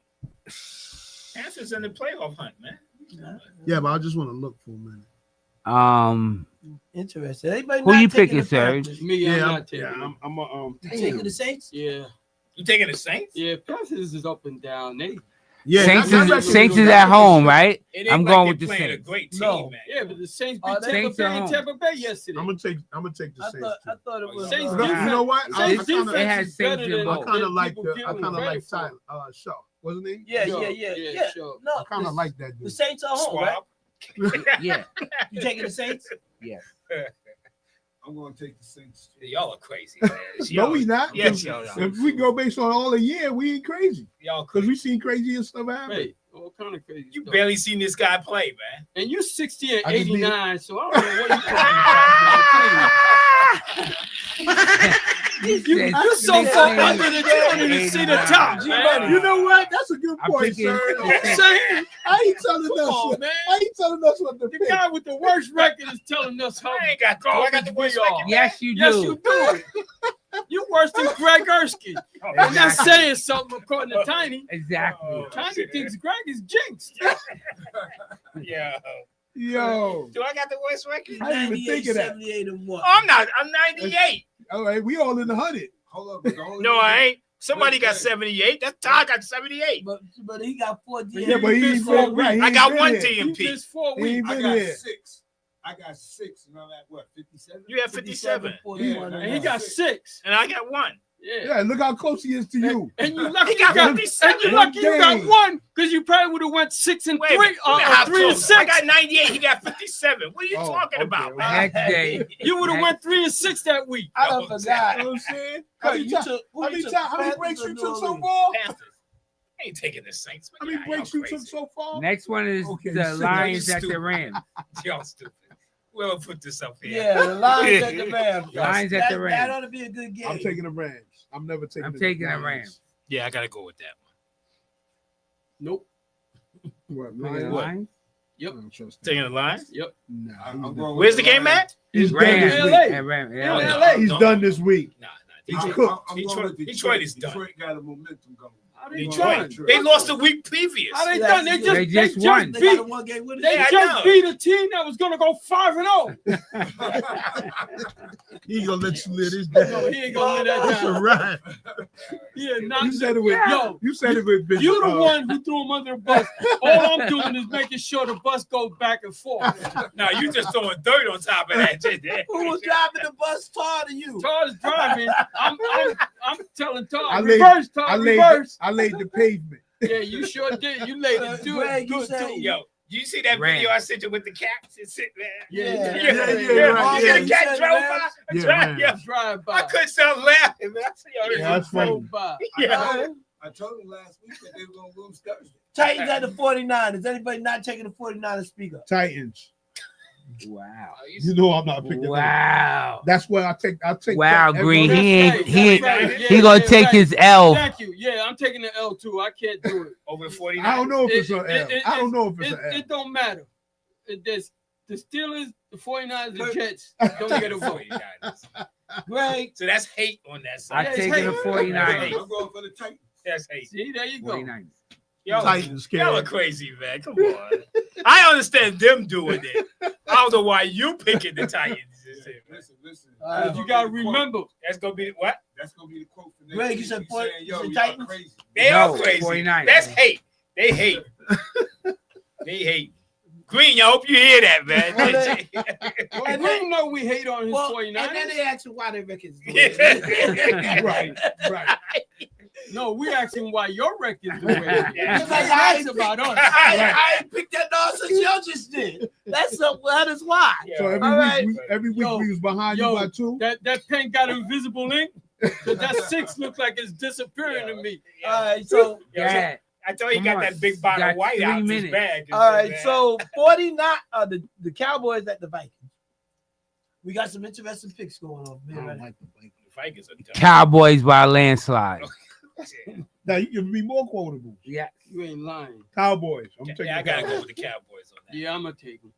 Panthers in the playoff hunt, man. Yeah, but I just want to look for a minute. Interesting. Anybody Who not you taking picking, the Serge? Panthers? Me, I'm not taking it. I'm You taking the Saints? Yeah. You taking the Saints? Yeah, Panthers is up and down. Saints is at home, right? It ain't I'm like going they with the playing a Saints. great team, No. man. Yeah, but the Saints Are beat they? Tampa Saints Bay at and home. Tampa Bay yesterday. I'm gonna take the I Saints. thought it was. Saints You know what? Saints I kinda- It has defense is better Saints than in I both. kind of like people the. give I them kind of credit like for. Tyler Shaw, wasn't he? Yeah, Sure. yeah. Sure. No, I kind of like that the dude. Saints are home, right? Swab. Yeah. You taking the Saints? Yes. I'm gonna take the Saints. Y'all are crazy, man. No, we not. Yes, y'all are. If we go based on all the year, we ain't crazy. Y'all Because crazy. we seen crazy and stuff happen. Hey, all kind of crazy You stuff. barely seen this guy play, man. And you're 60 and I just need- 89, so I don't know what you're talking about, man. Please. You're so far under that you don't even see the top, man. You know what? That's a good point, picking- sir. I'm saying, I ain't telling us. on, man. I ain't telling us what to The pick. guy with the worst record is telling us how I ain't got to. I got the worst we are. record. Yes, you do. Yes, you do. You worse than Greg Erskine. And that's saying something according to Tiny. Exactly. Tiny thinks Greg is jinxed. Yeah. Yo, Do I got the worst record? I didn't even think of that. 78 and 1. Oh, I'm not. I'm 98. All right, we all in the 100. Hold up. No, I ain't. Somebody got 78. That's Todd got 78. But he got 4 DMs. Yeah, but he ain't been right. I got one here. You DMP. missed 4 He ain't weeks. been I got here. 6. I got 6, and I'm at what, 57? You had 57. 41, And he got 6. And I got 1. Yeah. Yeah, look how close he is to you. And you lucky He got you got 57. and you lucky you got Game. 1 because you probably would have went 6 and Wait, 3 wait, or how 3 and close? I 6. got 98. He got 57. What are you Oh, talking okay, about, okay. man? Next day. You would have went 3 and 6 that week. I done You forgot. You know what I'm saying? How How many breaks you took so far? Panthers. I ain't taking the Saints. How many breaks you took so far? Next one is Okay, the so Lions you're at the stupid. Rams. Y'all stupid. We'll put this up here. Yeah, the Lions at the Rams. Lions at the That Rams. ought to be a good game. I'm taking the Rams. I'm never taking. I'm taking the Rams. Yeah, I gotta go with that Nope. What? Taking the Lions? Lions. I don't trust one. Taking the Lions. Yep. Nah, I'm he's going done. Where's the game at? He's done Rams. this week. LA. At Rams. In Yeah. LA. He's done this week. Nah. He's Detroit, cooked. I'm going Detroit, with Detroit is done. Detroit got a momentum going. How they Detroit. done? They lost the week previous. How they Yeah, done? They they just won. They got a beat. 1 game winning. They Yeah, I just know. beat a team that was gonna go 5-0. He gonna let you live this No, down. he ain't gonna let that That's a down. wrap. Yeah, not You said it with Yo, You said it with. you the one who threw him under the bus. All I'm doing is making sure the bus goes back and forth. Now you just throwing dirt on top of that. Who was driving the bus taller than you? Todd is driving. I'm telling Todd, I laid- reverse, Todd, reverse. I laid the pavement. Yeah, you sure did. You laid it too. Greg, you Good said- too. Yo, you see that Rams. video I sent you with the cats? It's sitting there. Yeah. Yeah, Yeah, right, You yeah. see the You cat said drove Rams? by? Yeah, Drive- Rams. yeah. Drive by. I couldn't stop laughing, man. I see y'all. Yeah, that's funny. Drove by. Yeah. I told him last week that they were going to lose Thursday. Titans at the 49ers. Anybody not taking the 49ers? Speak up. Titans. Wow. You know I'm not picking them. Wow. That's why I take. Wow, that Green. every- He ain't. That's He ain't. right. Yeah, He gonna yeah, take right. his L. Thank you. Yeah, I'm taking the L too. I can't do it. Over 49. I don't know if it's It- an it- L. it- I don't know if it's It, an L. it don't matter. There's the Steelers, the 49ers, the Jets don't get a vote. Greg. So that's hate on that I'm side. Yeah, it's taking hate. the I'm 49ers. going for the Titans. That's hate. See, there you go. 49ers. Titans Y'all are scared. crazy, man. Come on. I understand them doing it. I don't know why you picking the Titans. Listen. You gotta remember. That's gonna be what? That's going to be the quote for next Greg, you week. said He's point- saying, you yo, said y'all Titans? crazy. They No, are crazy. 49ers. That's hate. They hate. They hate. Green, I hope you hear that, man. Well, we know we hate on his Well, 49ers. and then they ask you why they record's Right. No, we asking why your record's the way. Yeah. Because that's about us. I ain't picked that nonsense y'all just did. That is why. So every All week, right. every week Yo, we was behind you by 2. That pen got invisible ink. So that 6 looks like it's disappearing to me. All right, so Yeah. I thought he Come got on. that big You bottle got of white 3 out in his minutes. bag. all right, so 49 the Cowboys at the Vikings. We got some interesting picks going on. I Man, don't like the Vikings. Vikings are tough. Cowboys by a landslide. Now you can be more quotable. Yeah. You ain't lying. Cowboys. I'm taking. Yeah, I the gotta Cowboys. go with the Cowboys on that. Yeah, I'm gonna take him.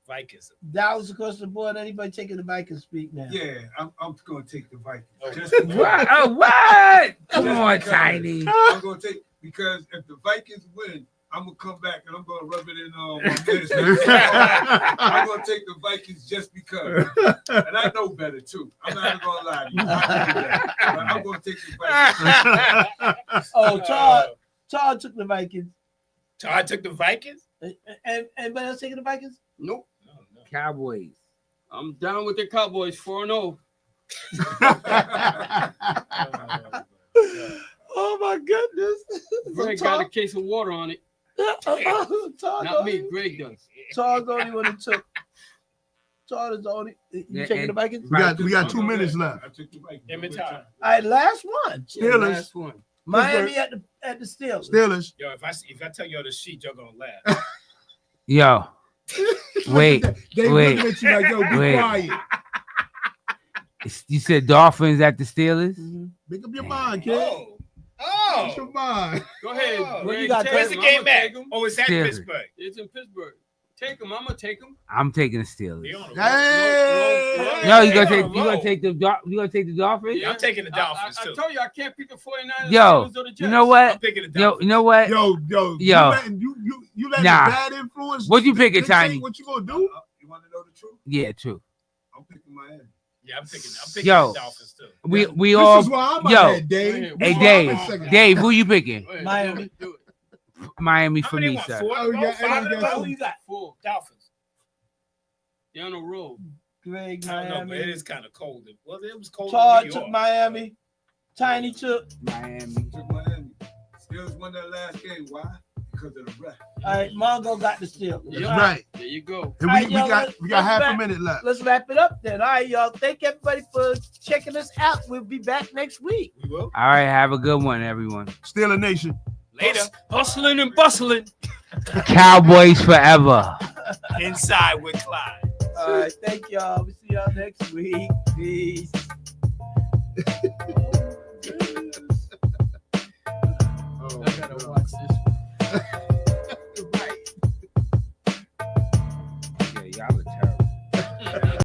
Vikings. Dallas across the board. Anybody taking the Vikings? Speak now. Yeah, I'm going to take the Vikings. Oh. Just What? because- What? Come Just on, because. Tiny. I'm going to take because if the Vikings win, I'm gonna come back and I'm gonna rub it in on my ministry. I'm gonna take the Vikings just because, and I know better too. I'm not even gonna lie to you. I know that. But I'm gonna take the Vikings. Oh, Todd took the Vikings. Todd took the Vikings? And anybody else taking the Vikings? Nope. Cowboys. I'm down with the Cowboys 4-0. Oh my goodness! Greg got a case of water on it. Todd Not me. Greg does. Todd's the only one who took. Todd is the only. You Yeah, taking and- the Vikings? We got 2 minutes left. I took the Vikings. Him and Todd. All right, last one. Steelers. Last one. Miami at the Steelers. Steelers. Yo, if I tell y'all the sheet, y'all gonna laugh. Yo. Wait. They Wait. looking at you like, yo, be Wait. quiet. You said Dolphins at the Steelers. Make up your mind, kid. Oh. Make your mind. Go ahead. Oh. Greg, you got, take Where's him. the game I'm gonna at? take him. Oh, it's at Steelers. Pittsburgh. It's in Pittsburgh. Take him. I'm gonna take him. I'm taking the Steelers. They on the road. Hey. No, you They gonna on take the you gonna road. take the Dolphins? Yeah, I'm taking the Dolphins I too. told you I can't pick the 49ers. Yo, Steelers, or the Jets. you know I'm what? picking the Yo, Dolphins. you know what? Yo. Yo. You letting Nah. the bad influence. What you picking, dictate Tiny? What you gonna do? You want to know the truth? Yeah, true. I'm picking Miami. Yeah, I'm picking Yo. the Dolphins too. We This all is why I'm yo. ahead, Dave. Hey, This is why I'm Dave, in second. Dave, who you picking? Go ahead, Miami. Do it. Miami How for many me, won? sir. Four? Oh, No, yeah, five and in you a got row? Who you got? Four. Dolphins. They're on the road. Greg, I don't know, but it Miami. is kind of cold. Well, it was cold. Todd in New took York. Miami. Tiny took. Miami. Took Miami. Steelers won that last game. Why? Because of the ref. All right, Mongo got the Steelers. Yeah. All Right. There you go. And All right, we y'all, got let's half back. a minute left. Let's wrap it up then. All right, y'all. Thank everybody for checking us out. We'll be back next week. We will. All right, have a good one, everyone. Steeler Nation. Later. Hustling and bustling. Cowboys forever. Inside with Clyde. All right, thank y'all. We'll see y'all next week. Peace. Oh, I gotta watch this.